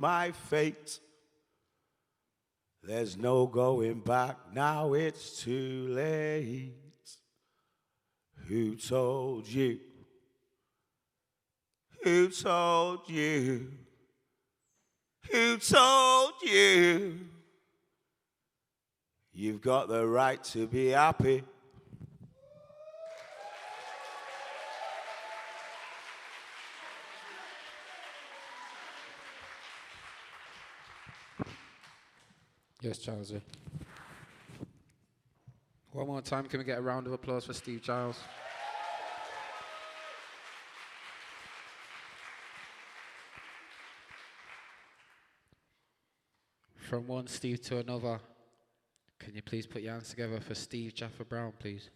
my fate. There's no going back, now it's too late. Who told you? Who told you? Who told you? You've got the right to be happy. Yes, Charles. One more time, can we get a round of applause for Steve Giles? From one Steve to another, can you please put your hands together for Steve Jaffa Brown, please?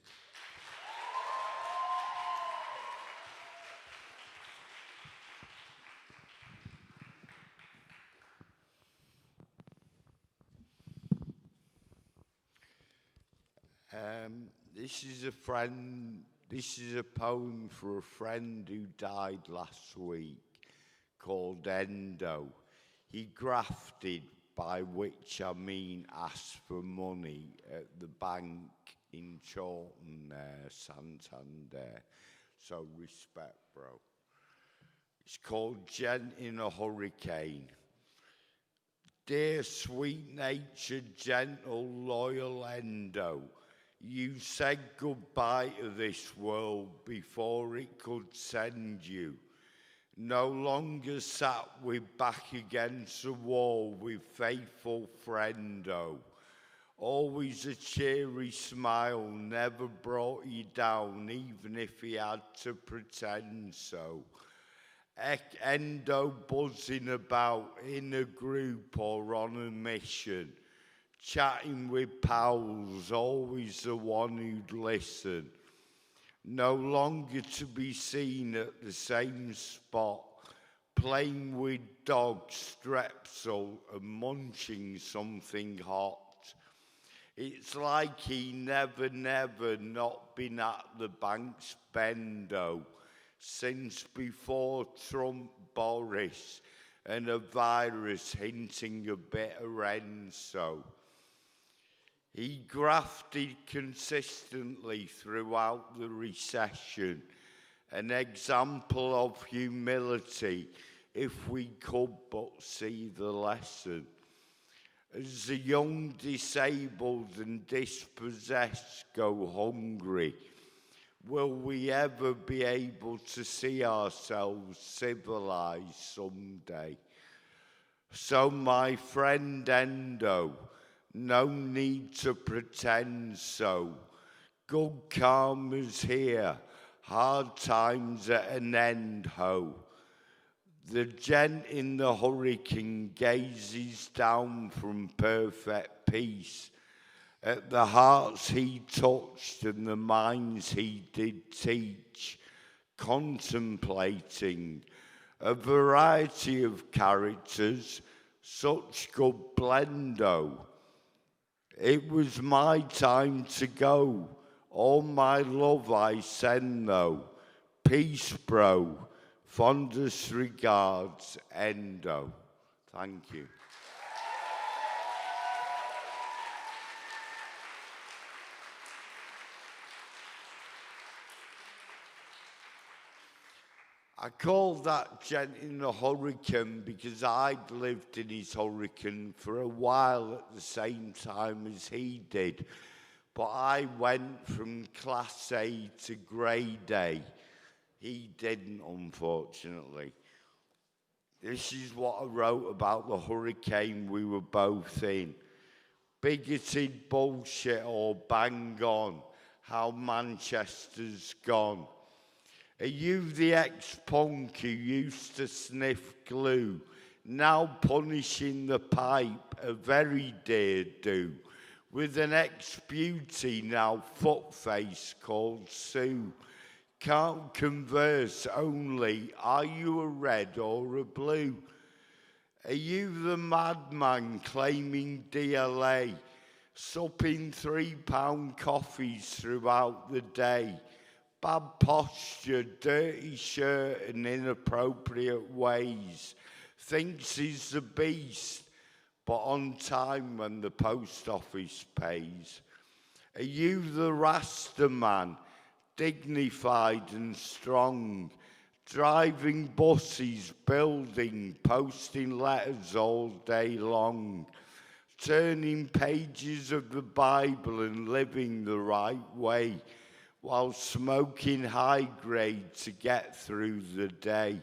This is a poem for a friend who died last week called Endo. He grafted, by which I mean asked for money at the bank in Chorlton, Santander. So respect, bro. It's called Gent in a Hurricane. Dear sweet-natured, gentle, loyal Endo, you said goodbye to this world before it could send you. No longer sat with back against the wall with faithful friendo. Always a cheery smile, never brought you down, even if he had to pretend so. Endo buzzing about in a group or on a mission. Chatting with pals, always the one who'd listen. No longer to be seen at the same spot, playing with dogs, strepsil, and munching something hot. It's like he never not been at the bank's bendo since before Trump, Boris, and a virus hinting a bit of Renzo. He grafted consistently throughout the recession, an example of humility if we could but see the lesson. As the young, disabled and dispossessed go hungry, will we ever be able to see ourselves civilized someday? So my friend Endo, no need to pretend so. Good karma's here, hard times at an end, ho. The gent in the hurricane gazes down from perfect peace at the hearts he touched and the minds he did teach, contemplating a variety of characters, such good blendo. It was my time to go. All my love I send though. Peace, bro. Fondest regards, Endo. Thank you. I called that gent in the hurricane because I'd lived in his hurricane for a while at the same time as he did. But I went from Class A to Grade A. He didn't, unfortunately. This is what I wrote about the hurricane we were both in. Bigoted bullshit or bang on, how Manchester's gone. Are you the ex-punk who used to sniff glue, now punishing the pipe, a very dear do, with an ex-beauty now footface called Sue? Can't converse only, are you a red or a blue? Are you the madman claiming DLA, supping £3 coffees throughout the day? Bad posture, dirty shirt and inappropriate ways. thinks he's the beast, but on time when the post office pays? Are you the Rasta man, dignified and strong, driving buses, building, posting letters all day long, turning pages of the Bible and living the right way, while smoking high grade to get through the day?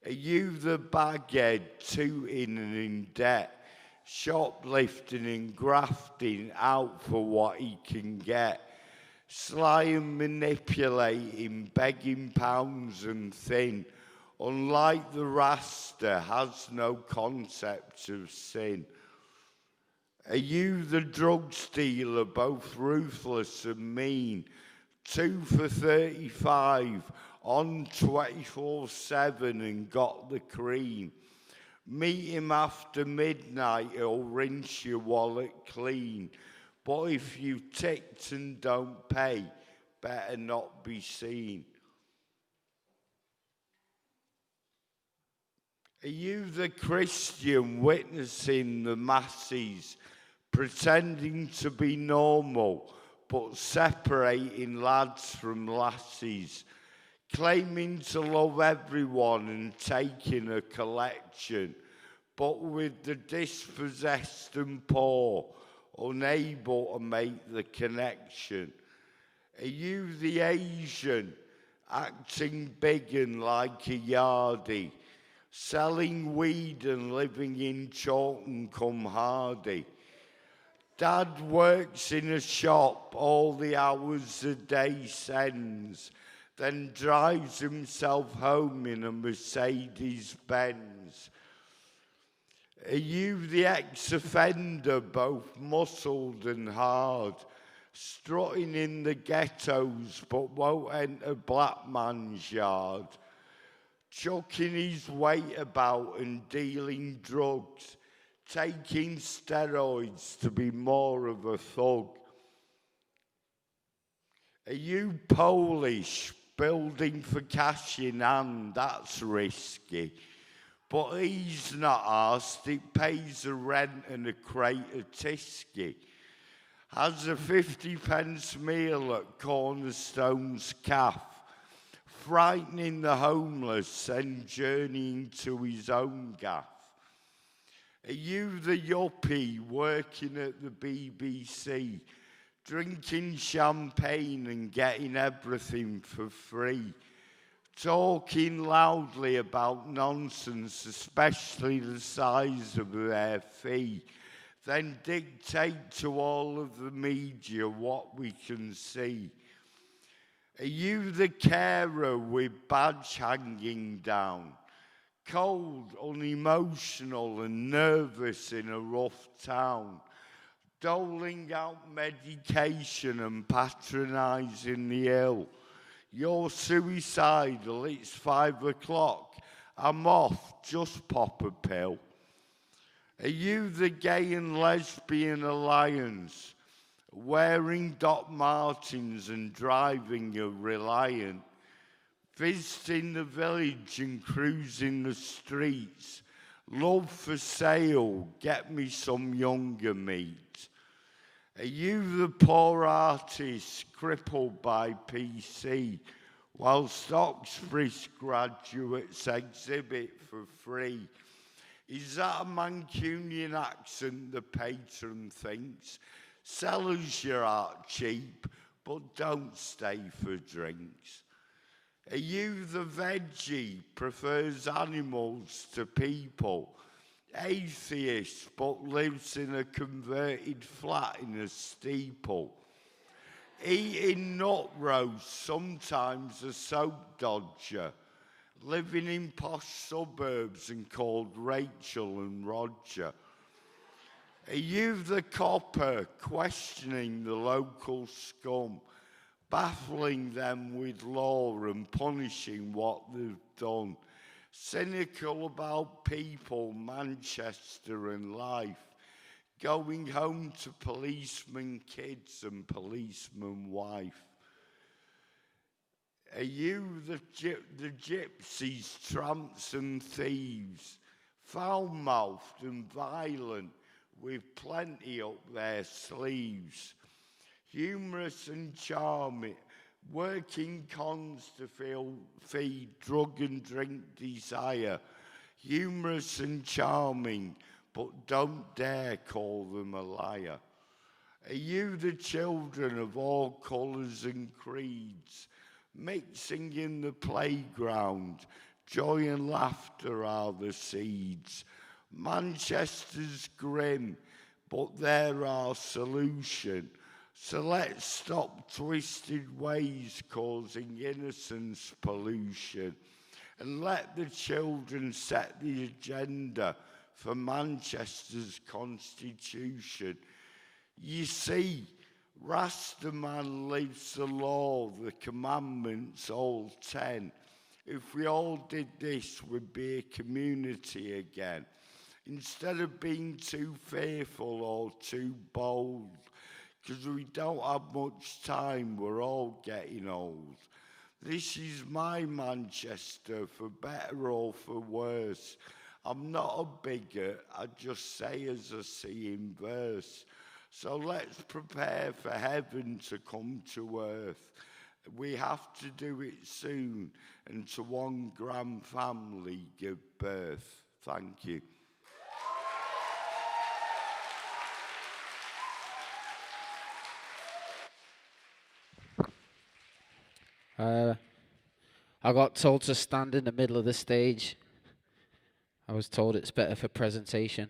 Are you the baghead, tooting and in debt, shoplifting and grafting out for what he can get, sly and manipulating, begging pounds and thin, unlike the Rasta, has no concept of sin? Are you the drug dealer, both ruthless and mean, 2 for 35, on 24/7 and got the cream? Meet him after midnight, he'll rinse your wallet clean. But if you ticked and don't pay, better not be seen. Are you the Christian witnessing the masses, pretending to be normal, but separating lads from lassies, claiming to love everyone and taking a collection, but with the dispossessed and poor, unable to make the connection? Are you the Asian, acting big and like a yardie, selling weed and living in Chorlton cum Hardy? Dad works in a shop all the hours a day sends, then drives himself home in a Mercedes Benz. Are you the ex-offender, both muscled and hard, strutting in the ghettos but won't enter black man's yard, chucking his weight about and dealing drugs, taking steroids to be more of a thug? Are you Polish, building for cash in hand? That's risky. But he's not asked, it pays a rent and a crate of Tisky. Has a 50p meal at Cornerstone's Caff, frightening the homeless and journeying to his own gaff. Are you the yuppie working at the BBC, drinking champagne and getting everything for free, talking loudly about nonsense, especially the size of their fee, then dictate to all of the media what we can see? Are you the carer with badge hanging down, cold, unemotional and nervous in a rough town, doling out medication and patronising the ill? You're suicidal, it's 5 o'clock, I'm off, just pop a pill. Are you the gay and lesbian alliance, wearing Doc Martens and driving a Reliant, visiting the village and cruising the streets, love for sale, get me some younger meat? Are you the poor artist crippled by PC, whilst Oxbridge graduates exhibit for free? Is that a Mancunian accent the patron thinks? Sell us your art cheap, but don't stay for drinks. Are you the veggie, prefers animals to people, atheist, but lives in a converted flat in a steeple, eating nut roast, sometimes a soap dodger, living in posh suburbs and called Rachel and Roger? Are you the copper, questioning the local scum, baffling them with law and punishing what they've done, cynical about people, Manchester and life, going home to policeman kids and policeman wife? Are you the gypsies, tramps and thieves, foul-mouthed and violent, with plenty up their sleeves. Humorous and charming, working cons to feed drug and drink desire. Humorous and charming, but don't dare call them a liar. Are you the children of all colours and creeds, mixing in the playground? Joy and laughter are the seeds. Manchester's grim, but there are solutions. So let's stop twisted ways causing innocence pollution, and let the children set the agenda for Manchester's constitution. You see, Rastaman lives the law, the commandments, all 10. If we all did this, we'd be a community again. Instead of being too fearful or too bold, because we don't have much time, we're all getting old. This is my Manchester, for better or for worse. I'm not a bigot, I just say as I see in verse. So let's prepare for heaven to come to earth. We have to do it soon, and to one grand family give birth. Thank you. I got told to stand in the middle of the stage. I was told it's better for presentation.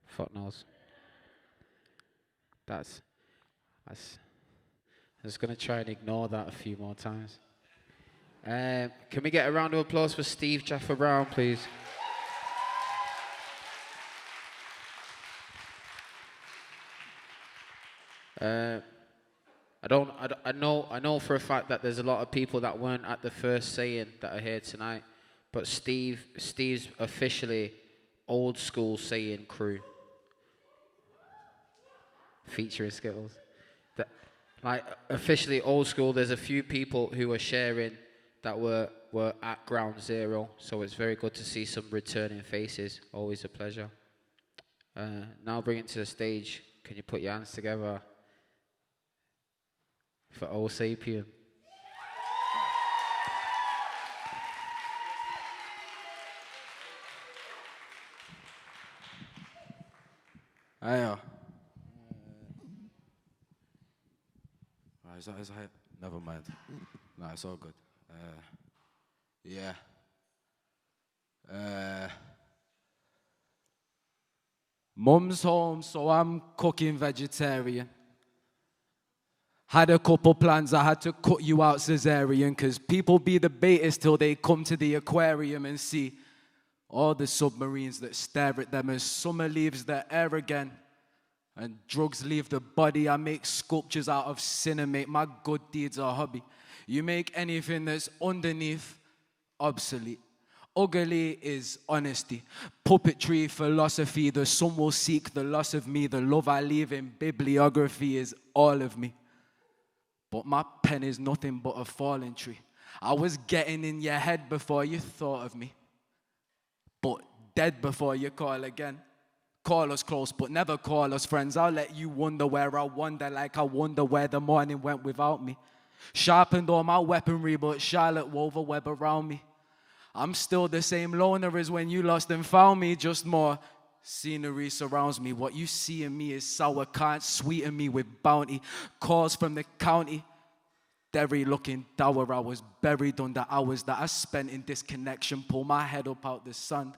Fuck knows. That's. I'm just going to try and ignore that a few more times. Can we get a round of applause for Steve Jaffa Brown, please? I know for a fact that there's a lot of people that weren't at the first Sayin that are here tonight, but Steve's officially old school Sayin crew, featuring Skittles. Like officially old school. There's a few people who are sharing that were at ground zero, so it's very good to see some returning faces. Always a pleasure. Now bring it to the stage. Can you put your hands together for O Sapien? Hiya. Is that never mind. No, it's all good. Yeah. Mum's home, so I'm cooking vegetarian. Had a couple plans, I had to cut you out cesarean, cause people be the baiters till they come to the aquarium and see all the submarines that stare at them as summer leaves the air again. And drugs leave the body. I make sculptures out of sin and make my good deeds a hobby. You make anything that's underneath obsolete. Ugly is honesty. Puppetry, philosophy. The some will seek the loss of me. The love I leave in bibliography is all of me. But my pen is nothing but a fallen tree. I was getting in your head before you thought of me. But dead before you call again. Call us close, but never call us friends. I'll let you wonder where I wander, like I wonder where the morning went without me. Sharpened all my weaponry, but Charlotte wove a web around me. I'm still the same loner as when you lost and found me, just more scenery surrounds me. What you see in me is sour, can't sweeten me with bounty. Calls from the county, Derry looking dour. I was buried under hours that I spent in disconnection. Pull my head up out the sun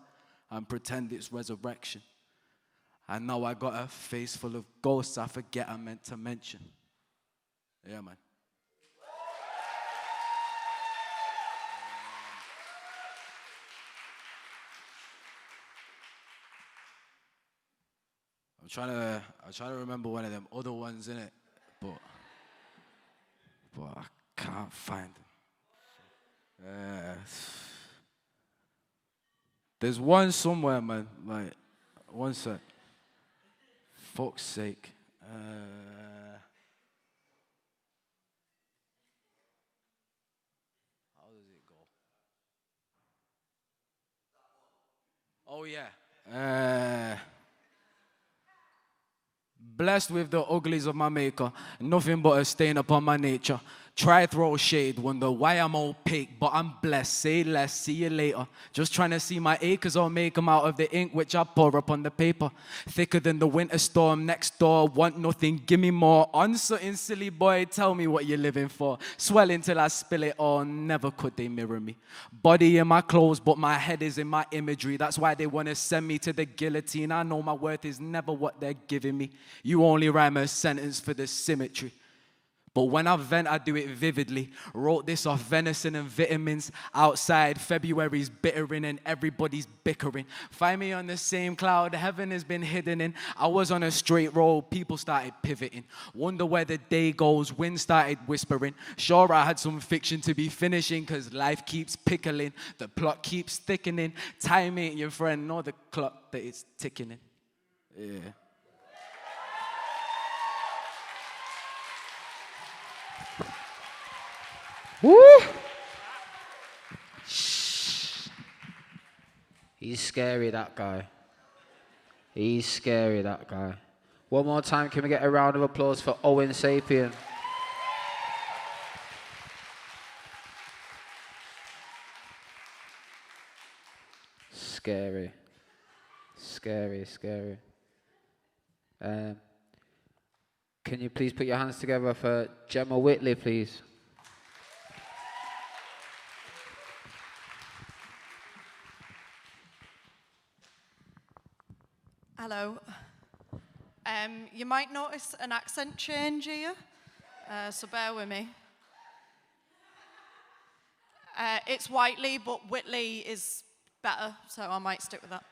and pretend it's resurrection. And now I got a face full of ghosts I forget I meant to mention. Yeah, man. I'm trying to remember one of them other ones in it, but I can't find them. There's one somewhere, man. Like, one sec. Fuck's sake. How does it go? Oh, yeah. Blessed with the uglies of my maker, nothing but a stain upon my nature. Try throw shade, wonder why I'm opaque, but I'm blessed. Say less, see you later. Just trying to see my acres or make them out of the ink which I pour upon the paper. Thicker than the winter storm next door, want nothing, give me more. On something silly boy, tell me what you're living for. Swelling till I spill it all, never could they mirror me. Body in my clothes, but my head is in my imagery. That's why they want to send me to the guillotine. I know my worth is never what they're giving me. You only rhyme a sentence for the symmetry. But when I vent, I do it vividly. Wrote this off venison and vitamins. Outside, February's bittering and everybody's bickering. Find me on the same cloud heaven has been hidden in. I was on a straight road, people started pivoting. Wonder where the day goes, wind started whispering. Sure, I had some fiction to be finishing, cause life keeps pickling. The plot keeps thickening. Time ain't your friend, nor the clock that it's ticking in. Yeah. Woo! He's scary, that guy. He's scary, that guy. One more time, can we get a round of applause for Owen Sapien? Scary. Scary, scary. Can you please put your hands together for Gemma Whitley, please? Hello. You might notice an accent change here, so bear with me. It's Whiteley, but Whitley is better, so I might stick with that.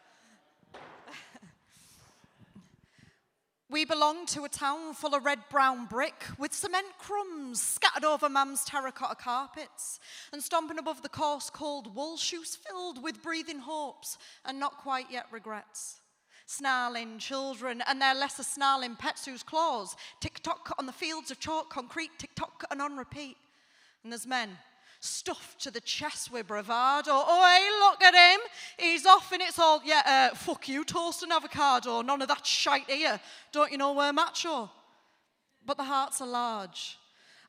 We belong to a town full of red-brown brick with cement crumbs scattered over mum's terracotta carpets and stomping above the coarse, cold wool shoes filled with breathing hopes and not quite yet regrets. Snarling children and their lesser snarling pets whose claws tick-tock on the fields of chalk concrete, tick-tock and on repeat. And there's men stuffed to the chest with bravado. Oh, hey, look at him. He's off and it's all, fuck you, toast and avocado. None of that shite here. Don't you know we're macho? But the hearts are large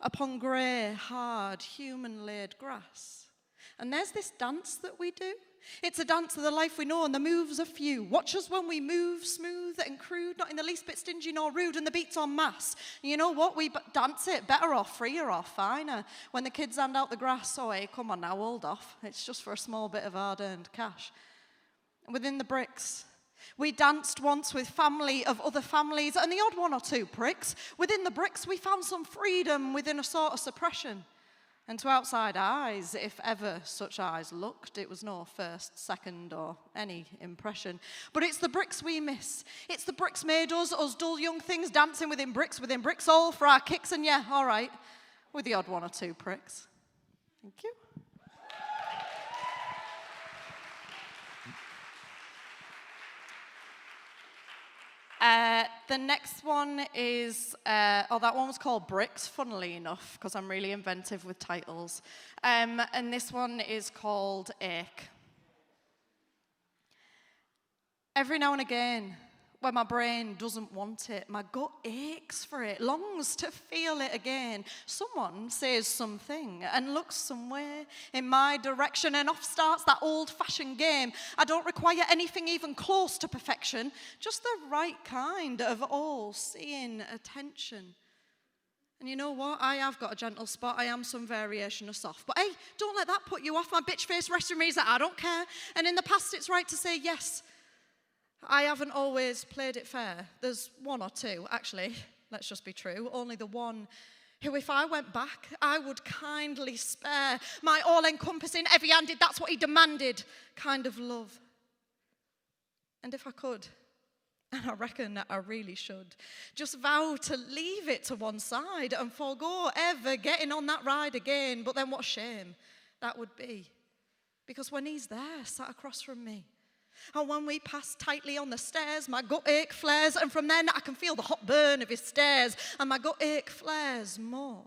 upon grey, hard, human-laid grass. And there's this dance that we do. It's a dance of the life we know and the moves are few. Watch us when we move, smooth and crude, not in the least bit stingy nor rude, and the beat's en masse. And you know what? We dance it better or freer or finer. When the kids hand out the grass, oh hey, come on now, hold off. It's just for a small bit of hard-earned cash. And within the bricks, we danced once with family of other families and the odd one or two pricks. Within the bricks, we found some freedom within a sort of suppression. And to outside eyes, if ever such eyes looked, it was no first, second, or any impression. But it's the bricks we miss. It's the bricks made us dull young things dancing within bricks, all for our kicks, and yeah, all right, with the odd one or two pricks. Thank you. The next one is, that one was called Bricks, funnily enough, because I'm really inventive with titles. And this one is called Ache. Every now and again, when my brain doesn't want it, my gut aches for it, longs to feel it again. Someone says something and looks somewhere in my direction, and off starts that old-fashioned game. I don't require anything even close to perfection, just the right kind of all-seeing attention. And you know what? I have got a gentle spot. I am some variation of soft. But hey, don't let that put you off. My bitch-faced rest of me is that I don't care. And in the past, it's right to say yes. I haven't always played it fair. There's one or two, actually, let's just be true. Only the one who, if I went back, I would kindly spare my all-encompassing, heavy-handed, that's what he demanded, kind of love. And if I could, and I reckon that I really should, just vow to leave it to one side and forego ever getting on that ride again. But then what a shame that would be. Because when he's there, sat across from me, and when we pass tightly on the stairs, my gut ache flares, and from then I can feel the hot burn of his stares, and my gut ache flares more.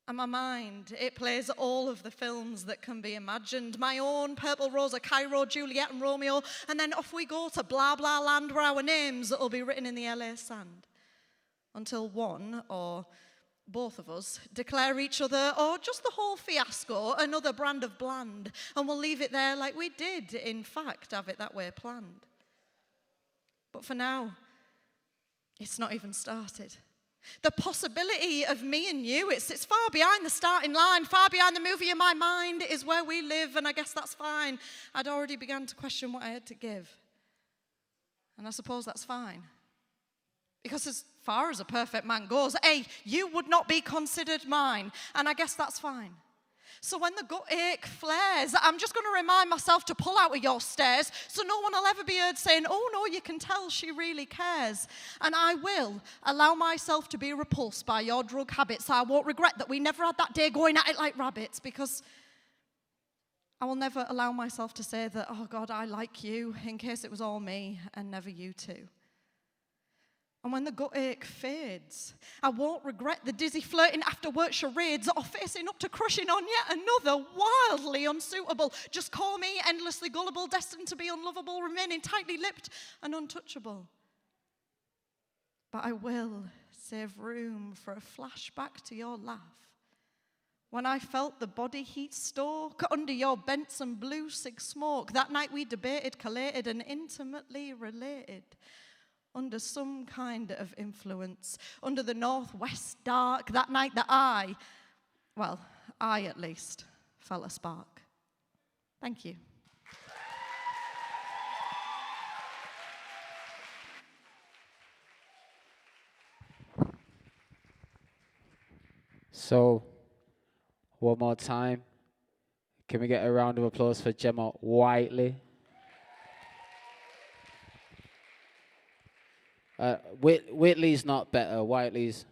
And my mind, it plays all of the films that can be imagined. My own Purple Rosa, Cairo, Juliet and Romeo. And then off we go to blah, blah land where our names will be written in the LA sand. Until one or both of us declare each other, or just the whole fiasco, another brand of bland. And we'll leave it there like we did, in fact, have it that way planned. But for now, it's not even started. The possibility of me and you, it's far behind the starting line, far behind the movie in my mind is where we live, and I guess that's fine. I'd already begun to question what I had to give. And I suppose that's fine. Because as far as a perfect man goes, you would not be considered mine, and I guess that's fine. So when the gut ache flares, I'm just going to remind myself to pull out of your stairs so no one will ever be heard saying, oh no, you can tell she really cares. And I will allow myself to be repulsed by your drug habits. I won't regret that we never had that day going at it like rabbits, because I will never allow myself to say that, oh God, I like you, in case it was all me and never you too. And when the gut ache fades, I won't regret the dizzy flirting after work charades or facing up to crushing on yet another wildly unsuitable. Just call me endlessly gullible, destined to be unlovable, remaining tightly lipped and untouchable. But I will save room for a flashback to your laugh. When I felt the body heat stalk under your Benson blue cig smoke, that night we debated, collated and intimately related. Under some kind of influence, under the northwest dark, that night that I at least, felt a spark. Thank you. So, one more time. Can we get a round of applause for Gemma Whiteley? Whitley's not better. Whiteley's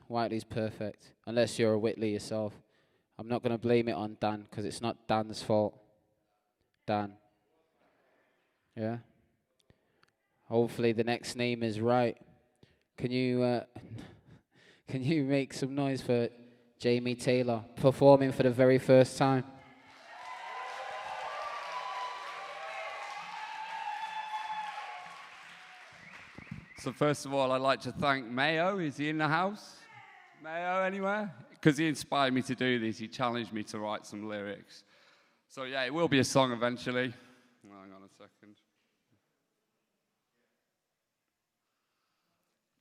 perfect. Unless you're a Whitley yourself. I'm not going to blame it on Dan, because it's not Dan's fault. Dan. Yeah? Hopefully the next name is right. Can you make some noise for Jamie Taylor performing for the very first time? So first of all, I'd like to thank Mayo. Is he in the house? Mayo anywhere? Because he inspired me to do this. He challenged me to write some lyrics. So yeah, it will be a song eventually. Hang on a second.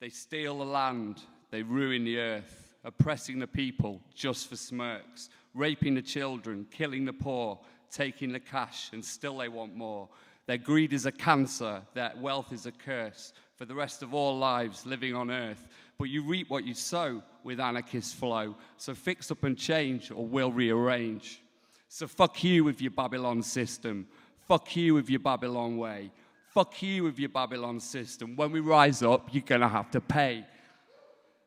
They steal the land. They ruin the earth. Oppressing the people just for smirks. Raping the children. Killing the poor. Taking the cash. And still they want more. Their greed is a cancer. Their wealth is a curse. For the rest of all lives living on earth. But you reap what you sow with anarchist flow. So fix up and change or we'll rearrange. So fuck you with your Babylon system. Fuck you with your Babylon way. Fuck you with your Babylon system. When we rise up, you're gonna have to pay.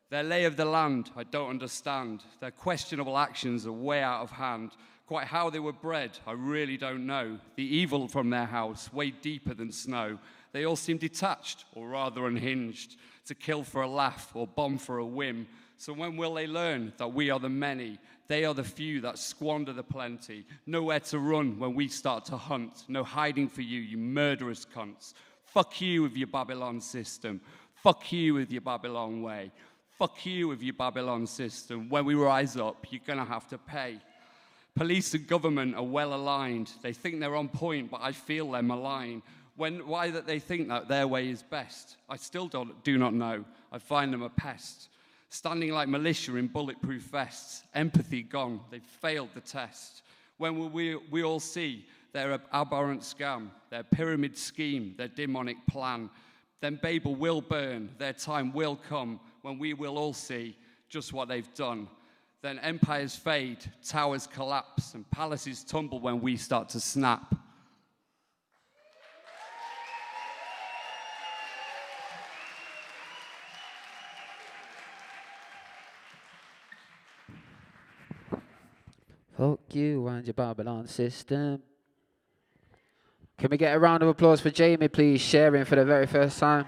Their lay of the land, I don't understand. Their questionable actions are way out of hand. Quite how they were bred, I really don't know. The evil from their house, way deeper than snow. They all seem detached, or rather unhinged, to kill for a laugh or bomb for a whim. So when will they learn that we are the many? They are the few that squander the plenty. Nowhere to run when we start to hunt. No hiding for you, you murderous cunts. Fuck you with your Babylon system. Fuck you with your Babylon way. Fuck you with your Babylon system. When we rise up, you're gonna have to pay. Police and government are well aligned. They think they're on point, but I feel they're malign. Why that they think that their way is best, I still do not know. I find them a pest. Standing like militia in bulletproof vests, empathy gone, they've failed the test. When will we all see their abhorrent scam, their pyramid scheme, their demonic plan? Then Babel will burn, their time will come, when we will all see just what they've done. Then empires fade, towers collapse, and palaces tumble when we start to snap. Fuck you and your Babylon system. Can we get a round of applause for Jamie, please, sharing for the very first time?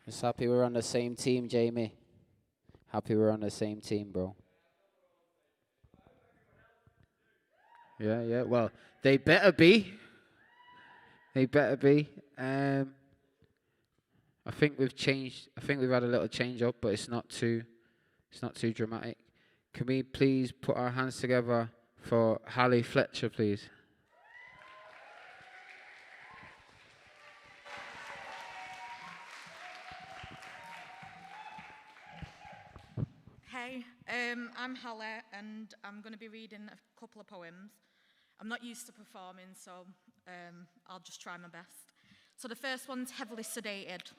Just happy we're on the same team, Jamie. Happy we're on the same team, bro. Yeah. Well, they better be. They better be. I think we've changed. I think we've had a little change up, but it's not too dramatic. Can we please put our hands together for Hallie Fletcher, please? Hey, I'm Halle, and I'm going to be reading a couple of poems. I'm not used to performing, so I'll just try my best. So the first one's heavily sedated.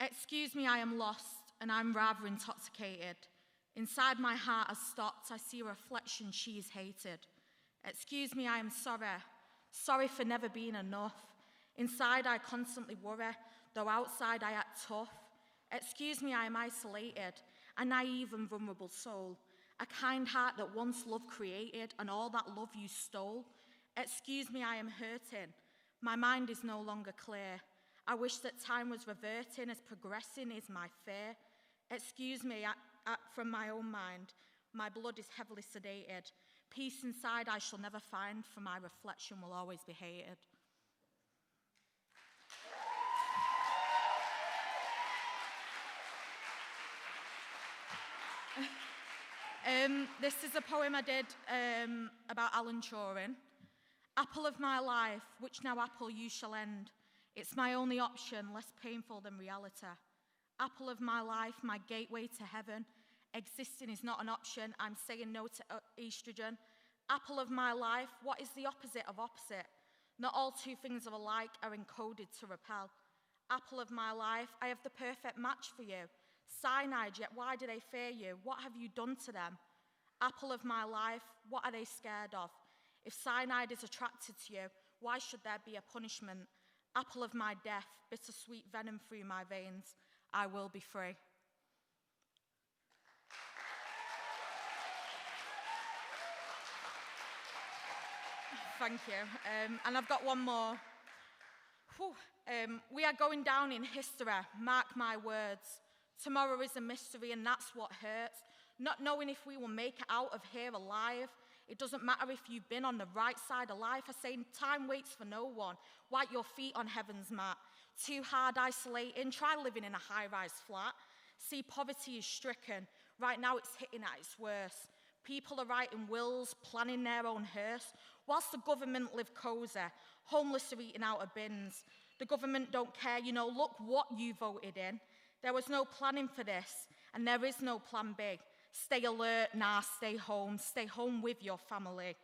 Excuse me, I am lost, and I'm rather intoxicated. Inside my heart has stopped, I see a reflection she is hated. Excuse me, I am sorry for never being enough. Inside I constantly worry, though outside I act tough. Excuse me, I am isolated, a naive and vulnerable soul, a kind heart that once love created and all that love you stole. Excuse me, I am hurting, my mind is no longer clear. I wish that time was reverting, as progressing is my fear. Excuse me, from my own mind, my blood is heavily sedated. Peace inside I shall never find, for my reflection will always be hated. This is a poem I did about Alan Turing. Apple of my life, which now apple you shall end. It's my only option, less painful than reality. Apple of my life, my gateway to heaven. Existing is not an option, I'm saying no to estrogen. Apple of my life, what is the opposite of opposite? Not all two things are alike, are encoded to repel. Apple of my life, I have the perfect match for you. Cyanide, yet why do they fear you? What have you done to them? Apple of my life, what are they scared of? If cyanide is attracted to you, why should there be a punishment? Apple of my death, bittersweet venom through my veins, I will be free. Thank you. And I've got one more. We are going down in history, mark my words. Tomorrow is a mystery, and that's what hurts. Not knowing if we will make it out of here alive. It doesn't matter if you've been on the right side of life. I say time waits for no one. Wipe your feet on heaven's mat. Too hard isolating, try living in a high-rise flat. See, poverty is stricken. Right now it's hitting at its worst. People are writing wills, planning their own hearse. Whilst the government live cosy, homeless are eating out of bins. The government don't care, look what you voted in. There was no planning for this, and there is no plan B. Stay alert, stay home with your family.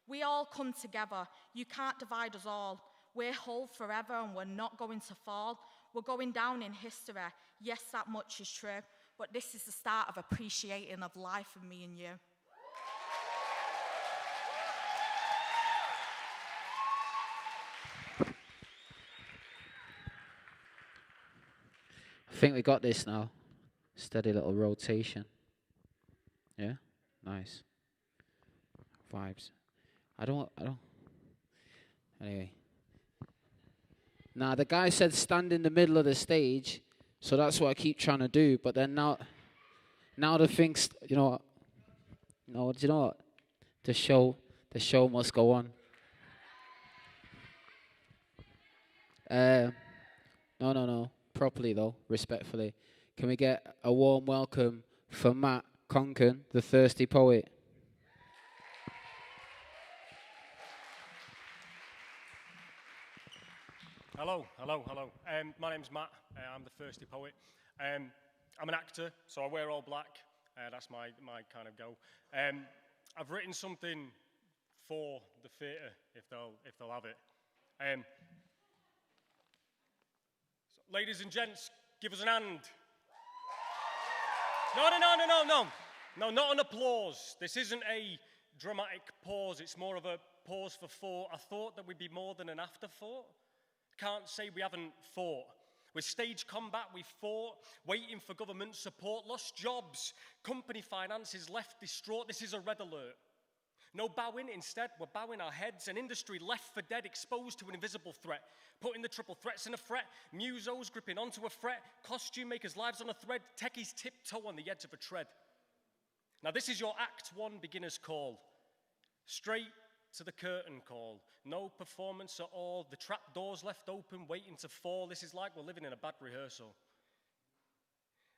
We all come together, you can't divide us all. We're whole forever and we're not going to fall. We're going down in history, yes, that much is true, but this is the start of appreciating of life for me and you. I think we got this now. Steady little rotation. Yeah? Nice. Vibes. I don't. Anyway. Nah, the guy said stand in the middle of the stage, so that's what I keep trying to do, but then now the thing's, you know what? No, do you know what? The show must go on. No. Properly though, respectfully. Can we get a warm welcome for Matt Conken, the thirsty poet? Hello. My name's Matt. I'm the thirsty poet. I'm an actor, so I wear all black. That's my kind of go. I've written something for the theatre, if they'll have it. So, ladies and gents, give us an hand. No, not an applause. This isn't a dramatic pause. It's more of a pause for thought. I thought that we'd be more than an afterthought. Can't say we haven't fought. With stage combat, we fought, waiting for government support, lost jobs, company finances left distraught. This is a red alert. No bowing, instead, we're bowing our heads. An industry left for dead, exposed to an invisible threat. Putting the triple threats in a fret. Musos gripping onto a fret. Costume makers' lives on a thread. Techies tiptoe on the edge of a tread. Now this is your Act 1 beginner's call. Straight to the curtain call. No performance at all. The trap doors left open, waiting to fall. This is like we're living in a bad rehearsal.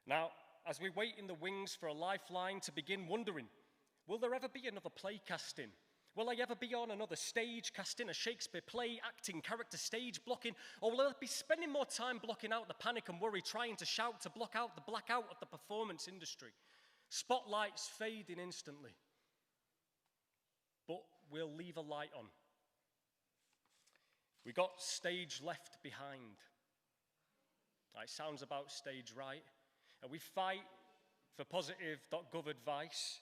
Now, as we wait in the wings for a lifeline to begin wondering, will there ever be another play casting? Will I ever be on another stage casting a Shakespeare play, acting, character, stage blocking? Or will I be spending more time blocking out the panic and worry, trying to shout to block out the blackout of the performance industry? Spotlights fading instantly. But we'll leave a light on. We got stage left behind. It sounds about stage right. And we fight for positive.gov advice,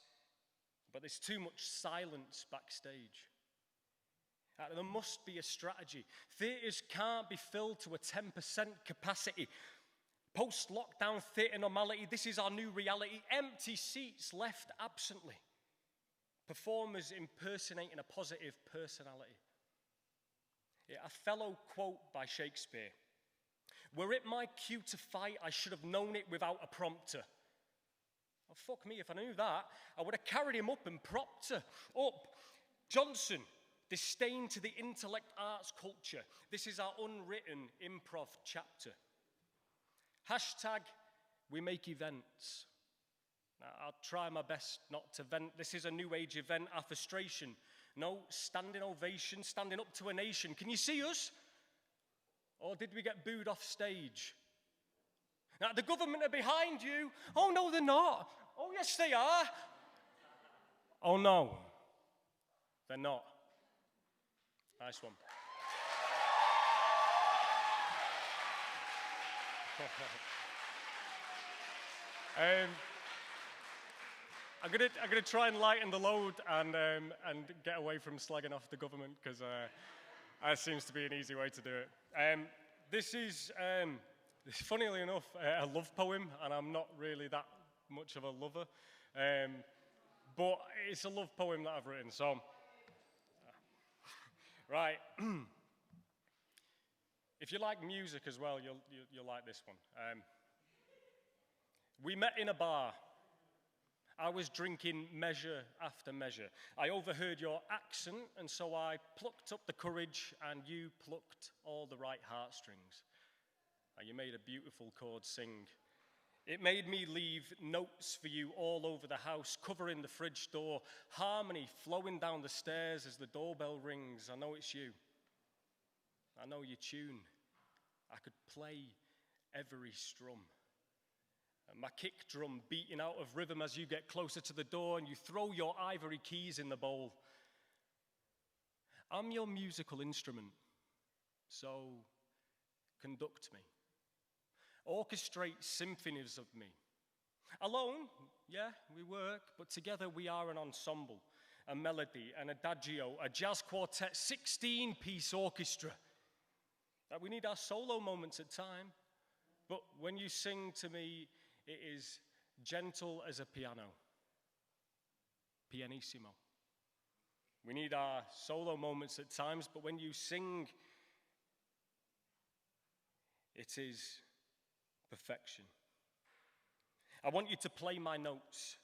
but there's too much silence backstage. There must be a strategy. Theatres can't be filled to a 10% capacity. Post-lockdown theatre normality, this is our new reality. Empty seats left absently. Performers impersonating a positive personality. A fellow quote by Shakespeare. Were it my cue to fight, I should have known it without a prompter. Oh, fuck me, if I knew that, I would have carried him up and propped her up. Johnson, disdain to the intellect, arts, culture. This is our unwritten improv chapter. Hashtag, we make events. Now, I'll try my best not to vent. This is a new age event, our frustration. No standing ovation, standing up to a nation. Can you see us? Or did we get booed off stage? Now, the government are behind you. Oh, no, they're not. Oh, yes, they are. Oh, no, they're not. Nice one. I'm gonna try and lighten the load and get away from slagging off the government, because that seems to be an easy way to do it. This is, funnily enough, a love poem, and I'm not really that much of a lover, but it's a love poem that I've written. So, right. If you like music as well, you'll like this one. We met in a bar. I was drinking measure after measure. I overheard your accent, and so I plucked up the courage, and you plucked all the right heartstrings. And you made a beautiful chord sing. It made me leave notes for you all over the house, covering the fridge door, harmony flowing down the stairs as the doorbell rings. I know it's you. I know your tune. I could play every strum. And my kick drum beating out of rhythm as you get closer to the door and you throw your ivory keys in the bowl. I'm your musical instrument, so conduct me. Orchestrate symphonies of me. Alone, yeah, we work, but together we are an ensemble, a melody, an adagio, a jazz quartet, 16-piece orchestra. That we need our solo moments at time, but when you sing to me, it is gentle as a piano, pianissimo. We need our solo moments at times, but when you sing, it is perfection. I want you to play my notes.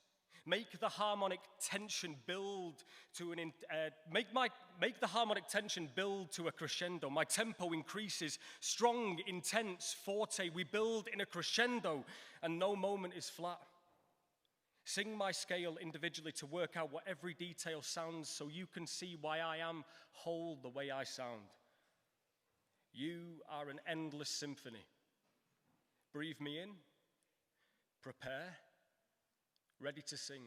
Make the harmonic tension build to make the harmonic tension build to a crescendo. My tempo increases, strong, intense, forte. We build in a crescendo, and no moment is flat. Sing my scale individually to work out what every detail sounds, so you can see why I am whole the way I sound. You are an endless symphony. Breathe me in, prepare, ready to sing.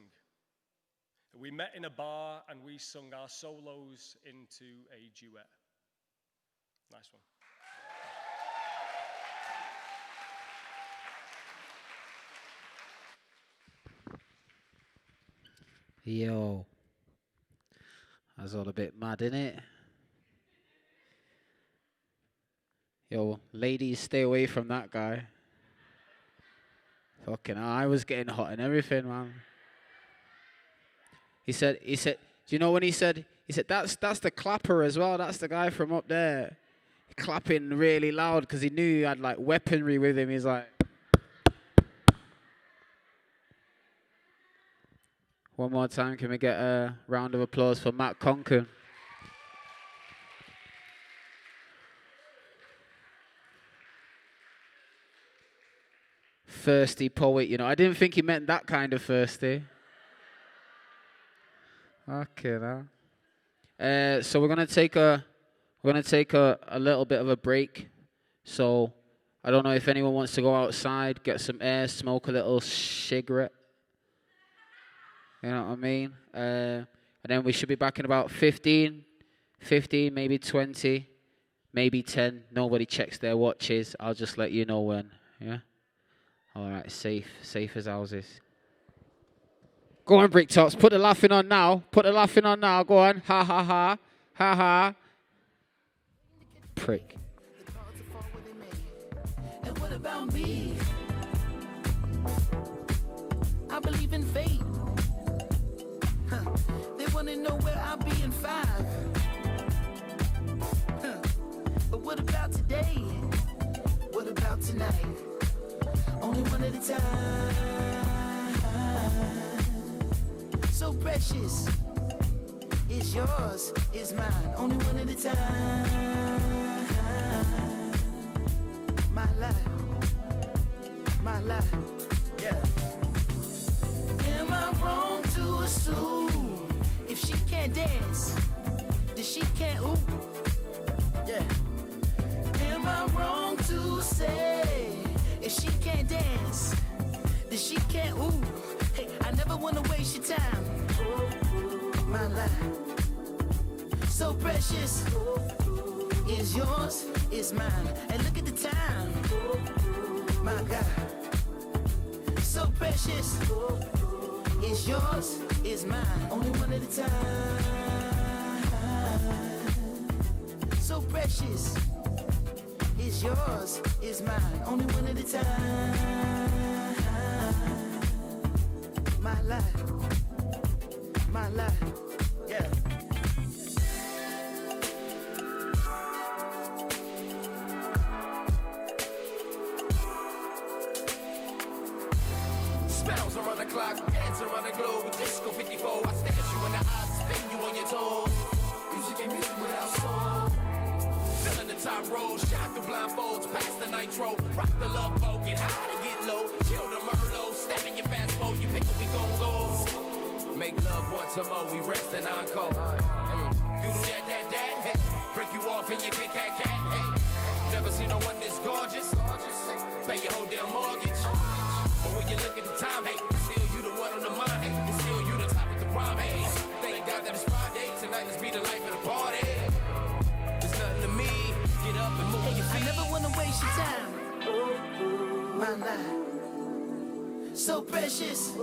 We met in a bar and we sung our solos into a duet. Nice one. Yo. That's all a bit mad, innit? Yo, ladies, stay away from that guy. Fucking hell, I was getting hot and everything, man. He said, Do you know when he said that's the clapper as well. That's the guy from up there, clapping really loud because he knew he had like weaponry with him. He's like, one more time. Can we get a round of applause for Matt Conken? Thirsty poet, you know. I didn't think he meant that kind of thirsty. Okay, now. So we're gonna take a little bit of a break. So I don't know if anyone wants to go outside, get some air, smoke a little cigarette. You know what I mean? And then we should be back in about 15, maybe 20, maybe 10. Nobody checks their watches. I'll just let you know when. Yeah. All right, safe as houses. Go on, Bricktops. Put the laughing on now. Go on. Ha, ha, ha. Ha, ha. Prick. And what about me? I believe in fate. They want to know where I'll be in 5. But what about today? What about tonight? Only one at a time. So precious. It's yours, it's mine. Only one at a time. My life, yeah. Am I wrong to assume if she can't dance, then she can't ooh? Yeah. Am I wrong to say if she can't dance, then she can't ooh? Hey, I never wanna waste your time. My life, so precious. Is yours, is mine. And look at the time. My God, so precious. Is yours, is mine. Only one at a time. So precious. Is yours, is mine. Only one at a time. My life, yeah. Spells around the clock, dance around the globe. Disco 54, I stare at you in the eyes, spin you on your toes. Music ain't music without soul. Filling the top road, shot through blindfolds, past the nitro. Rock the love boat, get high to get low. Chill the Merlot, step in your fast mode. You pick what we gon' go. Make love once more, we rest and encore. You do that, hey. Break you off and you get cat. Hey. Never seen no one this gorgeous. Pay your whole damn mortgage. But when you look at the time, hey, still you the one on the mind, hey, and still you the top of the prime, hey. Thank God that it's Friday, tonight let's be the life of the party. There's nothing to me, get up and move your feet. I never wanna waste your time. My life, so precious.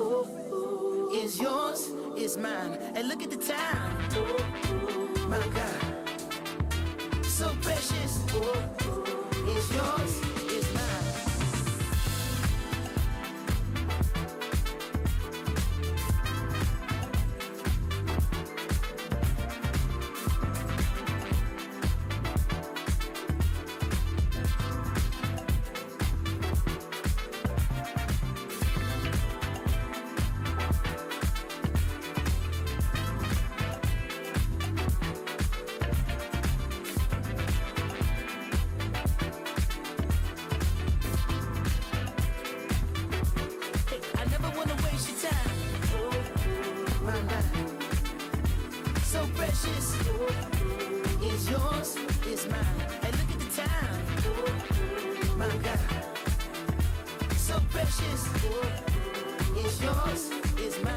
Is yours, is mine. And look at the time. My God, so precious. Is yours, is mine. Is yours, is mine. And look at the time. My God, so precious. Is yours, is mine.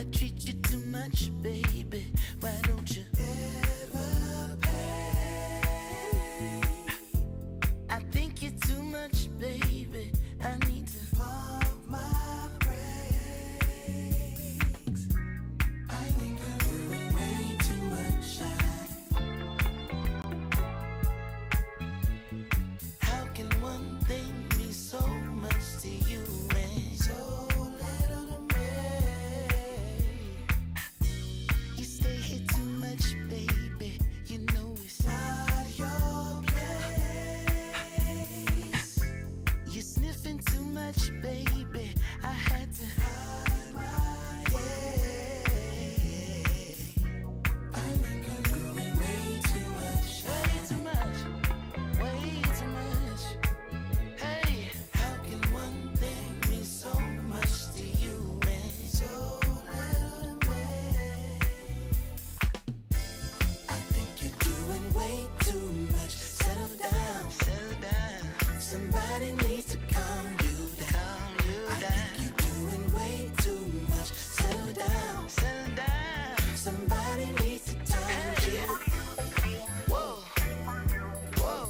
I treat you too much, baby. Why don't you ever pay? I think you're too much, baby. I need to pump my brakes. I think I'm doing way too much. How can one thing be so much to you and so little to me? You stay here too much, baby. You know it's not your place. You're sniffing too much, baby. I had to hide my head. I think I'm doing way too much. Way too much. Way too much. Hey, how can one thing mean so much to you and so little to me? I think you're doing way too much. Settle down, settle down. Somebody needs to calm you down. I think you're doing way too much. Settle down, settle down. Somebody needs to tell you. Whoa, whoa.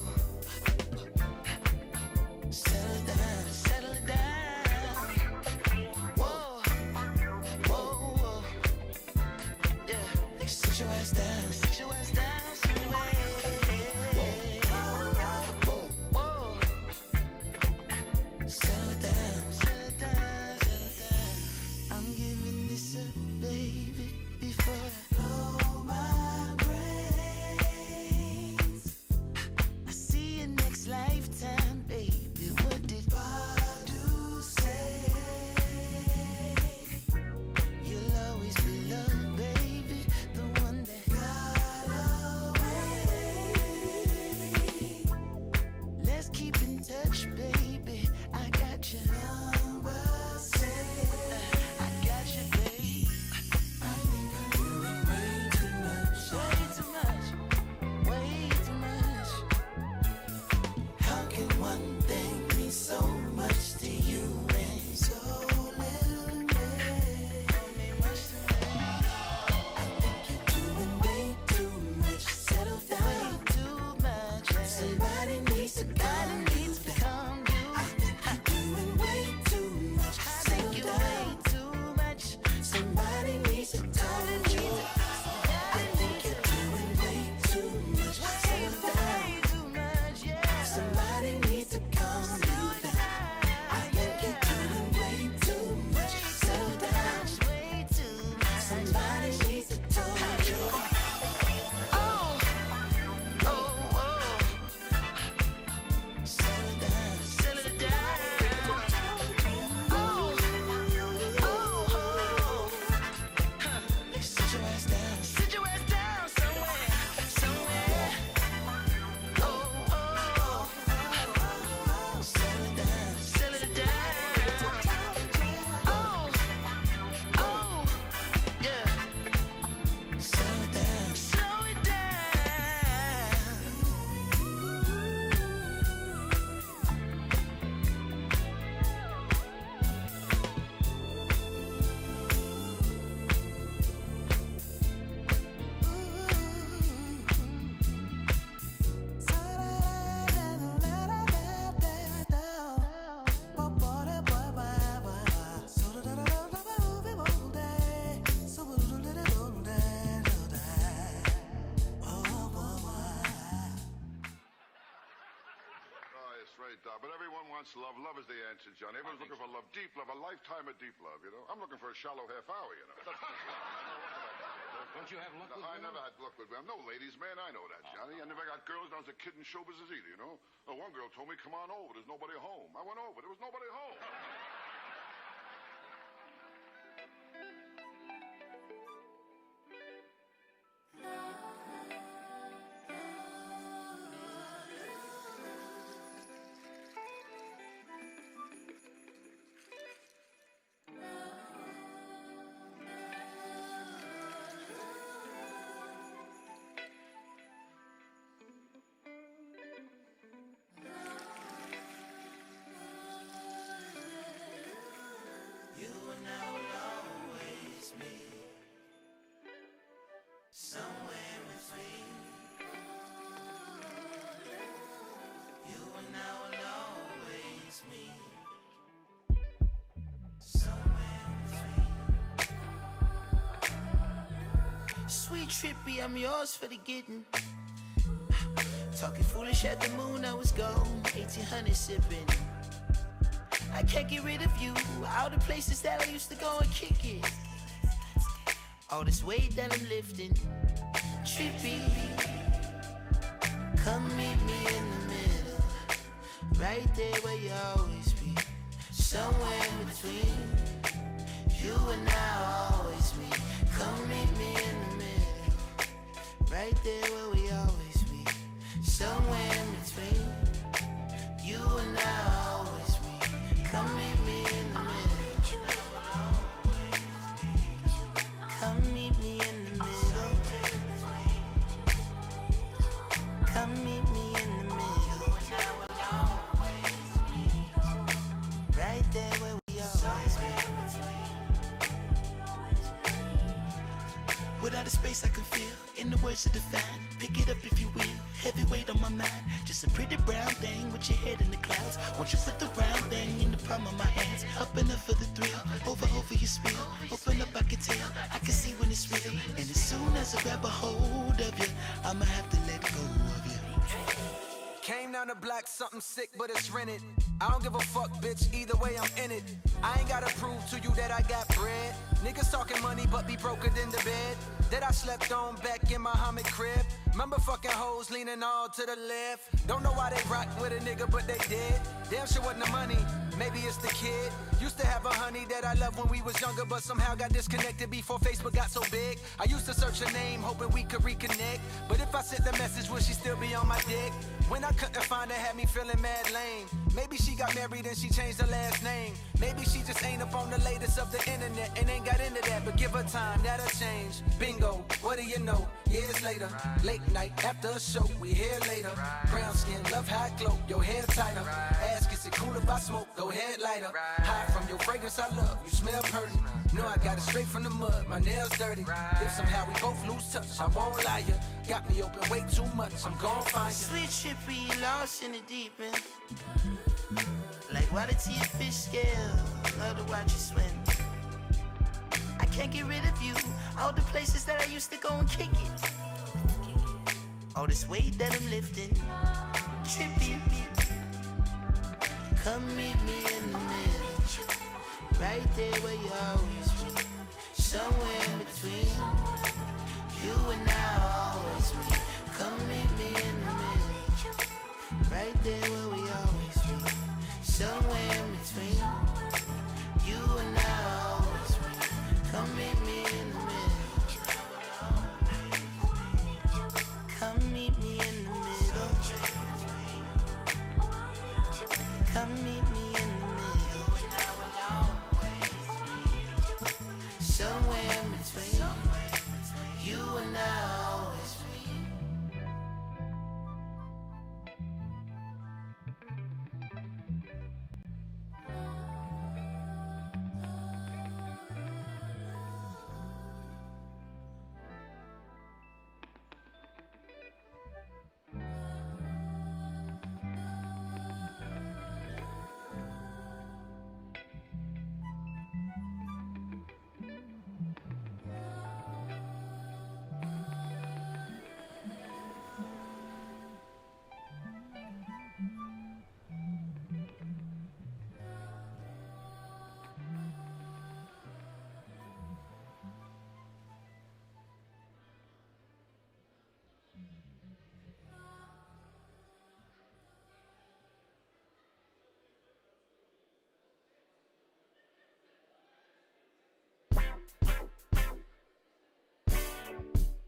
Settle down, settle down. Whoa, whoa, whoa. Yeah, sit your ass down, sit your ass down somewhere. Whoa, whoa. Settle down, settle down, settle down. I'm giving this up, baby, before I blow my brains. I see you next lifetime, baby. What did Badu say? You'll always be loved, baby. The one that got away. Let's keep in touch, baby. I got your number saved. I got you, babe. I think I'm doing way too much. Way too much. Way too much. How can one thing mean so much to you and so little to me? Don't mean much to me. I think you're doing way too much. Settle down. Way too much. Somebody needs to calm you down. I think you're doing way too much. I think you're way too much. Somebody needs to calm you. I think you're doing way too much. Settle down. Somebody needs to calm you down. I think you're doing way too much. Settle down. Way too much. Somebody needs to tell you. Oh, oh, oh. Settle down, settle down. Oh, oh, oh. Sit your ass down. Sit your ass down somewhere, somewhere. Oh, oh. Settle down, settle down. Oh, oh, yeah. Slow down, slow it down. Oh, it's right, but everyone wants love. Love is the answer, Johnny. Everyone's looking for love, deep love, a lifetime of deep love, you know? I'm looking for a shallow half hour, you know? Don't you have luck with I women? never had luck with women. I'm no ladies' man, I know that, Johnny. I never got girls when I was a kid in show business either, you know? Oh, one girl told me, come on over, there's nobody home. I went over, there was nobody home. Sweet trippy, I'm yours for the getting. Talking foolish at the moon, I was gone. 1800 sipping. I can't get rid of you. All the places that I used to go and kick it. All this weight that I'm lifting. Trippy. Come meet me in the middle. Right there where you always be. Somewhere in between. You and I always meet. Come meet me in the middle. Right there where we always be. Somewhere in between. You and I always meet. Come meet me in the middle. Come meet me in the middle. Come meet me in the middle. Right there where we always meet. Without a space I can feel, in the words of the fan, pick it up if you will, heavy weight on my mind, just a pretty brown thing with your head in the clouds, won't you put the round thing in the palm of my hands, up and up for the thrill, over your spill, open up I can tell, I can see when it's real, and as soon as I grab a hold of you, I'ma have to let go of you. Came down the block, something sick, but it's rented. I don't give a fuck, bitch, either way I'm in it. I ain't gotta prove to you that I got bread. Niggas talking money, but be broker than the bed that I slept on back in my Muhammad crib. Remember fucking hoes leaning all to the left. Don't know why they rock with a nigga, but they did. Damn sure wasn't the money, maybe it's the kid. Used to have a honey that I loved when we was younger, but somehow got disconnected before Facebook got so big. I used to search her name, hoping we could reconnect. But if I sent the message, would she still be on my dick? When I couldn't find her, had me feeling mad lame. Maybe she got married and she changed her last name. Maybe she just ain't up on the latest of the internet and ain't got into that, but give her time, that'll change. Bingo, what do you know? Years later, late night after a show, we here later. Brown skin, love how it glow, your hair tighter. Ask, is it cool if I smoke? Go ahead, lighter. High from your fragrance, I love, you smell pretty. Know I got it straight from the mud, my nails dirty. If somehow we both lose touch, I won't lie ya. Got me open way too much, I'm gon' find you. Sweet trippy, lost in the deep end. Like water to your fish scale, love to watch you swim. I can't get rid of you, all the places that I used to go and kick it. All this weight that I'm lifting, trippy. Come meet me in the middle, right there where you always be. Somewhere in between, you and I always meet. Come meet me in the middle, right there where we always be. Somewhere in between, you and I always meet. Come meet me in the middle. Come meet me in the middle. Come meet me in the middle. Somewhere in between, you and I always meet.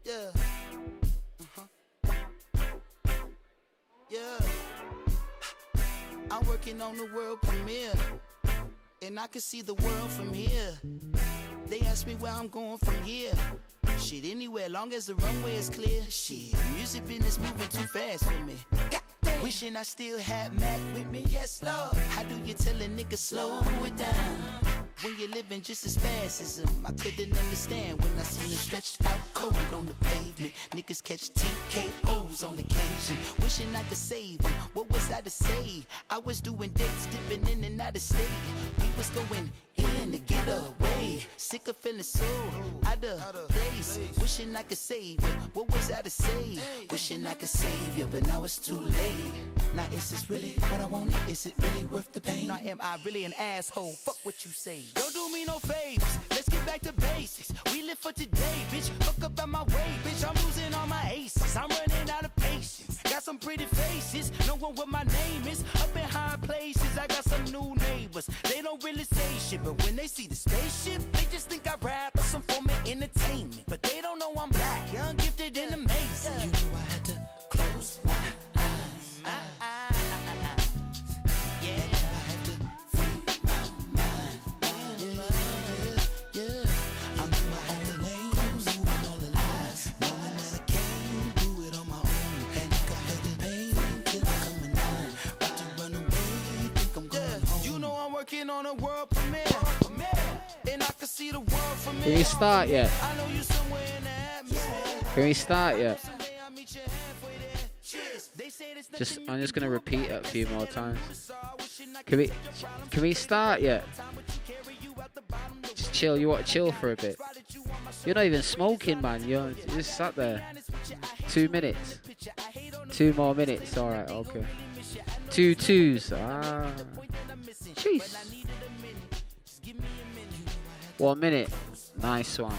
Yeah. Yeah. I'm working on the world premiere, and I can see the world from here. They ask me where I'm going from here. Shit, anywhere, long as the runway is clear. Shit, music business moving too fast for me. Wishing I still had Mac with me, yes, Lord. How do you tell a nigga slow it down when you're living just as fast as him? I couldn't understand when I seen him stretched out cold on the pavement. Niggas catch TKOs on occasion. Wishing I could save him. What was I to say? I was doing dates, dipping in and out of state. We was going in trying to get away. Sick of feeling so out of place. Wishing I could save you. What was I to say? Wishing I could save you, but now it's too late. Now is this really what I wanted? Is it really worth the pain? Now am I really an asshole? Fuck what you say. Don't do me no favors. Let's get back to basics. We live for today, bitch. Fuck up out my way, bitch. I'm losing all my aces. I'm running out of patience. Got some pretty faces. No one what my name is. Up in high places. I got some new neighbors. They don't really say shit, but when they see the spaceship, they just think I rap or some form of entertainment. But they don't know I'm black, young, gifted, and amazing. You knew I had to close my eyes. Yeah, I had to free my mind. Yeah. I knew I had to close all the lies, knowing that I can't do it on my own. And I had the pain till I'm coming home. About to run away, think I'm going home. You know I'm working on a world premiere. And I can see the world from Can we start yet? I know you somewhere in the atmosphere. Can we start yet? Someday I'll meet you halfway there. Cheers. They say there's nothing I'm just gonna repeat it a few more times. wishing I Can we start yet? Just chill. You want to chill for a bit? You're not even smoking, man. You're just sat there. 2 minutes. 2 more minutes. All right. Okay. 2 twos. Ah. Jeez. 1 minute. Nice one.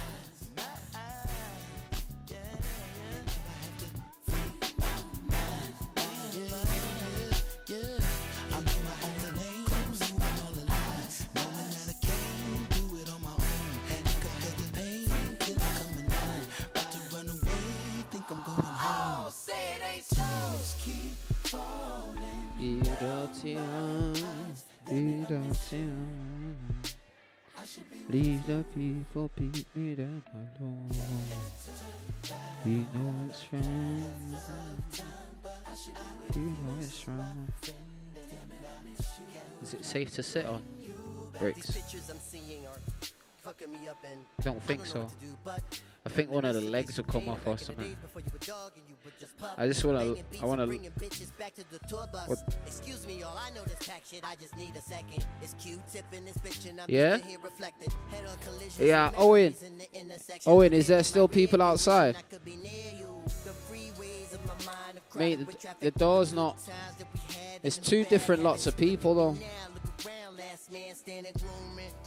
Leave the people beat me down alone. You know it's wrong. You know it's wrong. Is it safe to sit on bricks? I don't think so. I think one of the legs will come off or something. I just wanna. What? Yeah? Yeah, Owen. Owen, is there still people outside? Mate, the door's not. It's 2 different lots of people though.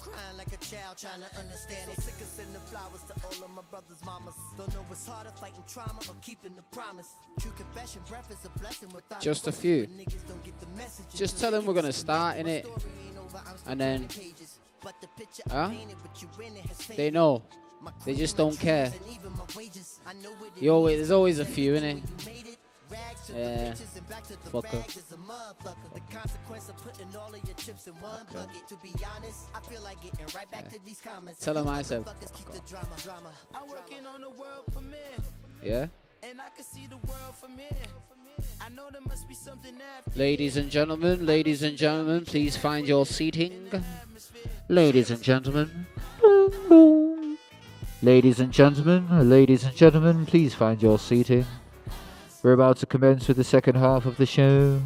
Crying like a child trying to understand it. Sick of sending flowers to all of my brothers' mamas. Don't know what's harder, fighting trauma or keeping the promise. True confession, breath is a blessing without just a few. Just tell them we're gonna start in it, and then, huh? They know. They just don't care. There's always a few in it. Yeah, fucker. Tell him I said. Yeah. Ladies and gentlemen, please find your seating. Ladies and gentlemen. Ladies and gentlemen, please find your seating. We're about to commence with the second half of the show.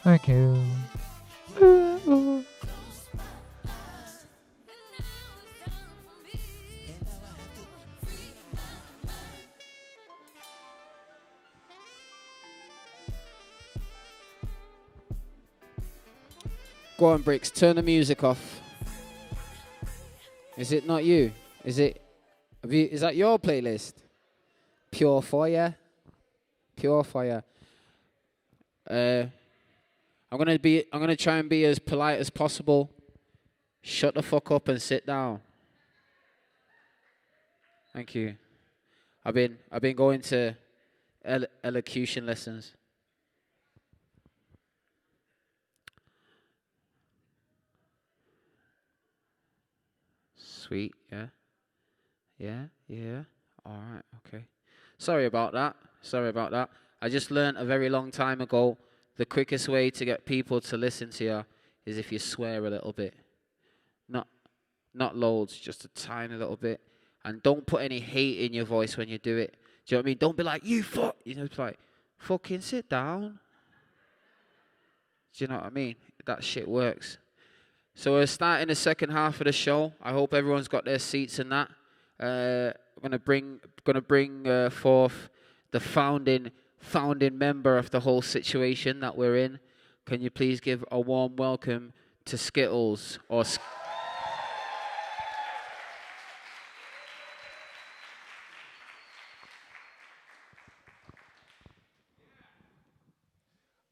Thank you. Go on, Bricks, turn the music off. Is it not you? Is that your playlist? Pure Fire. I'm gonna try and be as polite as possible. Shut the fuck up and sit down. Thank you. I've been going to elocution lessons. Sweet, yeah. All right, okay. Sorry about that. I just learned a very long time ago the quickest way to get people to listen to you is if you swear a little bit. Not loads, just a tiny little bit. And don't put any hate in your voice when you do it. Do you know what I mean? Don't be like, you fuck. It's like, fucking sit down. Do you know what I mean? That shit works. So we're starting the second half of the show. I hope everyone's got their seats and that. I'm gonna bring forth the founding member of the whole situation that we're in. Can you please give a warm welcome to Skittles or?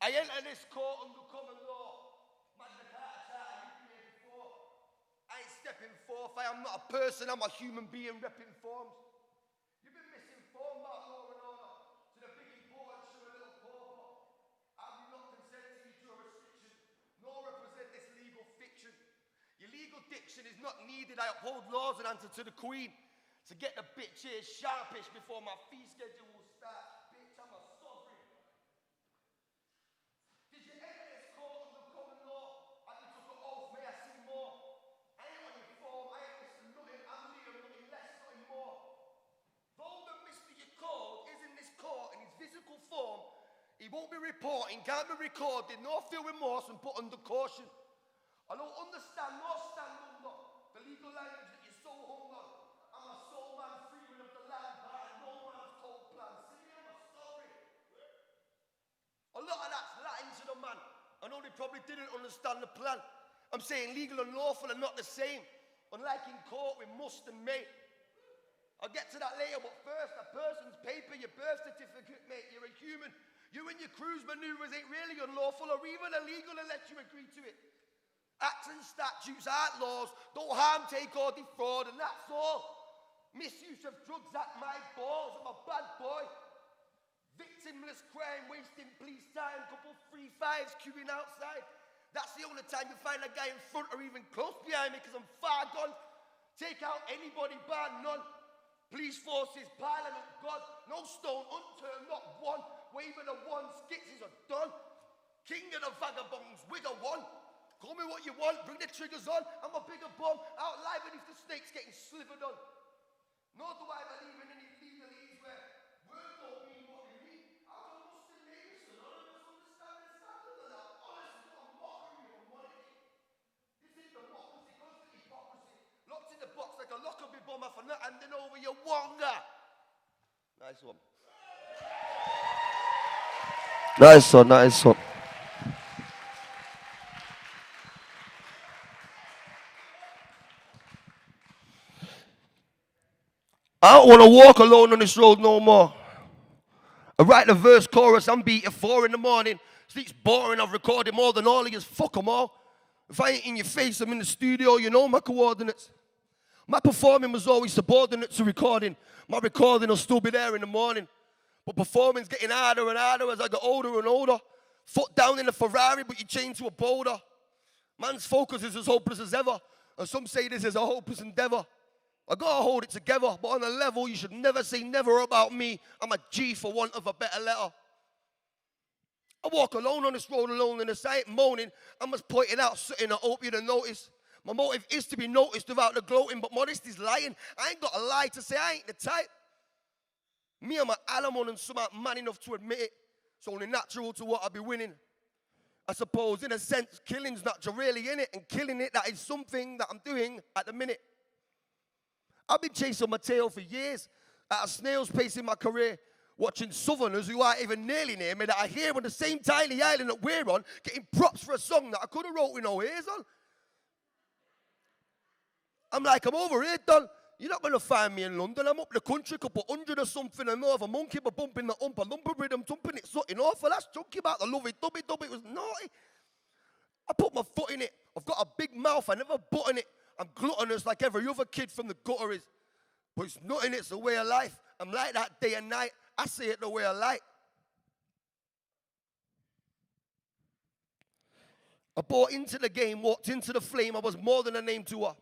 I enter this court under common law. Magna Carta Charter, you created for. I ain't stepping forth. I am not a person. I'm a human being repping forms. You've been misinformed about law and order. To the big importance of a little pauper. I will not consent to your jurisdiction, nor represent this legal fiction. Your legal diction is not needed. I uphold laws and answer to the Queen. To get the bitch here sharpish before my fee schedule will start. Bitch, I'm a sovereign. Did you enter this court under common law? And you took an oath, may I see more? I ain't on your form, I ain't missing nothing. I'm Liam, nothing less, nothing more. Though the Mr. you called is in this court in his physical form, he won't be reporting, can't be recorded, nor feel remorse and put under caution. I don't understand nor stand under the legal language that you're so hung on. I'm a soul man, freeman of the land, by no man's cold plan. See me, I'm a story. A lot of that's Latin to the man. I know they probably didn't understand the plan. I'm saying legal and lawful are not the same. Unlike in court, we must and may. I'll get to that later, but first, a person's paper, your birth certificate, mate, you're a human. You and your cruise maneuvers ain't really unlawful or even illegal unless you agree to it. Acts and statutes aren't laws, don't harm, take or defraud, and that's all. Misuse of drugs at my balls, I'm a bad boy. Victimless crime, wasting police time, couple 3-5s queuing outside. That's the only time you find a guy in front or even close behind me because I'm far gone. Take out anybody, bar none. Police forces, Parliament, God, no stone unturned, not one. Waving a one, skits are done. King of the vagabonds, wigger one. Call me what you want, bring the triggers on. I'm a bigger bomb, out live and if the snake's getting slivered on. Nor do I believe in any legalese where words don't mean what they mean. How come Muslim neighbors synonymous understand and standard of that? Honestly, what a mockery of monarchy. This is democracy, goes to hypocrisy. Locked in the box like a Lockerbie bomber for not handing over your wonga. Nice one. Nice one, nice one. I don't want to walk alone on this road no more. I write the verse, chorus, I'm beat at 4 in the morning. Sleep's boring, I've recorded more than all of you. Fuck them all. If I ain't in your face, I'm in the studio, you know my coordinates. My performing was always subordinate to recording. My recording will still be there in the morning. But performing's getting harder and harder as I get older and older. Foot down in a Ferrari, but you chained to a boulder. Man's focus is as hopeless as ever. And some say this is a hopeless endeavor. I gotta hold it together, but on a level, you should never say never about me. I'm a G for want of a better letter. I walk alone on this road alone, and I ain't moaning. I'm just pointing out something I hope you don't notice. My motive is to be noticed without the gloating, but modesty is lying. I ain't got a lie to say I ain't the type. Me, I'm an Alamon and some man enough to admit it. It's only natural to what I be winning. I suppose, in a sense, killing's natural, really, in it, and killing it, that is something that I'm doing at the minute. I've been chasing my tail for years, at a snail's pace in my career, watching southerners who aren't even nearly near me that I hear on the same tiny island that we're on, getting props for a song that I could have wrote with no ears on. I'm like, I'm over here, done. You're not going to find me in London. I'm up the country, couple 100 or something, and more of a monkey, but bumping the ump, a lumber rhythm, thumping it, something awful. That's chunky about the lovey-dovey, it was naughty. I put my foot in it. I've got a big mouth, I never button it. I'm gluttonous like every other kid from the gutter is. But it's nothing, it's a way of life. I'm like that day and night. I say it the way I like. I bought into the game, walked into the flame. I was more than a name to her.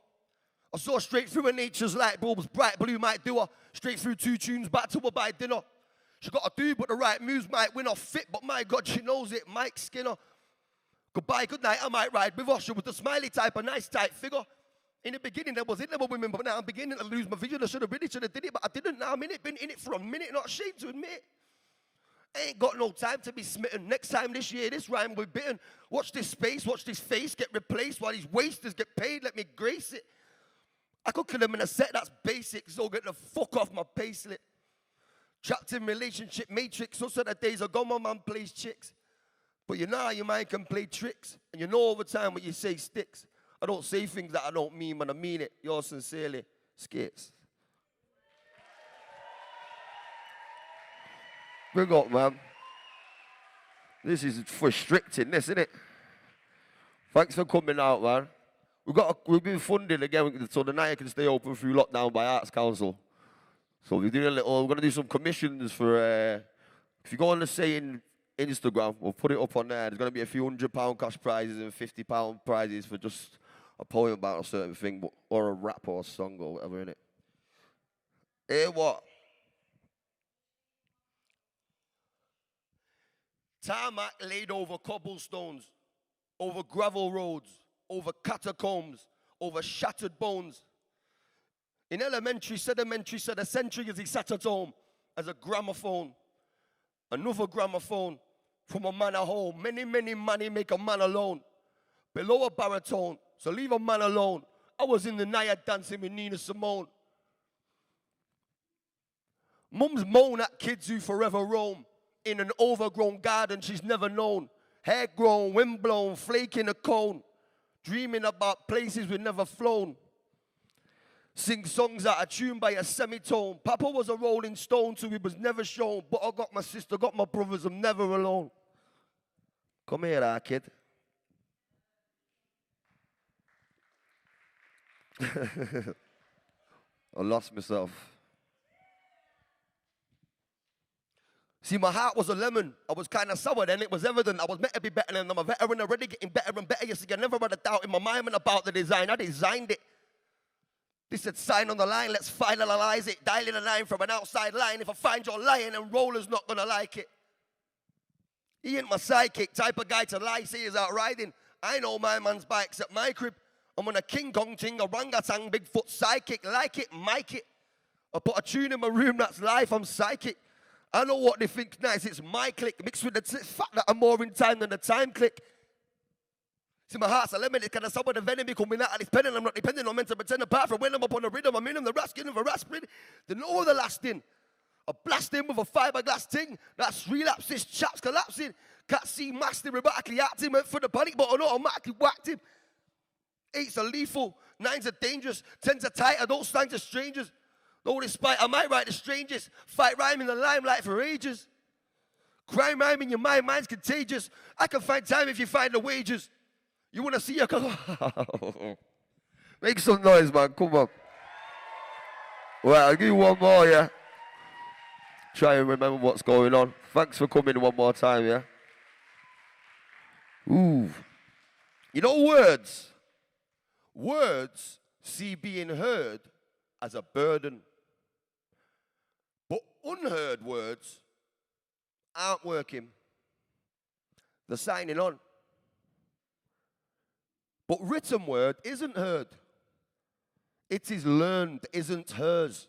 I saw straight through her nature's light bulbs, bright blue might do her. Straight through 2 tunes, back to her by dinner. She got a do, but the right moves might win her. Fit, but my God, she knows it. Mike Skinner. Goodbye, good night, I might ride with her. She was the smiley type, a nice tight figure. In the beginning, there was never women, but now I'm beginning to lose my vision. I should have did it, but I didn't. Now I'm in it, been in it for a minute, not ashamed to admit it. I ain't got no time to be smitten. Next time this year, this rhyme will be bitten. Watch this space, watch this face get replaced while these wasters get paid. Let me grace it. I could kill him in a set, that's basic. So get the fuck off my payslip. Trapped in relationship matrix. So the days ago, my man plays chicks. But you know how your mind can play tricks. And you know all the time what you say sticks. I don't say things that I don't mean, but I mean it. Yours sincerely, Skits. Bring up, man. This is frustrating, this, isn't it? Thanks for coming out, man. We've been funding again, so the night can stay open through lockdown by Arts Council. So we're gonna do some commissions for. If you go on the Sayin Instagram, we'll put it up on there. There's gonna be a few £100 cash prizes and £50 prizes for just a poem about a certain thing, or a rap or a song or whatever, innit? Hey, what? Tarmac laid over cobblestones, over gravel roads, over catacombs, over shattered bones. In elementary, sedimentary, said a century as he sat at home as a gramophone. Another gramophone from a man at home. Many, many money make a man alone. Below a baritone, so leave a man alone. I was in the Naya dancing with Nina Simone. Mums moan at kids who forever roam. In an overgrown garden she's never known. Hair grown, wind blown, flake in a cone. Dreaming about places we've never flown. Sing songs that are tuned by a semitone. Papa was a rolling stone, so he was never shown. But I got my sister, got my brothers, I'm never alone. Come here, kid. I lost myself. See, my heart was a lemon. I was kind of sour then. It was evident I was meant to be better than I'm a veteran, already getting better and better. You see, I never had a doubt in my mind about the design. I designed it. This said, sign on the line, let's finalize it. Dialing a line from an outside line. If I find you're lying, and Roller's not going to like it. He ain't my sidekick, type of guy to lie, say he's out riding. I know my man's bikes at my crib. I'm on a King Kong ting, orangutan, Bigfoot sidekick. Like it, mic it. I put a tune in my room, that's life, I'm psychic. I know what they think nice, it's my click, mixed with the fact that I'm more in time than the time click. See, my heart's a lemon, it's kind of some of the venom coming out of this pen, and I'm not depending on men to pretend apart from when I'm up on the rhythm, I'm in them, the raskin of a rasping. They know the last thing. I blast him with a fiberglass ting, that's relapse, this chap's collapsing. Can't see master robotically acting, went for the panic button, automatically whacked him. 8's are lethal, 9's are dangerous, 10's are tighter, those signs are strangers. No despite, I might write the strangest. Fight rhyme in the limelight for ages. Crime rhyme in your mind, mine's contagious. I can find time if you find the wages. You want to see a Make some noise, man, come on. Well, I'll give you one more, yeah? Try and remember what's going on. Thanks for coming one more time, yeah? Ooh. You know words? Words see being heard as a burden. But unheard words aren't working. They're signing on. But written word isn't heard. It is learned, isn't hers.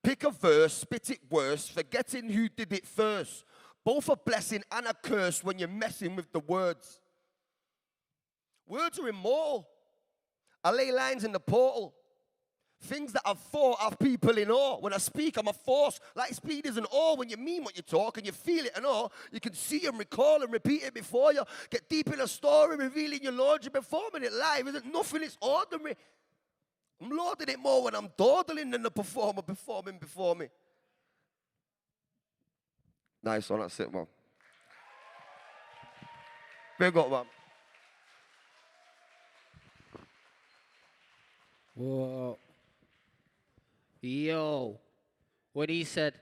Pick a verse, spit it worse, forgetting who did it first. Both a blessing and a curse when you're messing with the words. Words are immortal. I lay lines in the portal. Things that I've thought have people in awe. When I speak, I'm a force. Like speed isn't all. When you mean what you talk and you feel it and all, you can see and recall and repeat it before you. Get deep in a story, revealing your lordship, performing it live. Isn't nothing, it's ordinary. I'm lording it more when I'm dawdling than the performer performing before me. Nice one, that's it, man. Big up, man. Whoa. Yo. When he said,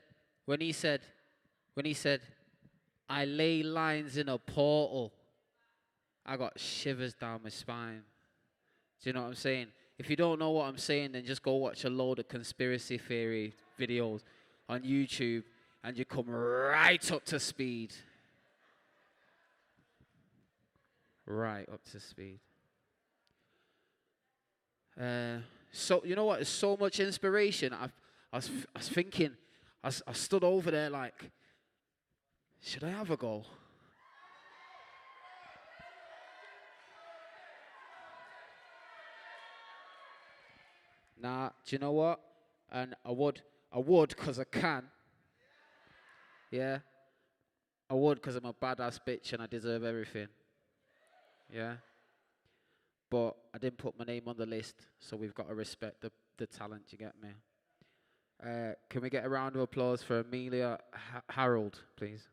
I lay lines in a portal, I got shivers down my spine. Do you know what I'm saying? If you don't know what I'm saying, then just go watch a load of conspiracy theory videos on YouTube and you come right up to speed. Right up to speed. So you know what? There's so much inspiration. I was thinking. I stood over there like, Should I have a go? Nah, do you know what? And I would, because I can. Yeah. I would, because I'm a badass bitch and I deserve everything. Yeah. But I didn't put my name on the list, so we've got to respect the talent, you get me? Can we get a round of applause for Amelia Harold, please?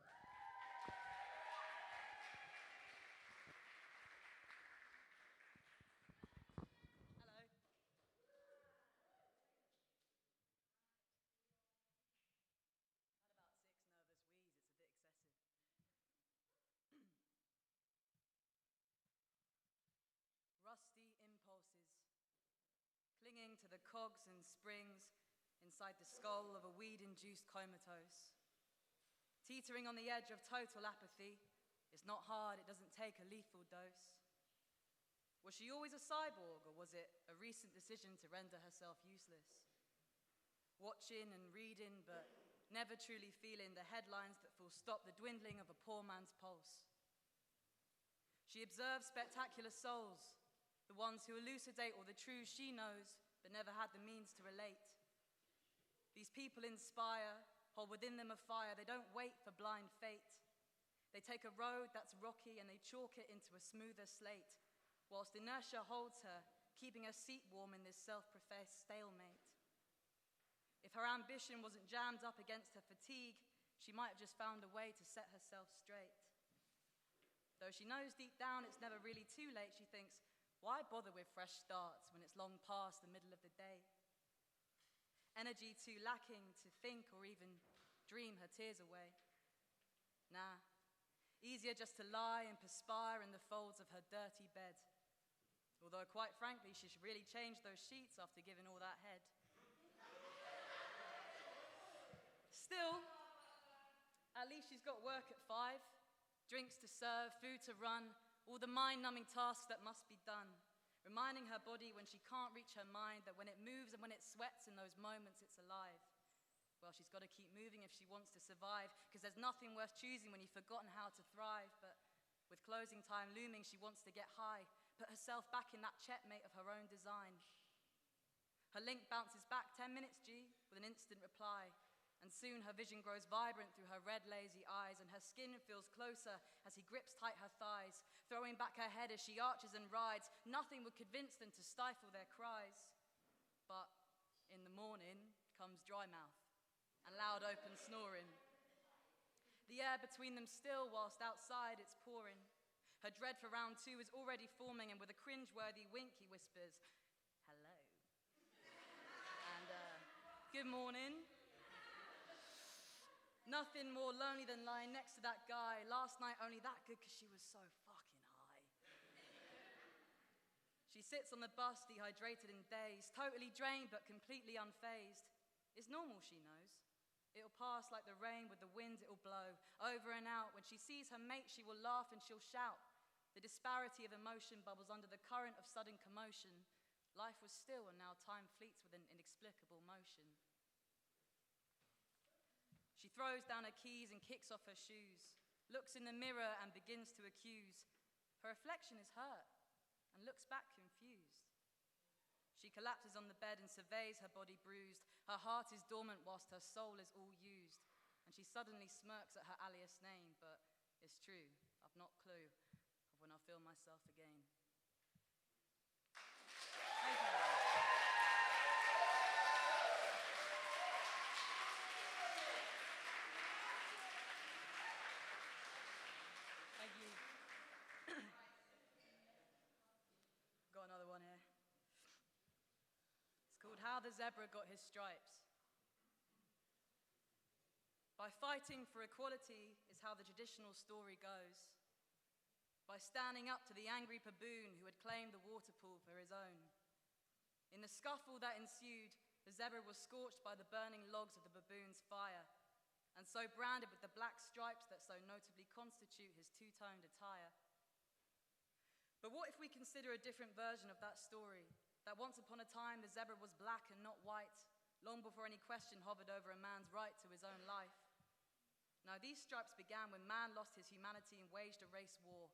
Rusty impulses, clinging to the cogs and springs inside the skull of a weed-induced comatose. Teetering on the edge of total apathy, it's not hard, it doesn't take a lethal dose. Was she always a cyborg, or was it a recent decision to render herself useless? Watching and reading, but never truly feeling the headlines that full stop the dwindling of a poor man's pulse. She observes spectacular souls, the ones who elucidate all the truths she knows, but never had the means to relate. These people inspire, hold within them a fire. They don't wait for blind fate. They take a road that's rocky and they chalk it into a smoother slate, whilst inertia holds her, keeping her seat warm in this self-professed stalemate. If her ambition wasn't jammed up against her fatigue, she might have just found a way to set herself straight. Though she knows deep down it's never really too late, she thinks, why bother with fresh starts when it's long past the middle of the day? Energy too lacking to think or even dream her tears away. Nah, easier just to lie and perspire in the folds of her dirty bed. Although, quite frankly, she should really change those sheets after giving all that head. Still, at least she's got work at 5, drinks to serve, food to run, all the mind-numbing tasks that must be done, reminding her body when she can't reach her mind that when it moves and when it sweats in those moments, it's alive. Well, she's got to keep moving if she wants to survive, because there's nothing worth choosing when you've forgotten how to thrive. But with closing time looming, she wants to get high, put herself back in that checkmate of her own design. Her link bounces back, 10 minutes, G, with an instant reply. And soon her vision grows vibrant through her red, lazy eyes, and her skin feels closer as he grips tight her thighs, throwing back her head as she arches and rides. Nothing would convince them to stifle their cries. But in the morning comes dry mouth and loud open snoring. The air between them still, whilst outside it's pouring. Her dread for round 2 is already forming, and with a cringe-worthy wink he whispers, hello. And good morning. Nothing more lonely than lying next to that guy. Last night only that good because she was so fucking high. She sits on the bus, dehydrated and dazed, totally drained but completely unfazed. It's normal, she knows. It'll pass like the rain with the wind, it'll blow over and out. When she sees her mate, she will laugh and she'll shout. The disparity of emotion bubbles under the current of sudden commotion. Life was still, and now time fleets with an inexplicable motion. She throws down her keys and kicks off her shoes, looks in the mirror and begins to accuse. Her reflection is hurt and looks back confused. She collapses on the bed and surveys her body bruised. Her heart is dormant whilst her soul is all used. And she suddenly smirks at her alias name, but it's true, I've not clue of when I'll feel myself again. Thank you. Thank you. Got another one here. It's called How the Zebra Got His Stripes. By fighting for equality is how the traditional story goes. By standing up to the angry baboon who had claimed the water pool for his own. In the scuffle that ensued, the zebra was scorched by the burning logs of the baboon's fire, and so branded with the black stripes that so notably constitute his two-toned attire. But what if we consider a different version of that story? That once upon a time the zebra was black and not white, long before any question hovered over a man's right to his own life. Now, these stripes began when man lost his humanity and waged a race war.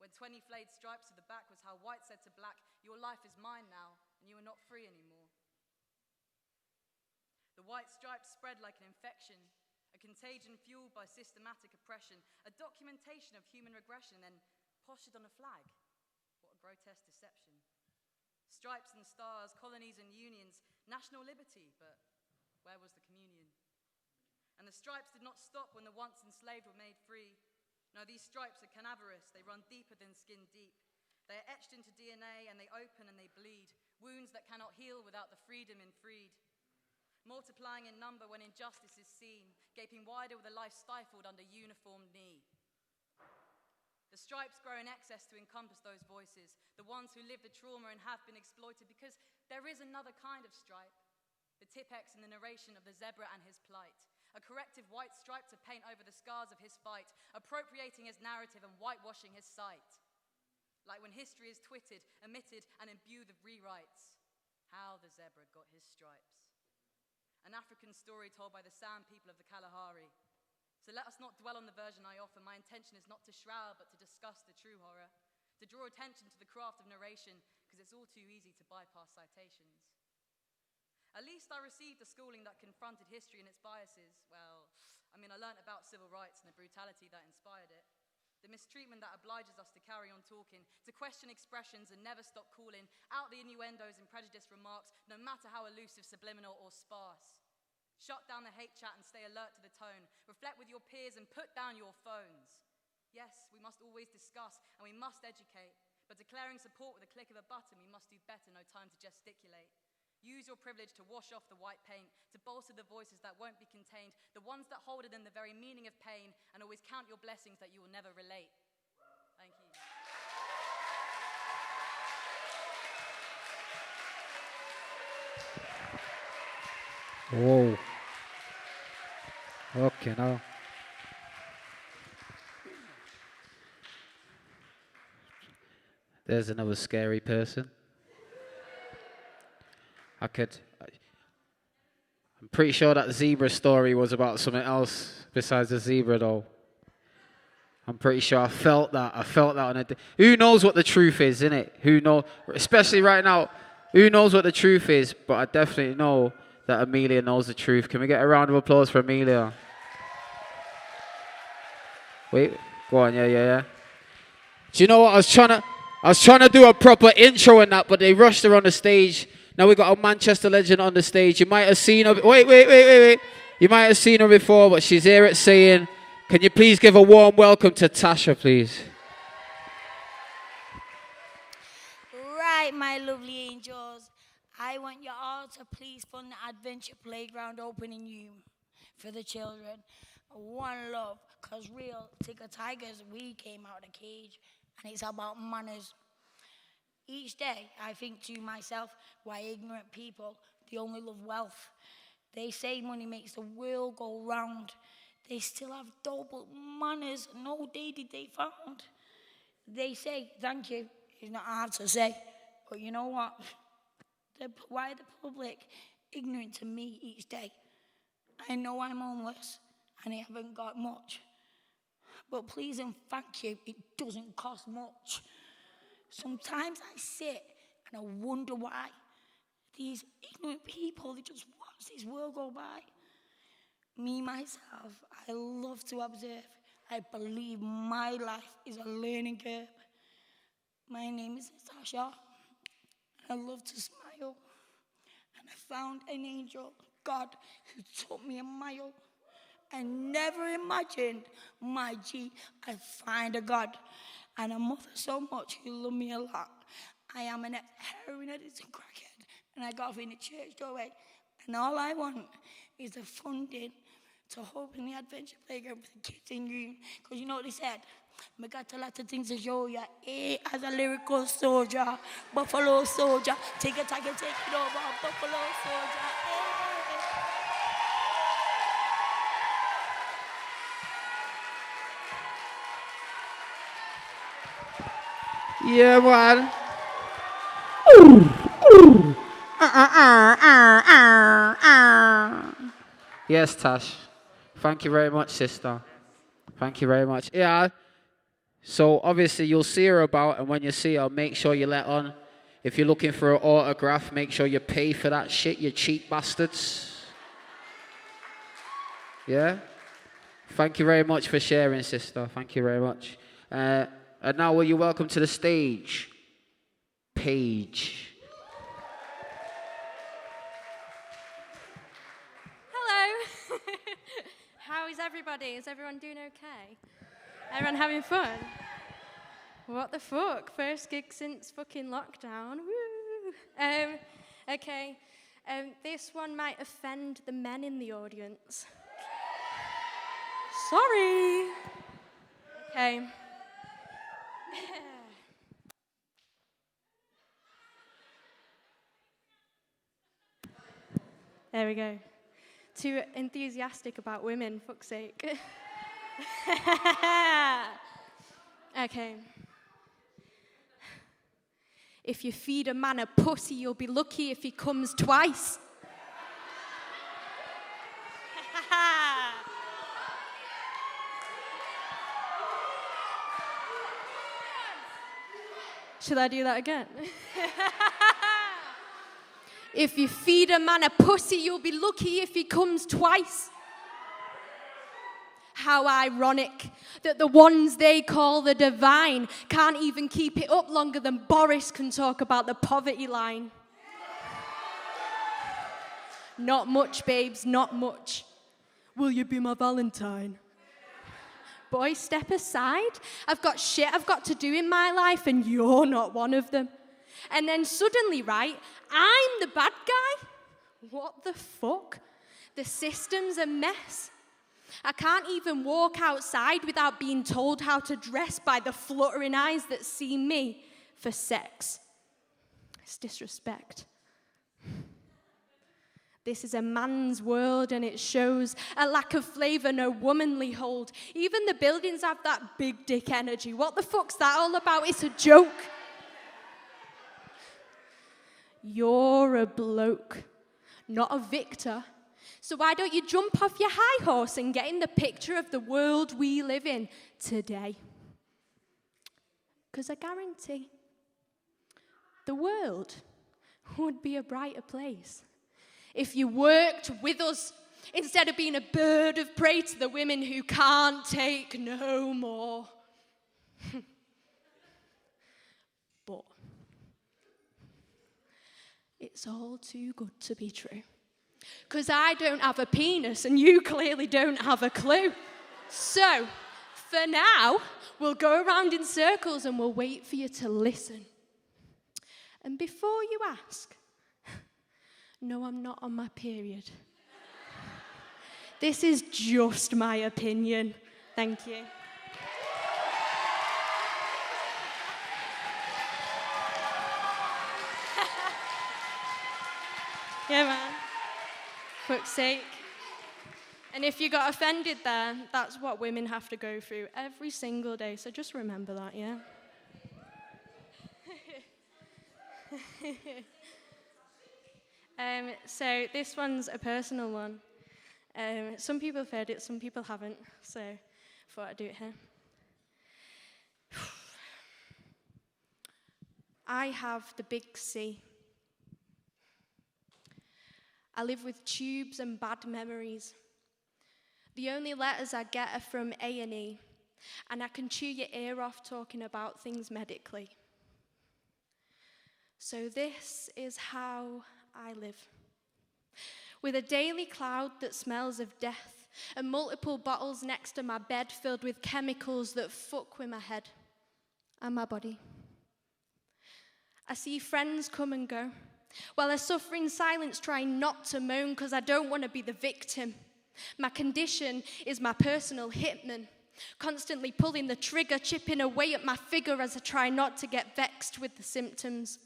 When 20 flayed stripes to the back was how white said to black, your life is mine now, and you are not free anymore. The white stripes spread like an infection, a contagion fueled by systematic oppression, a documentation of human regression, then postured on a flag. What a grotesque deception. Stripes and stars, colonies and unions, national liberty, but where was the communion? And the stripes did not stop when the once enslaved were made free. No, these stripes are cadaverous, they run deeper than skin deep. They are etched into DNA and they open and they bleed, wounds that cannot heal without the freedom in freed. Multiplying in number when injustice is seen, gaping wider with a life stifled under uniformed knee. The stripes grow in excess to encompass those voices, the ones who live the trauma and have been exploited, because there is another kind of stripe, the Tipex in the narration of the zebra and his plight. A corrective white stripe to paint over the scars of his fight, appropriating his narrative and whitewashing his sight. Like when history is twitted, omitted, and imbued with rewrites. How the zebra got his stripes. An African story told by the San people of the Kalahari. So let us not dwell on the version I offer. My intention is not to shroud, but to discuss the true horror. To draw attention to the craft of narration, because it's all too easy to bypass citations. At least I received a schooling that confronted history and its biases. Well, I learnt about civil rights and the brutality that inspired it. The mistreatment that obliges us to carry on talking, to question expressions and never stop calling out the innuendos and prejudiced remarks, no matter how elusive, subliminal, or sparse. Shut down the hate chat and stay alert to the tone. Reflect with your peers and put down your phones. Yes, we must always discuss and we must educate, but declaring support with a click of a button, we must do better, no time to gesticulate. Use your privilege to wash off the white paint, to bolster the voices that won't be contained, the ones that hold it in the very meaning of pain, and always count your blessings that you will never relate. Thank you. Whoa. Okay, now. There's another scary person. I'm pretty sure that zebra story was about something else besides the zebra, though. I'm pretty sure I felt that on a day. Who knows what the truth is, innit? Who knows? Especially right now, who knows what the truth is? But I definitely know that Amelia knows the truth. Can we get a round of applause for Amelia? Wait, go on, yeah. Do you know what? I was trying to do a proper intro and that, but they rushed her on the stage. Now we got a Manchester legend on the stage. You might have seen her. Wait. You might have seen her before, but she's here at Sayin. Can you please give a warm welcome to Tasha, please? Right, my lovely angels. I want you all to please fund the Adventure Playground opening you for the children. One love, because real Ticker Tigers, we came out of the cage, and it's about manners. Each day, I think to myself, why ignorant people, they only love wealth. They say money makes the world go round. They still have double manners, no day did they found. They say, thank you, it's not hard to say. But you know what? Why the public ignorant to me each day? I know I'm homeless, and I haven't got much. But please and thank you, it doesn't cost much. Sometimes I sit and I wonder why these ignorant people, they just watch this world go by. Me, myself, I love to observe. I believe my life is a learning curve. My name is Natasha. I love to smile. And I found an angel, God, who took me a mile. I never imagined, my G, I'd find a God. And a mother so much who loved me a lot. I am an heroin addict and crackhead, and I got off in the church doorway. And all I want is the funding to open the Adventure Playground for the kids in green. Because you know what they said? We got a lot of things to show ya. As a lyrical soldier, Buffalo soldier, take it over, Buffalo soldier. Yeah, man. Yes, Tash. Thank you very much, sister. Thank you very much. Yeah. So obviously you'll see her about, and when you see her, make sure you let on. If you're looking for an autograph, make sure you pay for that shit, you cheap bastards. Yeah? Thank you very much for sharing, sister. Thank you very much. And now will you welcome to the stage, Paige. Hello. How is everybody? Is everyone doing okay? Everyone having fun? What the fuck? First gig since fucking lockdown. Woo! Okay. This one might offend the men in the audience. Sorry. Okay. There we go. Too enthusiastic about women, fuck's sake. Okay. If you feed a man a pussy, you'll be lucky if he comes twice. Should I do that again? If you feed a man a pussy, you'll be lucky if he comes twice. How ironic that the ones they call the divine can't even keep it up longer than Boris can talk about the poverty line. Not much, babes, not much. Will you be my Valentine? Boy, step aside. I've got shit I've got to do in my life and you're not one of them. And then suddenly, right, I'm the bad guy? What the fuck? The system's a mess. I can't even walk outside without being told how to dress by the fluttering eyes that see me for sex. It's disrespect. This is a man's world and it shows a lack of flavour no womanly hold. Even the buildings have that big dick energy. What the fuck's that all about? It's a joke. You're a bloke, not a victor. So why don't you jump off your high horse and get in the picture of the world we live in today? Because I guarantee the world would be a brighter place if you worked with us instead of being a bird of prey to the women who can't take no more. But it's all too good to be true. Because I don't have a penis and you clearly don't have a clue. So, for now, we'll go around in circles and we'll wait for you to listen. And before you ask, no, I'm not on my period. This is just my opinion. Thank you. Yeah, man. Fuck's sake. And if you got offended there, that's what women have to go through every single day. So just remember that, yeah? So this one's a personal one. Some people have heard it, some people haven't. So I thought I'd do it here. I have the big C. I live with tubes and bad memories. The only letters I get are from A&E, and I can chew your ear off talking about things medically. So this is how I live. With a daily cloud that smells of death, and multiple bottles next to my bed filled with chemicals that fuck with my head and my body. I see friends come and go, while I suffer in silence trying not to moan because I don't want to be the victim. My condition is my personal hitman, constantly pulling the trigger, chipping away at my figure as I try not to get vexed with the symptoms.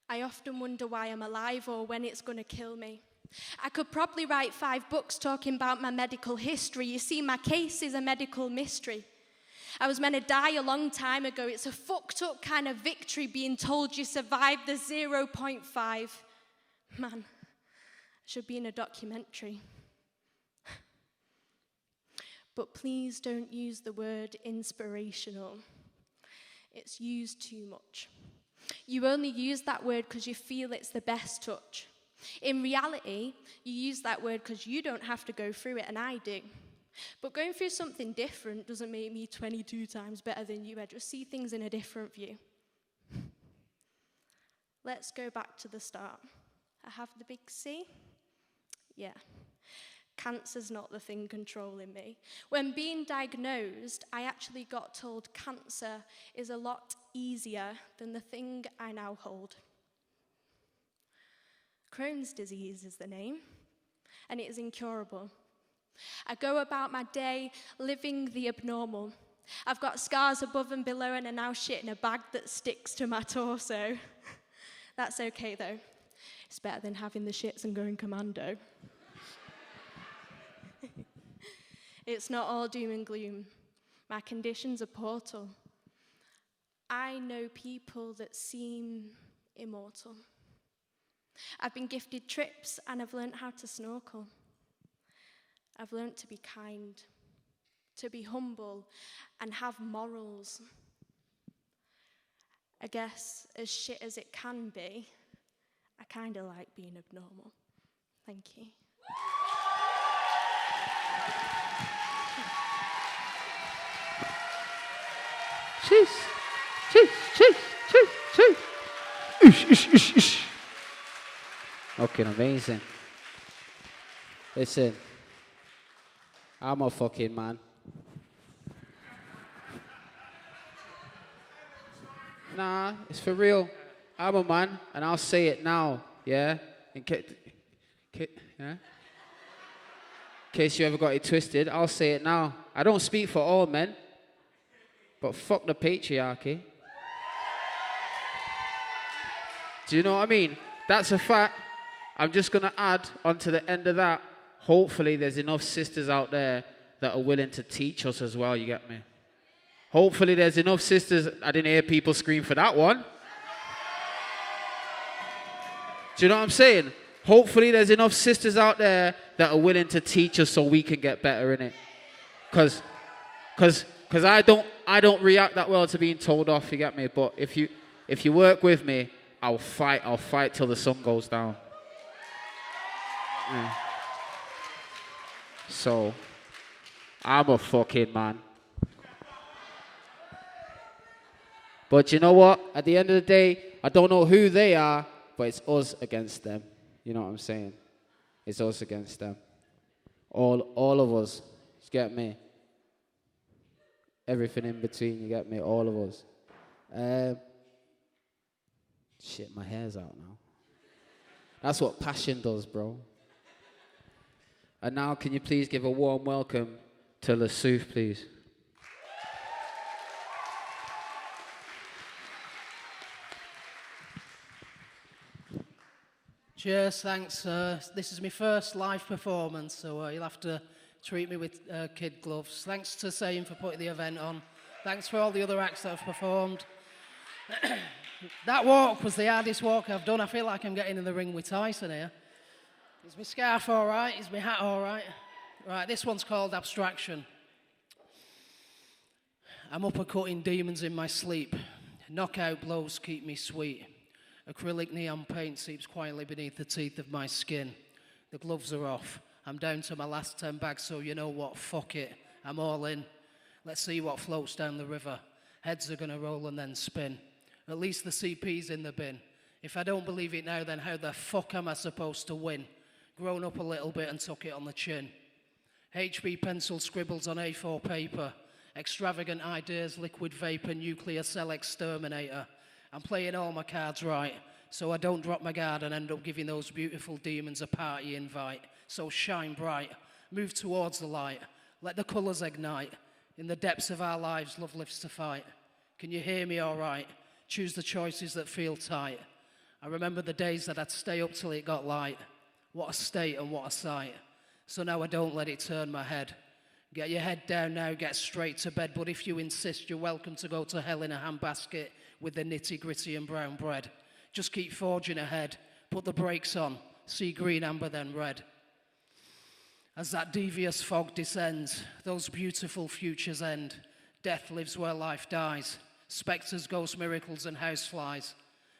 I often wonder why I'm alive or when it's going to kill me. I could probably write 5 books talking about my medical history. You see, my case is a medical mystery. I was meant to die a long time ago. It's a fucked up kind of victory being told you survived the 0.5. Man, I should be in a documentary. But please don't use the word inspirational. It's used too much. You only use that word because you feel it's the best touch. In reality, you use that word because you don't have to go through it, and I do. But going through something different doesn't make me 22 times better than you. I just see things in a different view. Let's go back to the start. I have the big C. Yeah. Cancer's not the thing controlling me. When being diagnosed, I actually got told cancer is a lot easier than the thing I now hold. Crohn's disease is the name, and it is incurable. I go about my day living the abnormal. I've got scars above and below, and I now shit in a bag that sticks to my torso. That's okay, though. It's better than having the shits and going commando. It's not all doom and gloom. My condition's a portal. I know people that seem immortal. I've been gifted trips and I've learned how to snorkel. I've learned to be kind, to be humble, and have morals. I guess, as shit as it can be, I kind of like being abnormal. Thank you. Cheese, cheese, cheese, cheese, cheese. Ish, ish, ish, ish. Fucking amazing. Listen, I'm a fucking man. Nah, it's for real. I'm a man, and I'll say it now, yeah? In case you ever got it twisted, I'll say it now. I don't speak for all men, but fuck the patriarchy. Do you know what I mean? That's a fact. I'm just going to add onto the end of that, hopefully there's enough sisters out there that are willing to teach us as well, you get me? Hopefully there's enough sisters. I didn't hear people scream for that one. Do you know what I'm saying? Hopefully there's enough sisters out there that are willing to teach us so we can get better in it. Cause I don't react that well to being told off, you get me? But if you work with me, I'll fight till the sun goes down. Yeah. So, I'm a fucking man. But you know what? At the end of the day, I don't know who they are, but it's us against them. You know what I'm saying? It's us against them. All of us. You get me? Everything in between, you get me? All of us. Shit, my hair's out now. That's what passion does, bro. And now, can you please give a warm welcome to Lasuf, please? Cheers, thanks. This is my first live performance, so you'll have to treat me with kid gloves. Thanks to Sayin for putting the event on. Thanks for all the other acts that have performed. That walk was the hardest walk I've done. I feel like I'm getting in the ring with Tyson here. Is my scarf all right? Is my hat all right? Right, this one's called Abstraction. I'm uppercutting demons in my sleep. Knockout blows keep me sweet. Acrylic neon paint seeps quietly beneath the teeth of my skin. The gloves are off. I'm down to my last 10 bags, so you know what, fuck it. I'm all in. Let's see what floats down the river. Heads are gonna roll and then spin. At least the CP's in the bin. If I don't believe it now, then how the fuck am I supposed to win? Grown up a little bit and took it on the chin. HB pencil scribbles on A4 paper. Extravagant ideas, liquid vapor, nuclear cell exterminator. I'm playing all my cards right, so I don't drop my guard and end up giving those beautiful demons a party invite. So shine bright, move towards the light, let the colours ignite. In the depths of our lives, love lives to fight. Can you hear me all right? Choose the choices that feel tight. I remember the days that I'd stay up till it got light. What a state and what a sight. So now I don't let it turn my head. Get your head down now, get straight to bed. But if you insist, you're welcome to go to hell in a handbasket with the nitty-gritty and brown bread. Just keep forging ahead. Put the brakes on. See green, amber, then red. As that devious fog descends, those beautiful futures end. Death lives where life dies. Spectres, ghosts, miracles, and houseflies.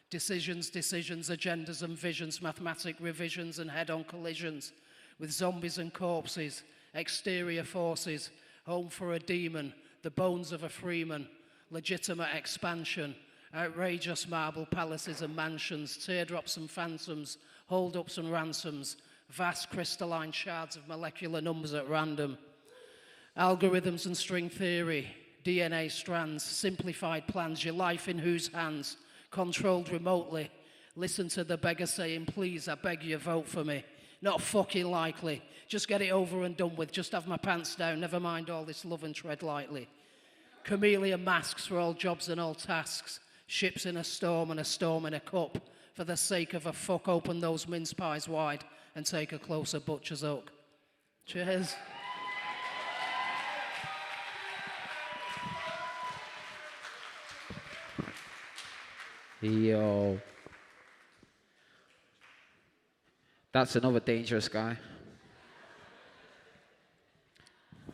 Decisions, agendas and visions, mathematic revisions and head-on collisions. With zombies and corpses, exterior forces, home for a demon, the bones of a freeman, legitimate expansion, outrageous marble palaces and mansions, teardrops and phantoms, hold-ups and ransoms, vast crystalline shards of molecular numbers at random, algorithms and string theory, DNA strands, simplified plans, your life in whose hands, controlled remotely. Listen to the beggar saying, please, I beg you, vote for me. Not fucking likely. Just get it over and done with. Just have my pants down. Never mind all this love and tread lightly. Chameleon masks for all jobs and all tasks. Ships in a storm and a storm in a cup. For the sake of a fuck, open those mince pies wide and take a closer butcher's hook. Cheers. Yo. That's another dangerous guy.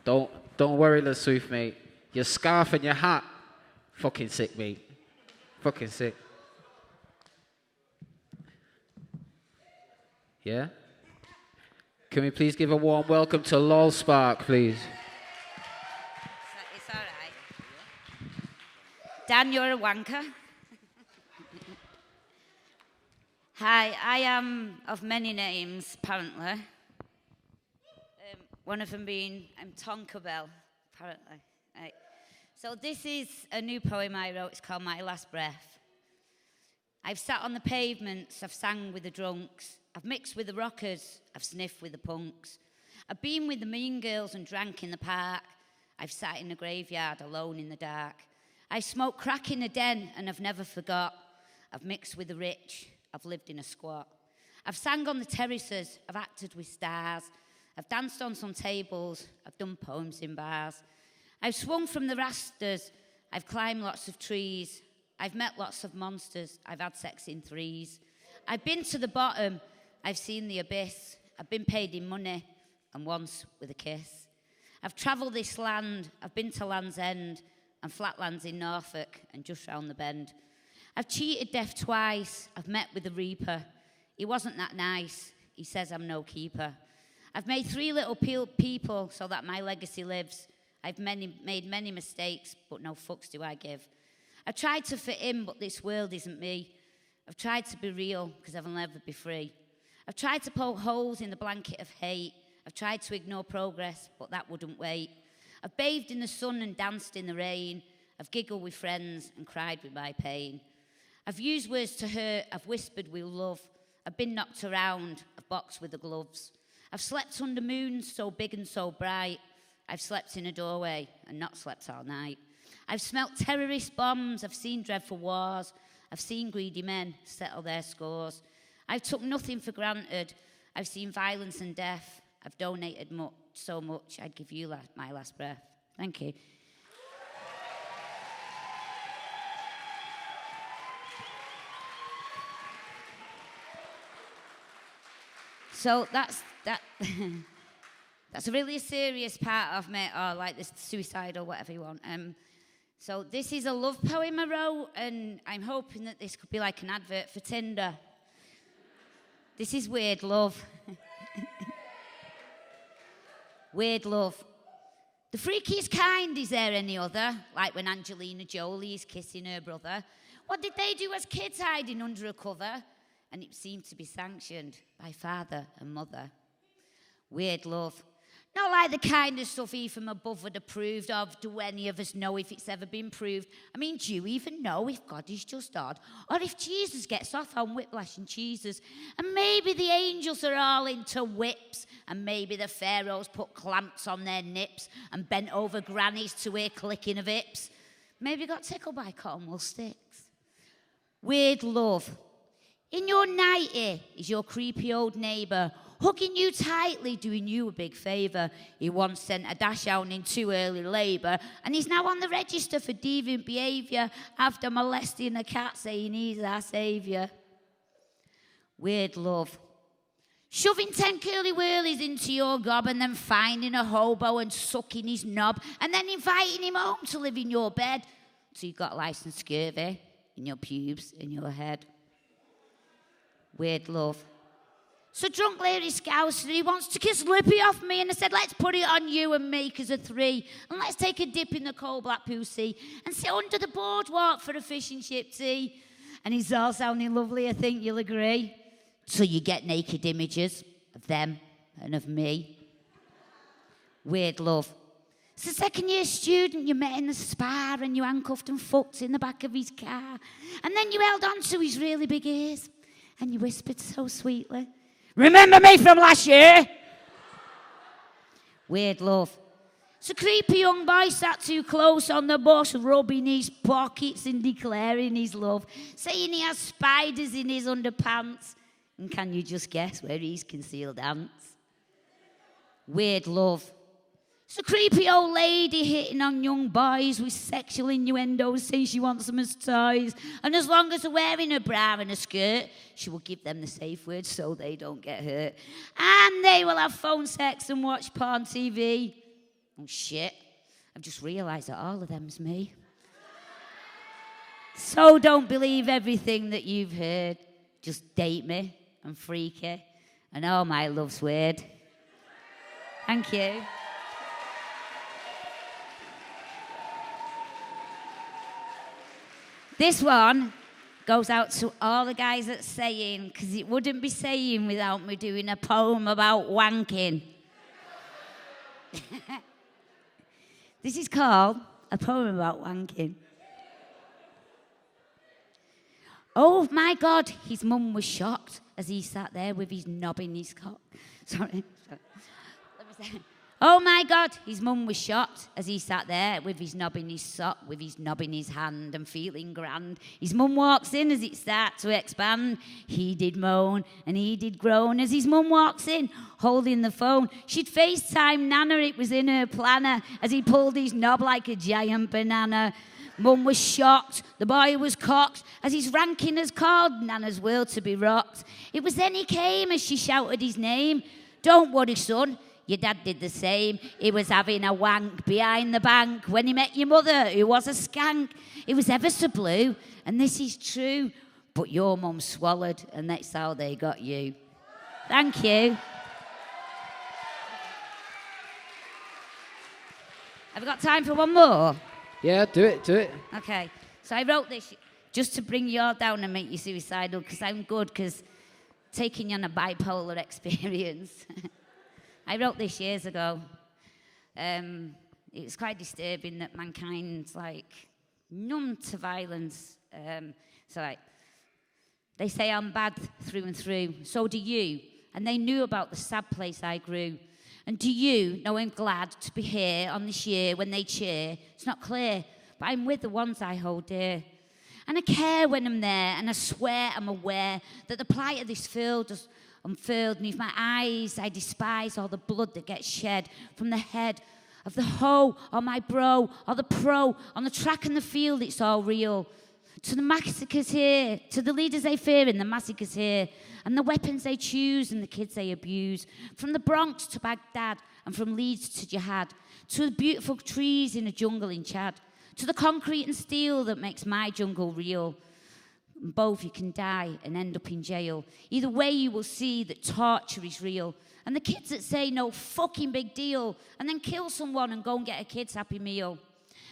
Don't worry, Lasuf, mate. Your scarf and your hat, fucking sick, mate. Fucking sick. Yeah? Can we please give a warm welcome to Lol Spark, please? It's all right. Dan, you're a wanker. Hi, I am of many names, apparently. One of them being, I'm Tonka Bell, apparently. Right. So this is a new poem I wrote. It's called My Last Breath. I've sat on the pavements, I've sang with the drunks, I've mixed with the rockers, I've sniffed with the punks. I've been with the mean girls and drank in the park. I've sat in the graveyard alone in the dark. I smoked crack in a den and I've never forgot. I've mixed with the rich, I've lived in a squat. I've sang on the terraces, I've acted with stars. I've danced on some tables, I've done poems in bars. I've swung from the rafters, I've climbed lots of trees. I've met lots of monsters, I've had sex in threes. I've been to the bottom, I've seen the abyss. I've been paid in money, and once with a kiss. I've travelled this land, I've been to Land's End, and flatlands in Norfolk, and just round the bend. I've cheated death twice, I've met with the Reaper. He wasn't that nice, he says I'm no keeper. I've made 3 little people so that my legacy lives. I've made many mistakes, but no fucks do I give. I've tried to fit in, but this world isn't me. I've tried to be real, because I'll never be free. I've tried to poke holes in the blanket of hate. I've tried to ignore progress, but that wouldn't wait. I've bathed in the sun and danced in the rain. I've giggled with friends and cried with my pain. I've used words to hurt, I've whispered with love. I've been knocked around, I've boxed with the gloves. I've slept under moons so big and so bright. I've slept in a doorway and not slept all night. I've smelt terrorist bombs, I've seen dreadful wars. I've seen greedy men settle their scores. I've took nothing for granted. I've seen violence and death. I've donated so much, I'd give you my last breath. Thank you. So that's a really serious part of me, or like this suicide or whatever you want. So this is a love poem I wrote, and I'm hoping that this could be like an advert for Tinder. This is Weird Love. Weird love. The freakiest kind, is there any other? Like when Angelina Jolie is kissing her brother. What did they do as kids hiding under a cover? And it seemed to be sanctioned by father and mother. Weird love. Not like the kind of stuff he from above had approved of. Do any of us know if it's ever been proved? I mean, do you even know if God is just odd? Or if Jesus gets off on whiplash and cheeses? And maybe the angels are all into whips. And maybe the pharaohs put clamps on their nips and bent over grannies to hear clicking of hips. Maybe got tickled by cotton wool sticks. Weird love. In your nightie is your creepy old neighbour, hugging you tightly, doing you a big favour. He once sent a dash out into early labour, and he's now on the register for deviant behaviour after molesting a cat, saying he's our saviour. Weird love. Shoving 10 curly whirlies into your gob and then finding a hobo and sucking his knob and then inviting him home to live in your bed so you've got licensed scurvy in your pubes and your head. Weird love. So drunk lady Scouser, he wants to kiss Lippy off me, and I said, let's put it on you and make us a 3. And let's take a dip in the cold Blackpool Sea and sit under the boardwalk for a fish and chip tea. And he's all sounding lovely, I think you'll agree. So you get naked images of them and of me. Weird love. It's a second-year student you met in the spa and you handcuffed and fucked in the back of his car. And then you held on to his really big ears and you whispered so sweetly, remember me from last year? Weird love. It's a creepy young boy sat too close on the bus, rubbing his pockets and declaring his love, saying he has spiders in his underpants. And can you just guess where he's concealed ants? Weird love. It's a creepy old lady hitting on young boys with sexual innuendos, saying she wants them as toys. And as long as they're wearing a bra and a skirt, she will give them the safe word so they don't get hurt. And they will have phone sex and watch porn TV. Oh, shit. I've just realised that all of them's me. So don't believe everything that you've heard. Just date me and freaky. And oh, my love's weird. Thank you. This one goes out to all the guys at Sayin, because it wouldn't be Sayin without me doing a poem about wanking. This is called A Poem About Wanking. Oh my God, his mum was shocked as he sat there with his knob in his cock. Sorry. Let me say. Oh my God, his mum was shocked as he sat there with his knob in his sock, with his knob in his hand and feeling grand. His mum walks in as it starts to expand. He did moan and he did groan as his mum walks in, holding the phone. She'd FaceTime Nana, it was in her planner, as he pulled his knob like a giant banana. Mum was shocked, the boy was cocked, as his ranking has called Nana's world to be rocked. It was then he came as she shouted his name. Don't worry, son. Your dad did the same. He was having a wank behind the bank when he met your mother, who was a skank. It was ever so blue, and this is true. But your mum swallowed, and that's how they got you. Thank you. Have we got time for one more? Yeah, do it. Okay. So I wrote this just to bring you all down and make you suicidal, because I'm good, because taking you on a bipolar experience. I wrote this years ago. It was quite disturbing that mankind's numb to violence. They say I'm bad through and through. So do you. And they knew about the sad place I grew. And do you know I'm glad to be here on this year when they cheer? It's not clear, but I'm with the ones I hold dear. And I care when I'm there, and I swear I'm aware that the plight of this field does unfurled beneath my eyes. I despise all the blood that gets shed from the head of the hoe or my bro or the pro on the track and the field. It's all real. To the massacres here, to the leaders they fear and the massacres here, and the weapons they choose and the kids they abuse, from the Bronx to Baghdad and from Leeds to Jihad, to the beautiful trees in a jungle in Chad, to the concrete and steel that makes my jungle real. Both you can die and end up in jail. Either way you will see that torture is real. And the kids that say no fucking big deal and then kill someone and go and get a kid's happy meal.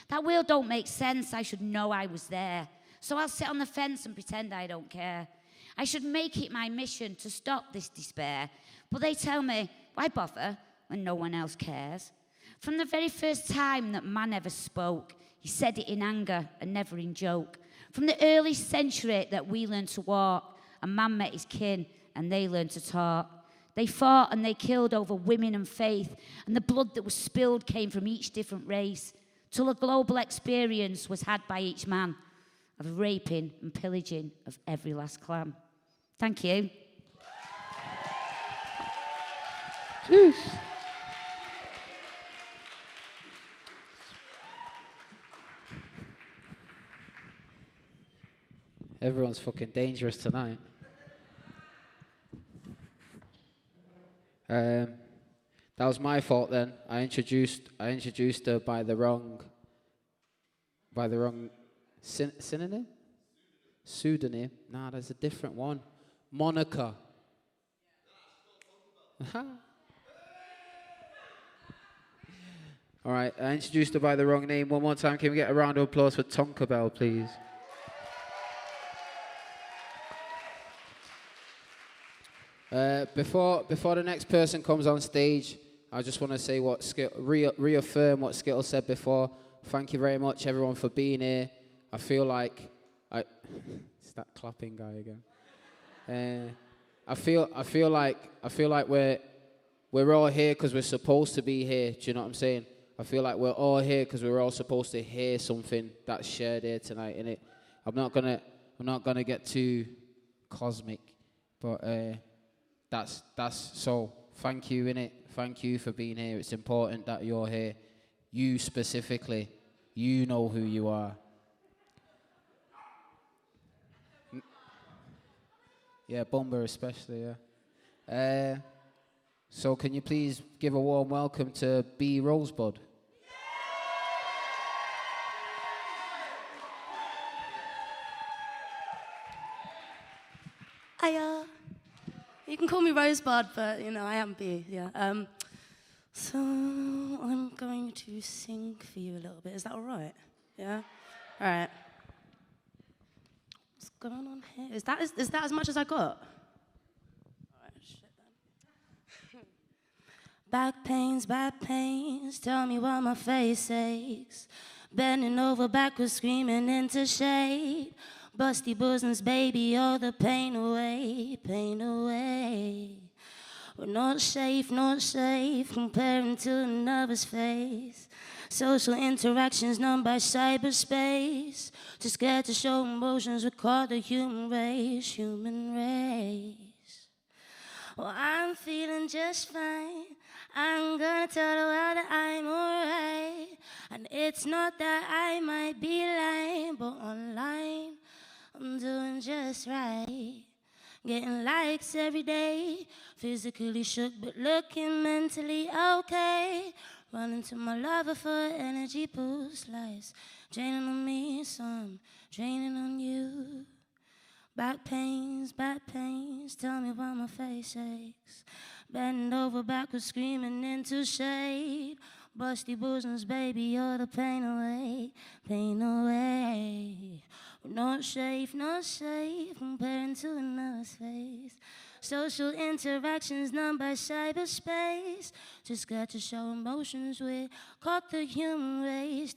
That will don't make sense. I should know I was there. So I'll sit on the fence and pretend I don't care. I should make it my mission to stop this despair. But they tell me, why bother when no one else cares? From the very first time that man ever spoke, he said it in anger and never in joke. From the early century that we learned to walk, a man met his kin and they learned to talk. They fought and they killed over women and faith, and the blood that was spilled came from each different race, till a global experience was had by each man of raping and pillaging of every last clan. Thank you. Jeez. Everyone's fucking dangerous tonight. That was my fault then. I introduced her by the wrong synonym? Pseudonym? Nah, there's a different one. Monica. All right, I introduced her by the wrong name. One more time, can we get a round of applause for Tonka Bell, please? Before the next person comes on stage, I just want to say reaffirm what Skittle said before. Thank you very much, everyone, for being here. I feel like it's that clapping guy again. I feel like we're all here because we're supposed to be here. Do you know what I'm saying? I feel like we're all here because we're all supposed to hear something that's shared here tonight. And I'm not gonna get too cosmic, but that's so. Thank you, innit? Thank you for being here. It's important that you're here. You specifically, you know who you are. Yeah, Bomber especially, yeah. So can you please give a warm welcome to B. Rosebud? Hiya. You can call me Rosebud, but, you know, I am B, yeah. So I'm going to sing for you a little bit. Is that all right? Yeah? All right. What's going on here? Is that as much as I got? All right, shit then. Back pains, tell me why my face aches. Bending over backwards, screaming into shade. Busty bosoms, baby, all the pain away, pain away. We're not safe, comparing to another's face. Social interactions numbed by cyberspace. Too scared to show emotions, we call the human race, human race. Well, I'm feeling just fine. I'm gonna tell the world that I'm alright. And it's not that I might be lying, but online I'm doing just right. Getting likes every day. Physically shook, but looking mentally okay. Running to my lover for energy boost lights. Draining on me, some draining on you. Back pains, tell me why my face aches. Bending over backwards, screaming into shade. Busty bosoms, baby, all the pain away, pain away. We're not safe, comparing to another's face. Social interactions numbed by cyberspace. Just got to show emotions, we caught the human race.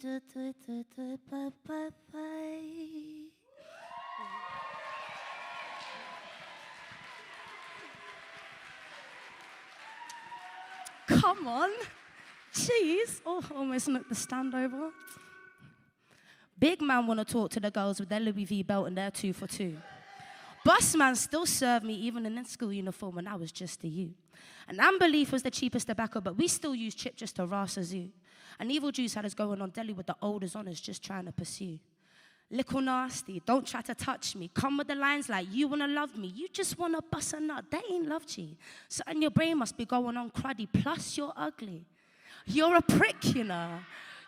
Come on. Jeez. Oh, almost knocked the stand over. Big man want to talk to the girls with their Louis V belt and their 2 for 2. Bus man still served me even in school uniform when I was just a youth. And Amberleaf was the cheapest tobacco, but we still use chip just to ras a zoo. And Evil Juice had us going on deli with the oldest honors just trying to pursue. Little nasty, don't try to touch me. Come with the lines like, you wanna love me, you just wanna bust a nut. That ain't love, G. Something your brain must be going on cruddy, plus you're ugly. You're a prick, you know.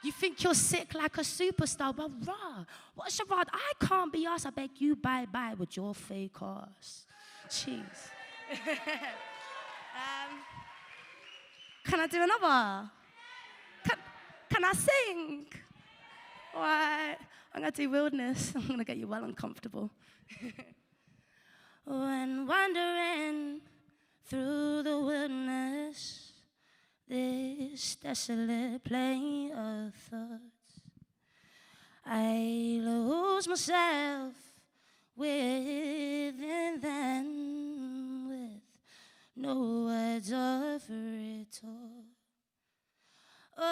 You think you're sick like a superstar, but rah, what's your rod? I can't be asked, I beg you bye-bye with your fake ass. Jeez. Can I do another? Can I sing? All right, I'm gonna do Wilderness. I'm gonna get you well uncomfortable. When wandering through the wilderness, this desolate plain of thoughts, I lose myself within them with no words of retort. All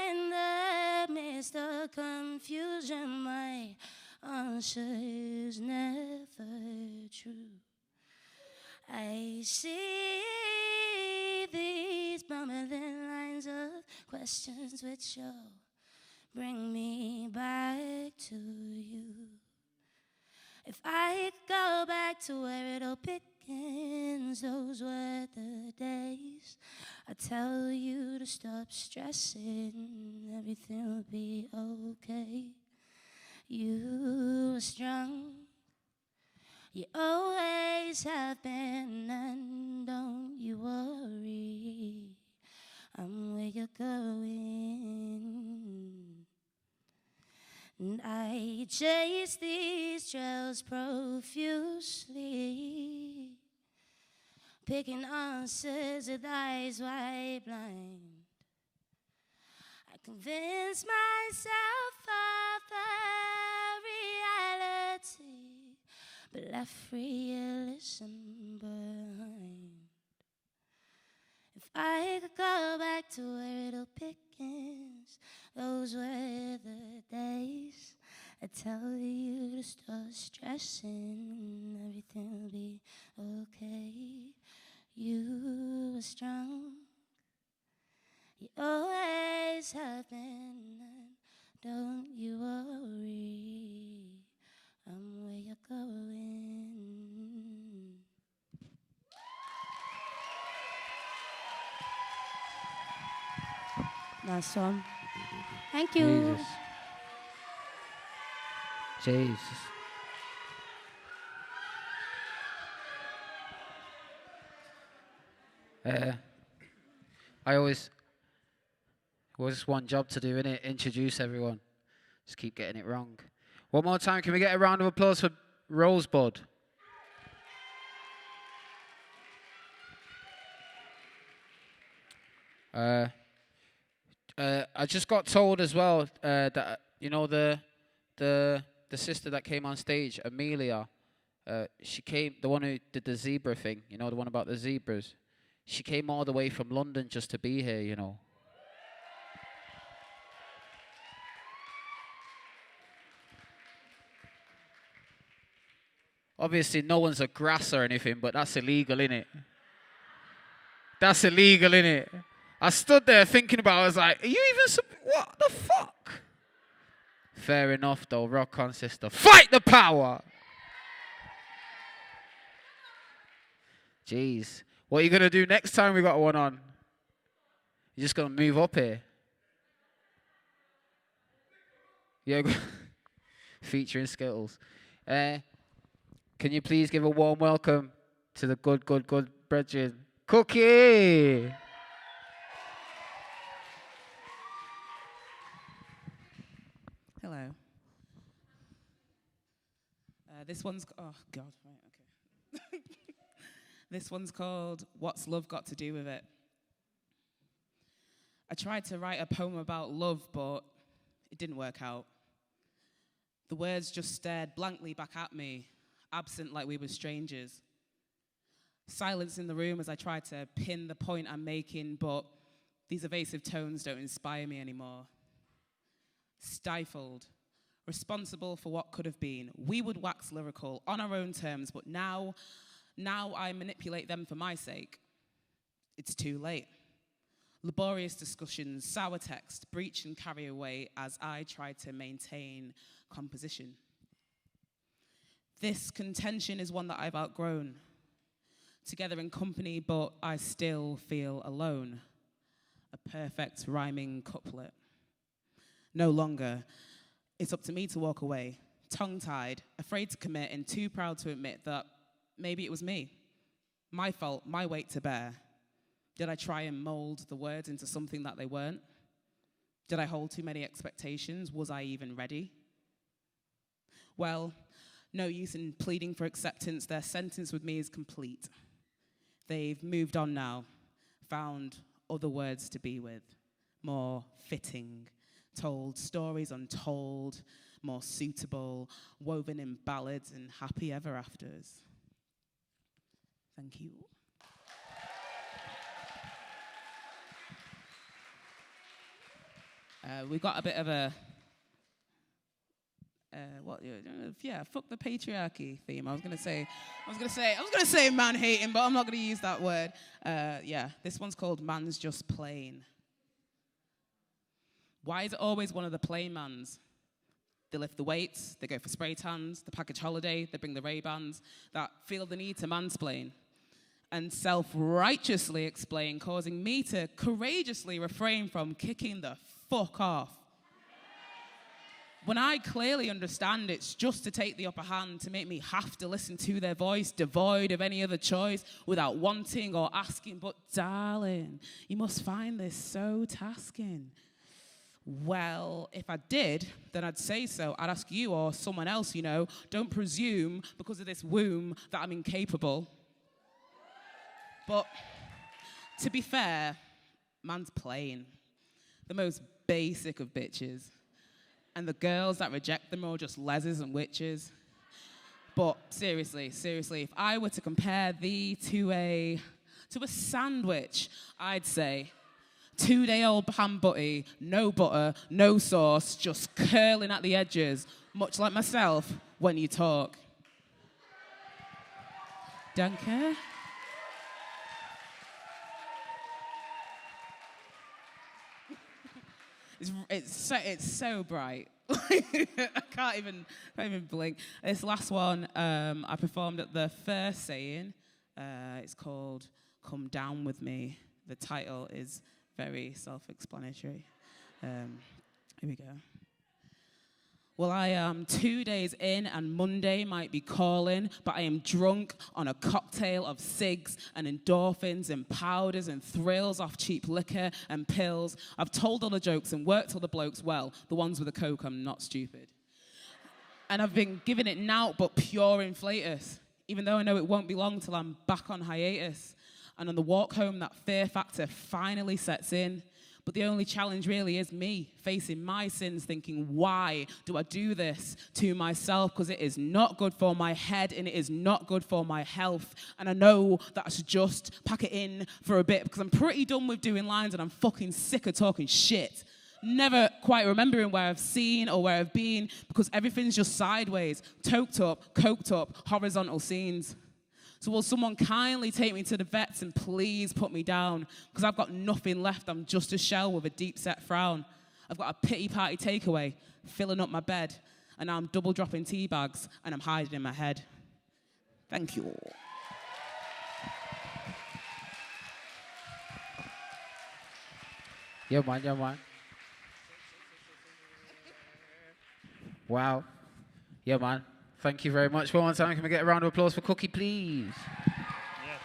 in the midst of confusion, my answer is never true. I see these bumbling lines of questions which you'll bring me back to you. If I could go back to where it all begins feelings, those were the days. I tell you to stop stressing, everything will be okay. You were strong, you always have been, and don't you worry, I'm where you're going. And I chase these trails profusely, picking answers with eyes wide blind. I convince myself of the reality, but left realism behind. If I could go back to where it all begins, those were the days. I tell you to stop stressing, everything will be okay. You were strong, you always have been, and don't you worry, I'm where you're going. Nice one. Thank you. Jesus. I always was one job to do, innit? Introduce everyone. Just keep getting it wrong. One more time, can we get a round of applause for Rosebud? I just got told as well that you know the sister that came on stage, Amelia. She came, the one who did the zebra thing. You know, the one about the zebras. She came all the way from London just to be here. You know. Obviously, no one's a grass or anything, but that's illegal, innit? That's illegal, innit? I stood there thinking about it. I was like, are you even... what the fuck? Fair enough, though. Rock on, sister. Fight the power! Jeez. What are you going to do next time we got one on? You're just going to move up here? Yeah. Featuring Skittles. Can you please give a warm welcome to the good brethren, Cookie? Hello. This one's... oh, God. Right, okay. This one's called What's Love Got to Do With It? I tried to write a poem about love, but it didn't work out. The words just stared blankly back at me, absent like we were strangers. Silence in the room as I tried to pin the point I'm making, but these evasive tones don't inspire me anymore. Stifled, responsible for what could have been. We would wax lyrical on our own terms, but now I manipulate them for my sake. It's too late. Laborious discussions, sour text, breach and carry away as I try to maintain composition. This contention is one that I've outgrown. Together in company, but I still feel alone. A perfect rhyming couplet. No longer. It's up to me to walk away, tongue-tied, afraid to commit, and too proud to admit that maybe it was me. My fault, my weight to bear. Did I try and mold the words into something that they weren't? Did I hold too many expectations? Was I even ready? Well, no use in pleading for acceptance. Their sentence with me is complete. They've moved on now, found other words to be with, more fitting, told stories untold, more suitable, woven in ballads and happy ever afters. Thank you. We got a bit of a fuck the patriarchy theme. I was gonna say man hating, but I'm not gonna use that word. This one's called Man's Just Plain. Why is it always one of the plain mans? They lift the weights, they go for spray tans, the package holiday, they bring the Ray-Bans, that feel the need to mansplain. and self-righteously explain, causing me to courageously refrain from kicking the fuck off. When I clearly understand it's just to take the upper hand, to make me have to listen to their voice, devoid of any other choice, without wanting or asking, but darling, you must find this so tasking. Well, if I did, then I'd say so. I'd ask you or someone else, you know, don't presume because of this womb that I'm incapable. But to be fair, man's plain. The most basic of bitches. And the girls that reject them are all just leses and witches. But seriously, if I were to compare thee to a sandwich, I'd say 2-day-old ham butty, no butter, no sauce, just curling at the edges, much like myself when you talk. Danke. It's so bright. I can't even blink. This last one, I performed at the first Sayin. It's called "Come Down With Me." The title is very self-explanatory. Here we go. Well, I am 2 days in and Monday might be calling, but I am drunk on a cocktail of cigs and endorphins and powders and thrills off cheap liquor and pills. I've told all the jokes and worked all the blokes well. The ones with the coke, I'm not stupid. And I've been giving it now, but pure inflatus, even though I know it won't be long till I'm back on hiatus. And on the walk home, that fear factor finally sets in. But the only challenge really is me facing my sins, thinking, why do I do this to myself? Because it is not good for my head and it is not good for my health. And I know that I should just pack it in for a bit because I'm pretty done with doing lines and I'm fucking sick of talking shit. Never quite remembering where I've seen or where I've been because everything's just sideways, toked up, coked up, horizontal scenes. So will someone kindly take me to the vets and please put me down? Because I've got nothing left. I'm just a shell with a deep-set frown. I've got a pity party takeaway filling up my bed. And now I'm double dropping tea bags and I'm hiding in my head. Thank you. Yeah, man. Wow. Yeah, man. Thank you very much. One more time, can we get a round of applause for Cookie, please? Yes.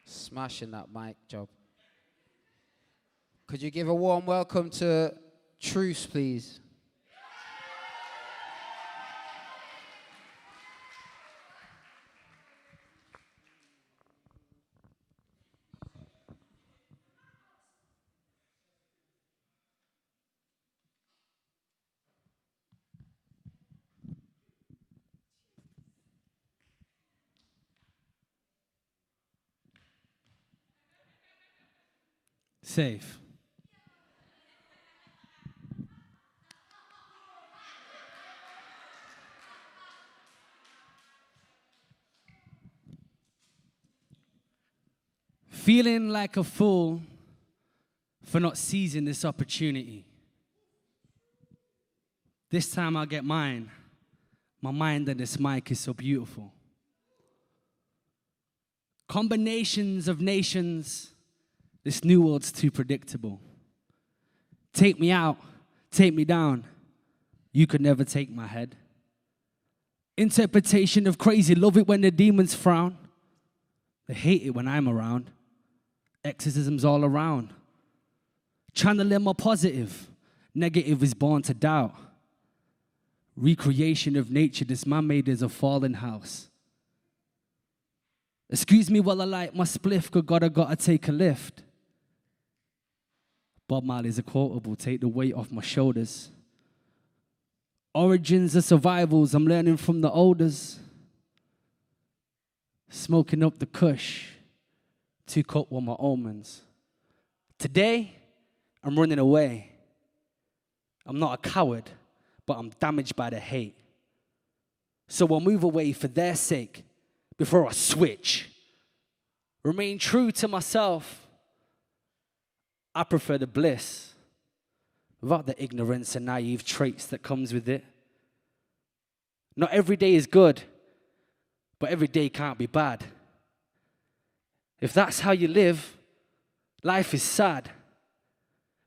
Smashing that mic job. Could you give a warm welcome to Truce, please? Safe. Feeling like a fool for not seizing this opportunity. This time I'll get mine. My mind and this mic is so beautiful. Combinations of nations. This new world's too predictable. Take me out, take me down. You could never take my head. Interpretation of crazy, love it when the demons frown. They hate it when I'm around. Exorcisms all around. Channeling my positive. Negative is born to doubt. Recreation of nature, this man made is a fallen house. Excuse me while I light my spliff, 'cause gotta take a lift. Bob Marley's a quotable, take the weight off my shoulders. Origins of survivals, I'm learning from the elders. Smoking up the kush, 2 cup with my omens. Today, I'm running away. I'm not a coward, but I'm damaged by the hate. So I'll move away for their sake before I switch. Remain true to myself. I prefer the bliss without the ignorance and naive traits that comes with it. Not every day is good, but every day can't be bad. If that's how you live, life is sad.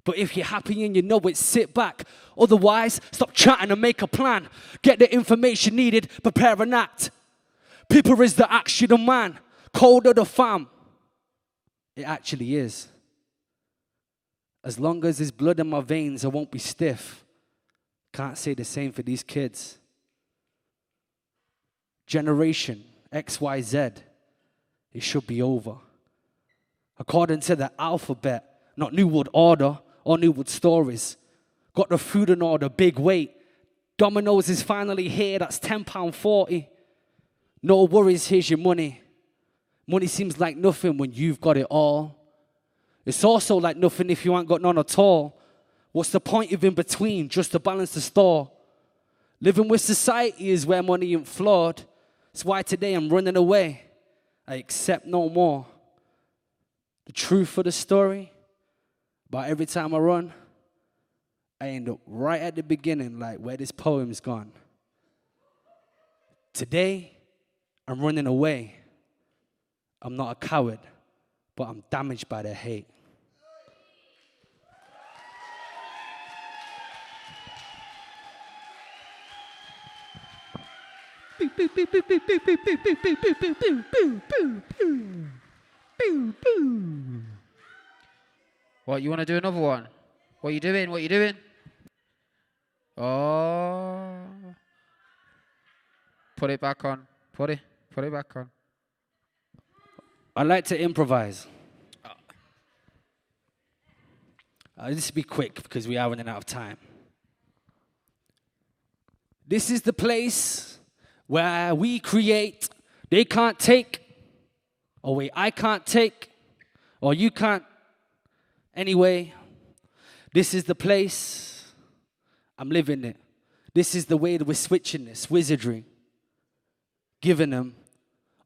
But if you're happy and you know it, sit back. Otherwise, stop chatting and make a plan. Get the information needed, prepare an act. People is the action of man, code of the fam. It actually is. As long as there's blood in my veins, I won't be stiff. Can't say the same for these kids. Generation XYZ, it should be over. According to the alphabet, not New World Order or New World Stories. Got the food in order, big weight. Domino's is finally here, that's £10.40. No worries, here's your money. Money seems like nothing when you've got it all. It's also like nothing if you ain't got none at all. What's the point of in between, just to balance the store? Living with society is where money ain't flawed. That's why today I'm running away. I accept no more. The truth of the story, about every time I run, I end up right at the beginning, like where this poem's gone. Today, I'm running away. I'm not a coward, but I'm damaged by the hate. What, you want to do another one? What you doing? What you doing? Oh. Put it back on. Put it back on. I like to improvise. This will be quick because we are running out of time. This is the place where we create. They can't take. Oh wait, I can't take. Or you can't. Anyway, this is the place. I'm living it. This is the way that we're switching this wizardry. Giving them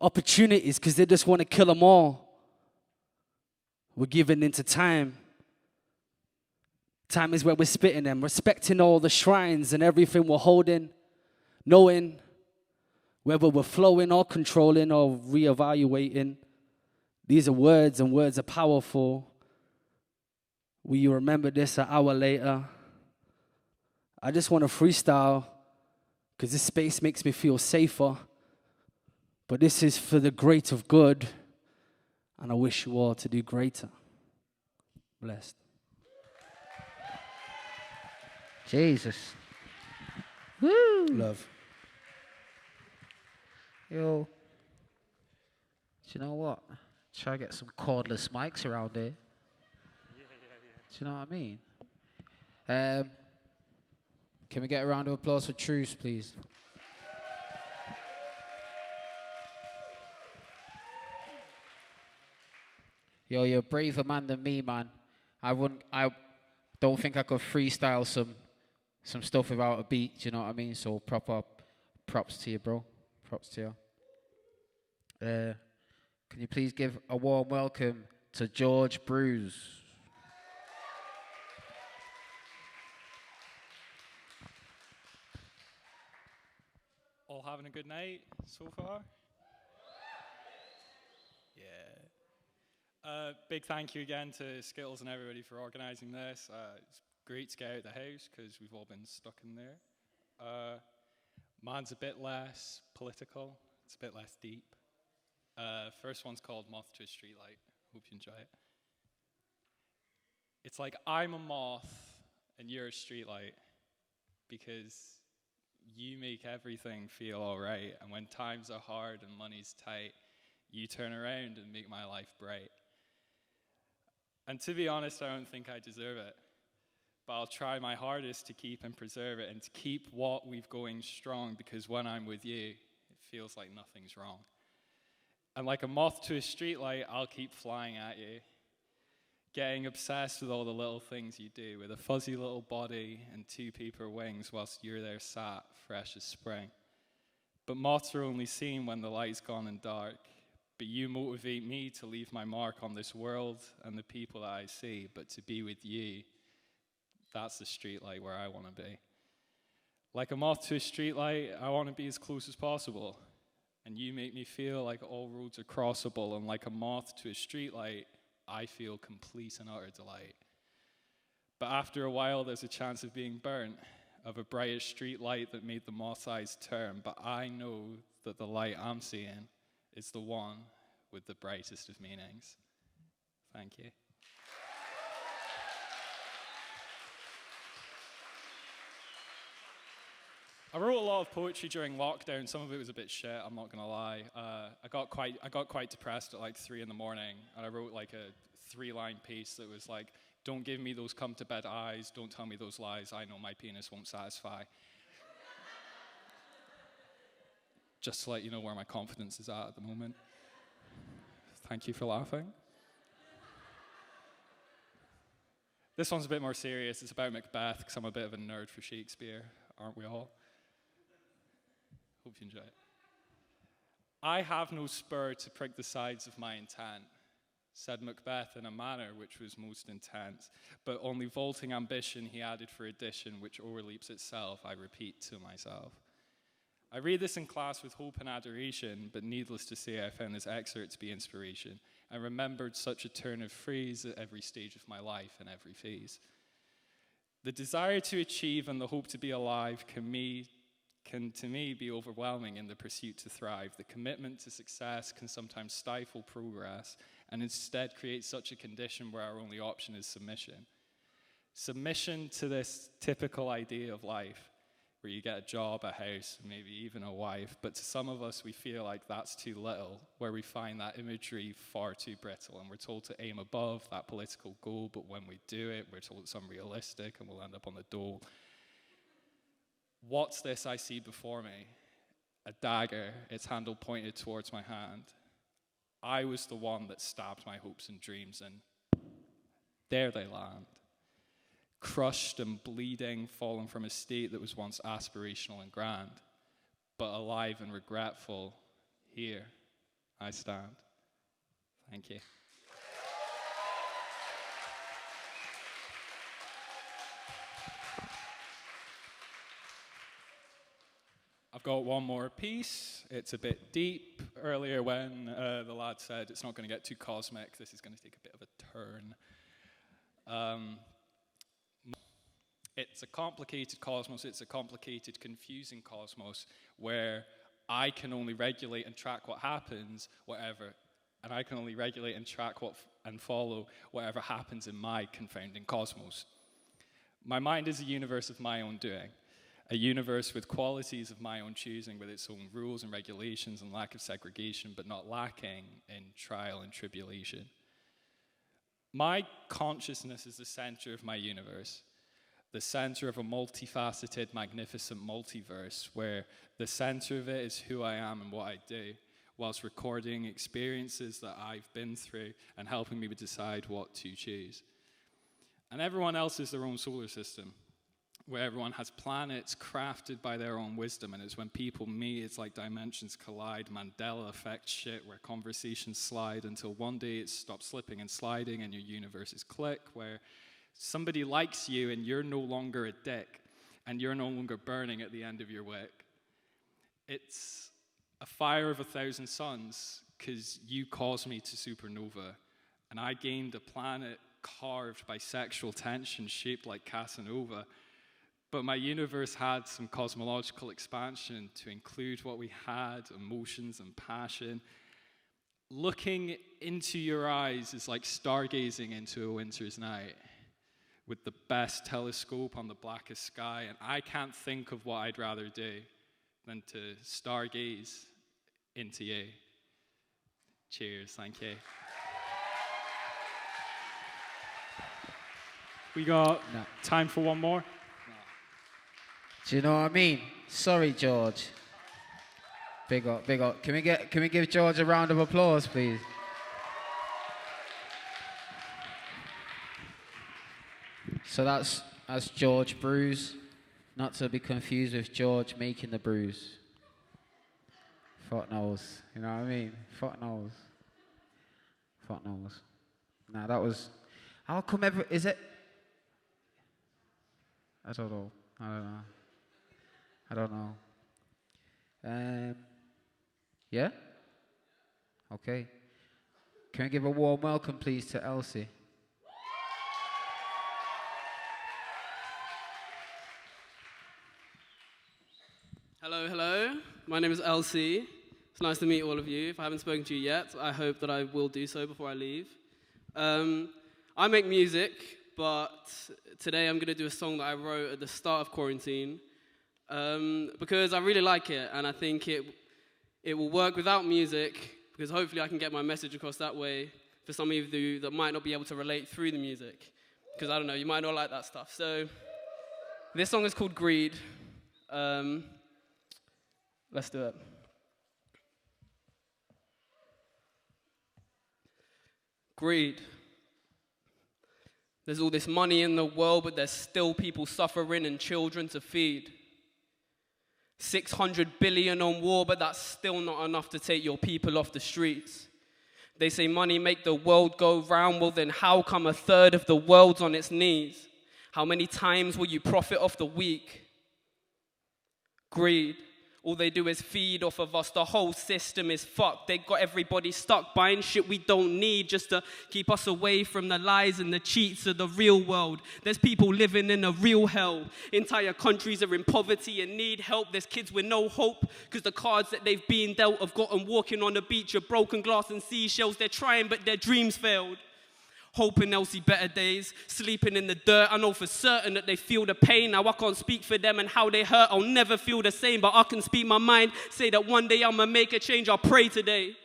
opportunities because they just want to kill them all. We're giving into time. Time is where we're spitting them, respecting all the shrines and everything we're holding, knowing whether we're flowing or controlling or reevaluating. These are words, and words are powerful. Will you remember this an hour later? I just want to freestyle because this space makes me feel safer. But this is for the great of good, and I wish you all to do greater. Blessed. Jesus. Woo. Love. Yo. Do you know what? Try to get some cordless mics around here. Do you know what I mean? Can we get a round of applause for Truce, please? Yo, you're a braver man than me, man. I don't think I could freestyle some stuff without a beat, do you know what I mean? So proper props to you, bro. Props to you. Can you please give a warm welcome to George Bruce? All having a good night so far? Yeah. Big thank you again to Skittles and everybody for organising this. It's great to get out of the house because we've all been stuck in there. Mine's a bit less political. It's a bit less deep. First one's called Moth to a Streetlight. Hope you enjoy it. It's like I'm a moth and you're a streetlight because you make everything feel all right, and when times are hard and money's tight, you turn around and make my life bright. And to be honest, I don't think I deserve it, but I'll try my hardest to keep and preserve it and to keep what we've going strong, because when I'm with you, it feels like nothing's wrong. And like a moth to a streetlight, I'll keep flying at you, getting obsessed with all the little things you do, with a fuzzy little body and two paper wings whilst you're there sat, fresh as spring. But moths are only seen when the light's gone and dark. But you motivate me to leave my mark on this world and the people that I see. But to be with you, that's the streetlight where I want to be. Like a moth to a streetlight, I want to be as close as possible. And you make me feel like all roads are crossable, and like a moth to a streetlight, I feel complete and utter delight. But after a while, there's a chance of being burnt, of a brighter street light that made the moth's eyes turn. But I know that the light I'm seeing is the one with the brightest of meanings. Thank you. I wrote a lot of poetry during lockdown. Some of it was a bit shit, I'm not gonna lie. I got quite depressed at like 3 in the morning, and I wrote like a 3-line piece that was like, "Don't give me those come to bed eyes, don't tell me those lies, I know my penis won't satisfy." Just to let you know where my confidence is at the moment. Thank you for laughing. This one's a bit more serious. It's about Macbeth, because I'm a bit of a nerd for Shakespeare, aren't we all? Hope you enjoy it. "I have no spur to prick the sides of my intent," said Macbeth in a manner which was most intense, but only vaulting ambition he added for addition, which overleaps itself, I repeat to myself. I read this in class with hope and adoration, but needless to say, I found this excerpt to be inspiration, and remembered such a turn of phrase at every stage of my life and every phase. The desire to achieve and the hope to be alive can to me be overwhelming in the pursuit to thrive. The commitment to success can sometimes stifle progress and instead create such a condition where our only option is submission. Submission to this typical idea of life, where you get a job, a house, maybe even a wife, but to some of us we feel like that's too little, where we find that imagery far too brittle, and we're told to aim above that political goal, but when we do it, we're told it's unrealistic and we'll end up on the dole. What's this I see before me? A dagger, its handle pointed towards my hand. I was the one that stabbed my hopes and dreams, and there they land. Crushed and bleeding, fallen from a state that was once aspirational and grand, but alive and regretful, here I stand. Thank you. I've got one more piece. It's a bit deep. Earlier when the lad said it's not going to get too cosmic, this is going to take a bit of a turn. It's a complicated cosmos. It's a complicated, confusing cosmos where I can only regulate and track what happens, and I can only regulate and track and follow whatever happens in my confounding cosmos. My mind is a universe of my own doing. A universe with qualities of my own choosing, with its own rules and regulations and lack of segregation, but not lacking in trial and tribulation. My consciousness is the center of my universe, the center of a multifaceted, magnificent multiverse, where the center of it is who I am and what I do, whilst recording experiences that I've been through and helping me decide what to choose. And everyone else is their own solar system, where everyone has planets crafted by their own wisdom, and it's when people meet, it's like dimensions collide, Mandela effect shit, where conversations slide until one day it stops slipping and sliding and your universes click, where somebody likes you and you're no longer a dick, and you're no longer burning at the end of your wick. It's a fire of 1,000 suns, because you caused me to supernova, and I gained a planet carved by sexual tension shaped like Casanova. But my universe had some cosmological expansion to include what we had, emotions and passion. Looking into your eyes is like stargazing into a winter's night with the best telescope on the blackest sky, and I can't think of what I'd rather do than to stargaze into you. Cheers, thank you. We got time for one more. Do you know what I mean? Sorry, George. Big up, big up. Can we give George a round of applause, please? So that's George Brews, not to be confused with George making the brews. Fuck knows, you know what I mean? Fuck knows. Fuck knows. Nah, that was. How come is it? I don't know. I don't know. Yeah? Okay. Can we give a warm welcome, please, to Elsie? Hello, hello. My name is Elsie. It's nice to meet all of you. If I haven't spoken to you yet, I hope that I will do so before I leave. I make music, but today I'm going to do a song that I wrote at the start of quarantine because I really like it, and I think it will work without music, because hopefully I can get my message across that way for some of you that might not be able to relate through the music, because I don't know, you might not like that stuff. So this song is called Greed. Let's do it. Greed. There's all this money in the world, but there's still people suffering and children to feed. 600 billion on war, but that's still not enough to take your people off the streets. They say money make the world go round. Well, then how come a third of the world's on its knees? How many times will you profit off the weak? Greed. All they do is feed off of us. The whole system is fucked. They got everybody stuck buying shit we don't need just to keep us away from the lies and the cheats of the real world. There's people living in a real hell. Entire countries are in poverty and need help. There's kids with no hope because the cards that they've been dealt have gotten walking on the beach of broken glass and seashells. They're trying, but their dreams failed. Hoping they'll see better days, sleeping in the dirt. I know for certain that they feel the pain. Now I can't speak for them and how they hurt. I'll never feel the same, but I can speak my mind. Say that one day I'ma make a change. I'll pray today.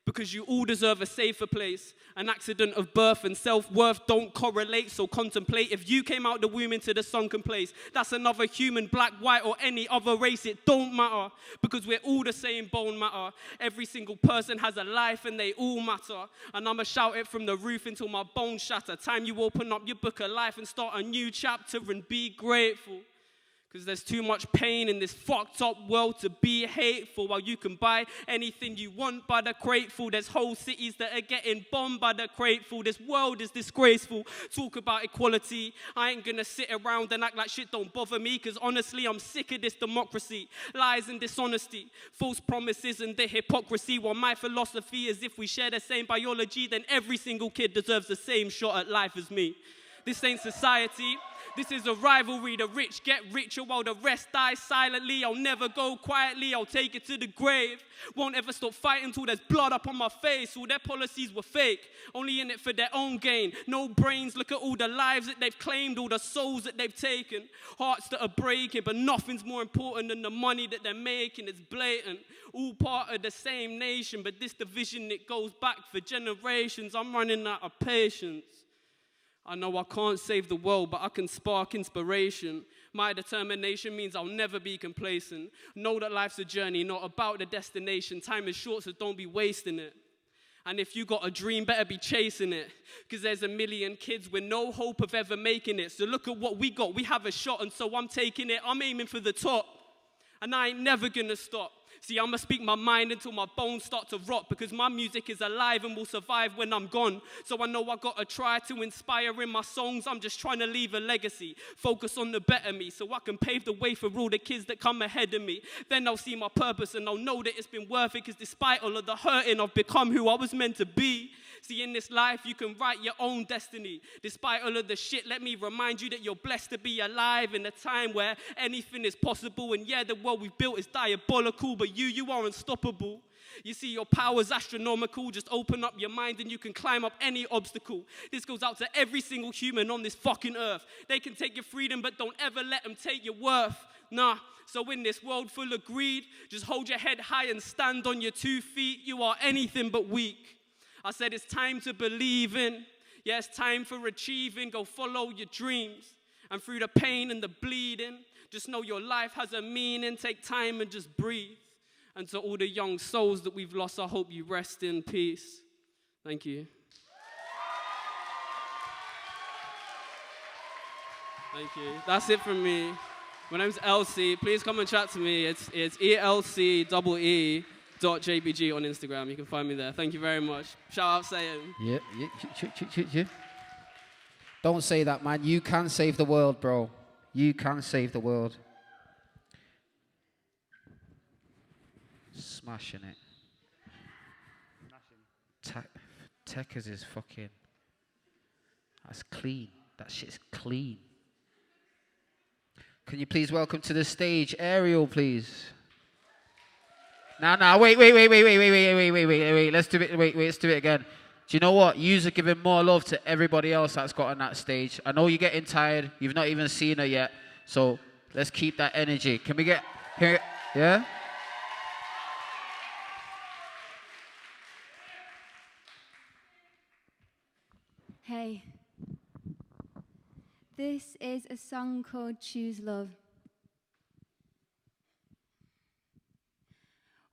Because you all deserve a safer place. An accident of birth and self-worth don't correlate, so contemplate. If you came out the womb into the sunken place, that's another human, black, white, or any other race. It don't matter, because we're all the same bone matter. Every single person has a life and they all matter. And I'ma shout it from the roof until my bones shatter. Time you open up your book of life and start a new chapter and be grateful. Because there's too much pain in this fucked up world to be hateful. While you can buy anything you want by the crateful. There's whole cities that are getting bombed by the grateful. This world is disgraceful. Talk about equality. I ain't gonna sit around and act like shit don't bother me. Because honestly, I'm sick of this democracy. Lies and dishonesty. False promises and the hypocrisy. While my philosophy is if we share the same biology, then every single kid deserves the same shot at life as me. This ain't society. This is a rivalry. The rich get richer while the rest die silently. I'll never go quietly. I'll take it to the grave. Won't ever stop fighting till there's blood up on my face. All their policies were fake. Only in it for their own gain. No brains. Look at all the lives that they've claimed. All the souls that they've taken. Hearts that are breaking. But nothing's more important than the money that they're making. It's blatant. All part of the same nation. But this division, it goes back for generations. I'm running out of patience. I know I can't save the world, but I can spark inspiration. My determination means I'll never be complacent. Know that life's a journey, not about the destination. Time is short, so don't be wasting it. And if you got a dream, better be chasing it. Because there's a million kids with no hope of ever making it. So look at what we got. We have a shot, and so I'm taking it. I'm aiming for the top. And I ain't never gonna stop. See, I'ma speak my mind until my bones start to rot, because my music is alive and will survive when I'm gone. So I know I gotta try to inspire in my songs. I'm just trying to leave a legacy. Focus on the better me, so I can pave the way for all the kids that come ahead of me. Then I'll see my purpose and I'll know that it's been worth it, because despite all of the hurting, I've become who I was meant to be. See, in this life, you can write your own destiny. Despite all of the shit, let me remind you that you're blessed to be alive in a time where anything is possible. And yeah, the world we've built is diabolical, but you are unstoppable. You see, your power's astronomical. Just open up your mind and you can climb up any obstacle. This goes out to every single human on this fucking earth. They can take your freedom, but don't ever let them take your worth. Nah. So in this world full of greed, just hold your head high and stand on your 2 feet. You are anything but weak. I said it's time to believe in. Yeah, it's time for achieving. Go follow your dreams. And through the pain and the bleeding, just know your life has a meaning. Take time and just breathe. And to all the young souls that we've lost, I hope you rest in peace. Thank you. Thank you. That's it from me. My name's Elsie. Please come and chat to me. It's ELCEE.JBG on Instagram. You can find me there. Thank you very much. Shout out Sayin. Yeah. Don't say that, man. You can save the world, bro. You can save the world. smashing it. Techers is fucking. That's clean. That shit's clean. Can you please welcome to the stage Ariel, please? Now, wait. Let's do it. Let's do it again. Do you know what? Yous are giving more love to everybody else that's got on that stage. I know you're getting tired. You've not even seen her yet. So let's keep that energy. Can we get here? Yeah? Hey, this is a song called Choose Love.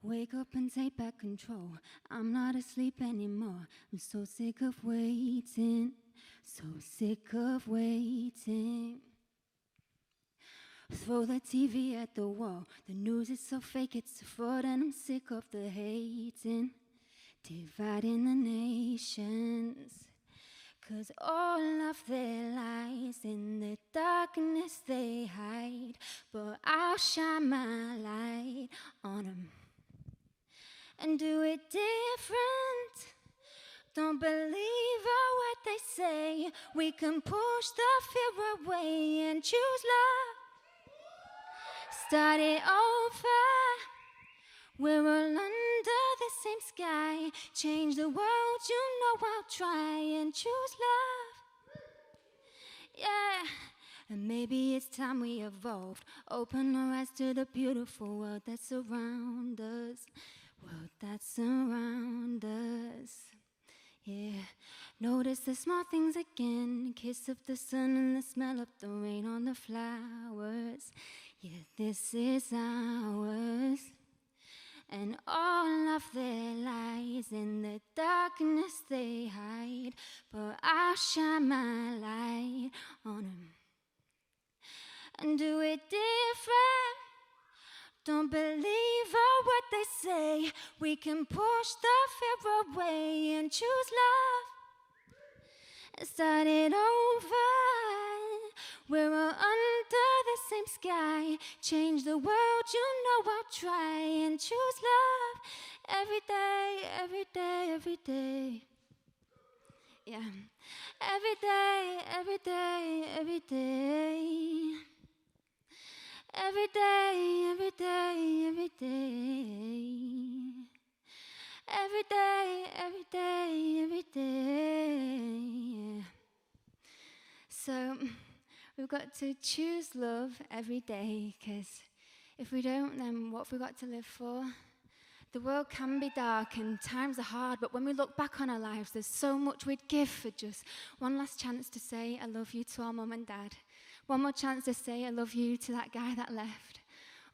Wake up and take back control. I'm not asleep anymore. I'm so sick of waiting, so sick of waiting. Throw the TV at the wall. The news is so fake, it's a fraud, and I'm sick of the hating, dividing the nations. 'Cause all of their lies in the darkness they hide, but I'll shine my light on them and do it different. Don't believe all what they say. We can push the fear away and choose love. Start it over. We're all under the same sky. Change the world, you know I'll try and choose love. Yeah, and maybe it's time we evolved. Open our eyes to the beautiful world that's around us. World that's around us. Yeah, notice the small things again. Kiss of the sun and the smell of the rain on the flowers. Yeah, this is ours. And all of their lies in the darkness they hide, but I'll shine my light on them and do it different. Don't believe all what they say. We can push the fear away and choose love and start it over. We're all under the same sky. Change the world, you know I'll try and choose love every day, every day, every day. Yeah, every day, every day, every day. Every day, every day, every day. Every day, every day, every day. So we've got to choose love every day, because if we don't, then what have we got to live for? The world can be dark and times are hard, but when we look back on our lives, there's so much we'd give for just one last chance to say I love you to our mum and dad. One more chance to say I love you to that guy that left.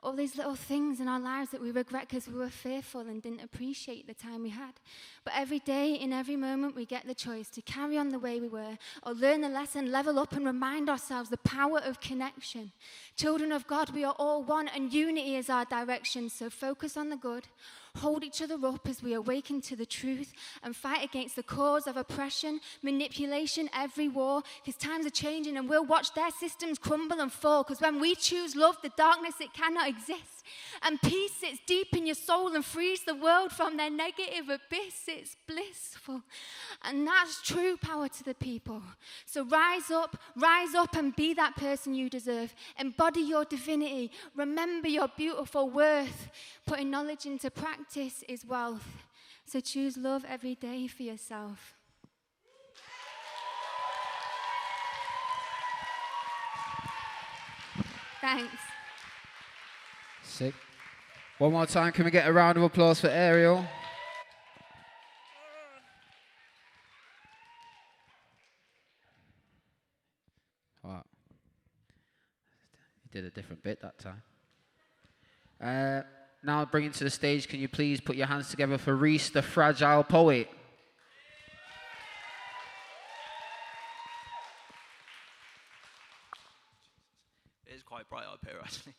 All these little things in our lives that we regret because we were fearful and didn't appreciate the time we had. But every day, in every moment, we get the choice to carry on the way we were, or learn the lesson, level up, and remind ourselves the power of connection. Children of God, we are all one, and unity is our direction. So focus on the good. Hold each other up as we awaken to the truth and fight against the cause of oppression, manipulation, every war, because times are changing and we'll watch their systems crumble and fall, because when we choose love, the darkness, it cannot exist. And peace sits deep in your soul and frees the world from their negative abyss. It's blissful. And that's true power to the people. So rise up and be that person you deserve. Embody your divinity. Remember your beautiful worth. Putting knowledge into practice is wealth. So choose love every day for yourself. Thanks. Sick. One more time, can we get a round of applause for Ariel? Wow. He did a different bit that time. Now bringing to the stage, can you please put your hands together for Reese, the fragile poet? It is quite bright up here, actually.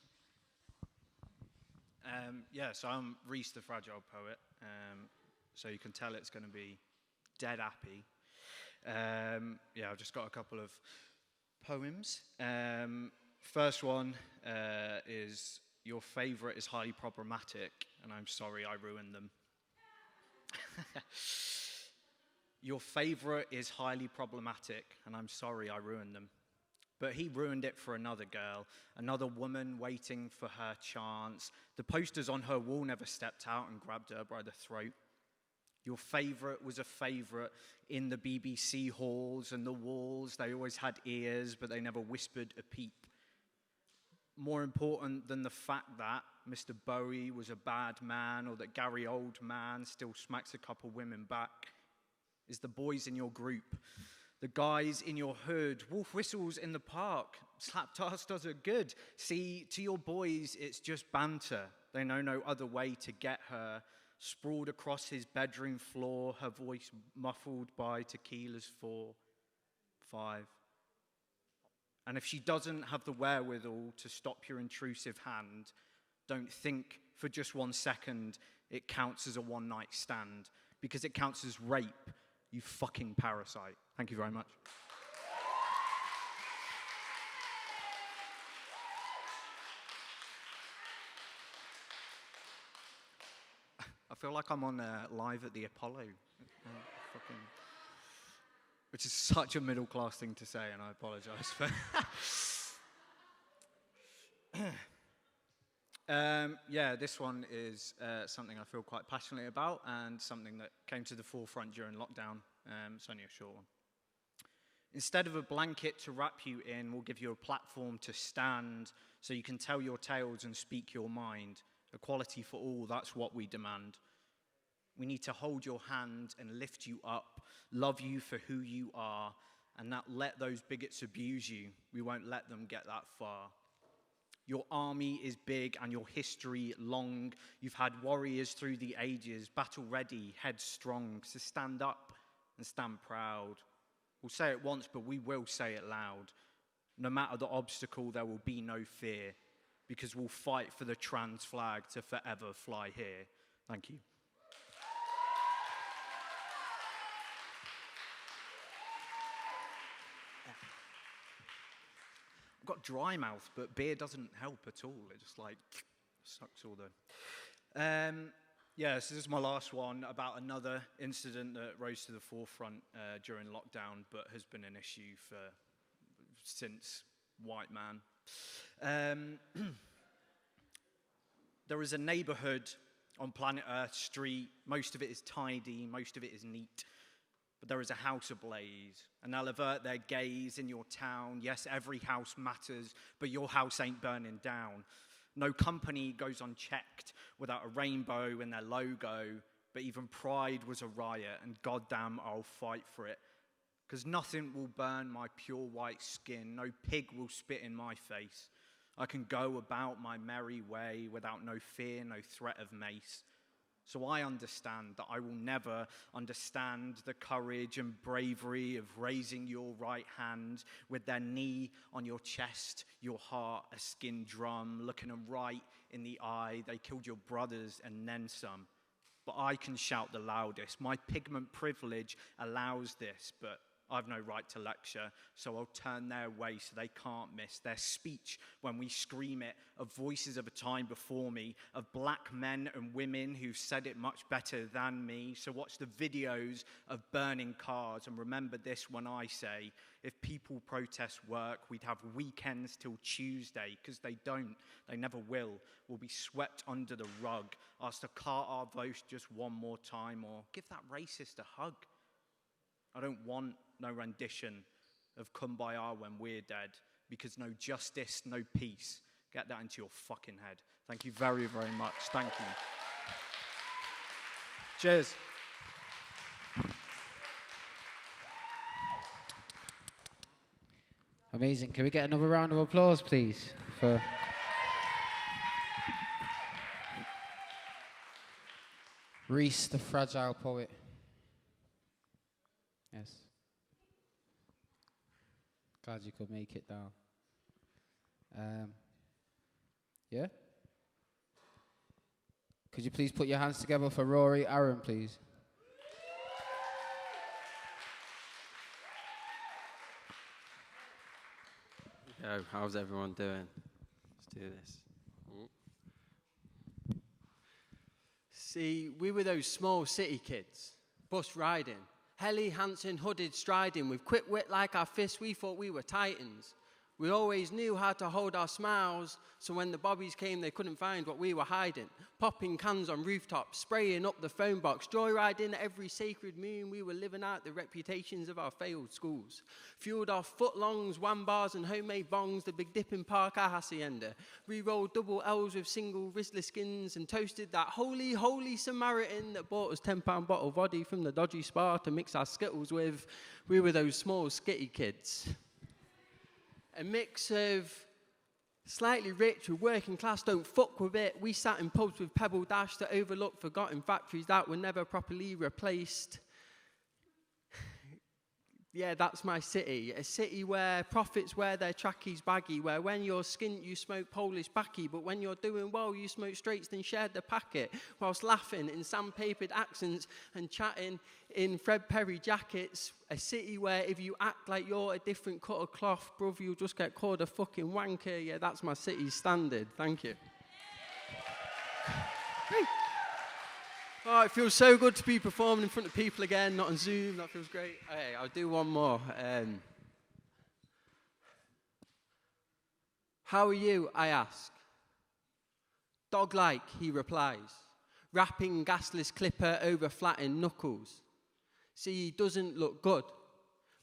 Yeah, so I'm Reese, the fragile poet. So you can tell it's going to be dead happy. Yeah, I've just got a couple of poems. First one is your favorite is highly problematic, and I'm sorry I ruined them. Your favorite is highly problematic, and I'm sorry I ruined them. But he ruined it for another girl, another woman waiting for her chance. The posters on her wall never stepped out and grabbed her by the throat. Your favorite was a favorite in the BBC halls and the walls. They always had ears, but they never whispered a peep. More important than the fact that Mr. Bowie was a bad man or that Gary Oldman still smacks a couple women back is the boys in your group, the guys in your hood, wolf whistles in the park, slapped ass does it good. See, to your boys, it's just banter. They know no other way to get her. Sprawled across his bedroom floor, her voice muffled by tequila's 4, 5. And if she doesn't have the wherewithal to stop your intrusive hand, don't think for just 1 second it counts as a one-night stand, because it counts as rape, you fucking parasite. Thank you very much. I feel like I'm on live at the Apollo. Which is such a middle-class thing to say, and I apologize for yeah, this one is something I feel quite passionately about and something that came to the forefront during lockdown. It's only a short one. Instead of a blanket to wrap you in, we'll give you a platform to stand so you can tell your tales and speak your mind. Equality for all, that's what we demand. We need to hold your hand and lift you up, love you for who you are, and not let those bigots abuse you. We won't let them get that far. Your army is big and your history long. You've had warriors through the ages, battle ready, headstrong. So stand up and stand proud. We'll say it once, but we will say it loud. No matter the obstacle, there will be no fear, because we'll fight for the trans flag to forever fly here. Thank you. I've got dry mouth, but beer doesn't help at all. It just like sucks all the... Yeah, so this is my last one about another incident that rose to the forefront during lockdown, but has been an issue since white man. There is a neighborhood on planet Earth street. Most of it is tidy, most of it is neat. But there is a house ablaze, and they'll avert their gaze in your town. Yes, every house matters, but your house ain't burning down. No company goes unchecked without a rainbow in their logo, but even Pride was a riot, and goddamn, I'll fight for it. Because nothing will burn my pure white skin, no pig will spit in my face. I can go about my merry way without no fear, no threat of mace. So I understand that I will never understand the courage and bravery of raising your right hand with their knee on your chest, your heart a skin drum, looking them right in the eye. They killed your brothers and then some. But I can shout the loudest. My pigment privilege allows this, but I've no right to lecture, so I'll turn their way so they can't miss their speech when we scream it, of voices of a time before me, of black men and women who've said it much better than me. So watch the videos of burning cars and remember this when I say, if people protest work, we'd have weekends till Tuesday, because they don't, they never will. We'll be swept under the rug, asked to cart our votes just one more time, or give that racist a hug. I don't want no rendition of Kumbaya when we're dead, because no justice, no peace. Get that into your fucking head. Thank you very, very much. Thank you. Cheers. Amazing. Can we get another round of applause, please, for Reese, the fragile poet? Yes. Glad you could make it down. Yeah? Could you please put your hands together for Rory Aaron, please? Yo, how's everyone doing? Let's do this. Ooh. See, we were those small city kids, bus riding, Helly Hansen hooded striding, with quick wit like our fists, we thought we were titans. We always knew how to hold our smiles, so when the bobbies came, they couldn't find what we were hiding. Popping cans on rooftops, spraying up the phone box, joyriding every sacred moon, we were living out the reputations of our failed schools. Fueled off footlongs, wham bars and homemade bongs, the Big Dip in Park, our hacienda. Re-rolled double L's with single wristless skins and toasted that holy, holy Samaritan that bought us £10 bottle of voddy from the dodgy spa to mix our Skittles with. We were those small skitty kids. A mix of slightly rich with working class, don't fuck with it. We sat in pubs with Pebble Dash that overlooked forgotten factories that were never properly replaced. Yeah, that's my city. A city where profits wear their trackies baggy, where when you're skint you smoke Polish backy, but when you're doing well you smoke straights then share the packet, whilst laughing in sandpapered accents and chatting in Fred Perry jackets. A city where if you act like you're a different cut of cloth, bruv, you'll just get called a fucking wanker. Yeah, that's my city's standard. Thank you. Oh, it feels so good to be performing in front of people again, not on Zoom. That feels great. Okay, I'll do one more. How are you, I ask. Dog-like, he replies, wrapping gasless clipper over flattened knuckles. See, he doesn't look good.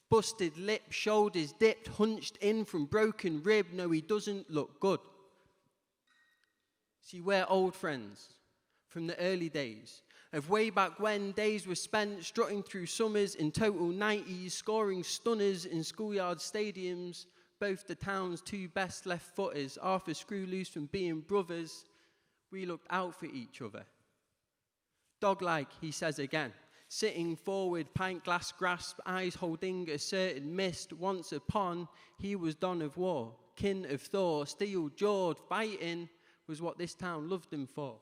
Busted lip, shoulders dipped, hunched in from broken rib. No, he doesn't look good. See, we're old friends from the early days, of way back when days were spent strutting through summers in total 90s, scoring stunners in schoolyard stadiums, both the town's two best left footers, Arthur screw loose from being brothers. We looked out for each other. Dog-like, he says again, sitting forward, pint glass grasp, eyes holding a certain mist. Once upon, he was Don of War, kin of Thor, steel-jawed, fighting was what this town loved him for.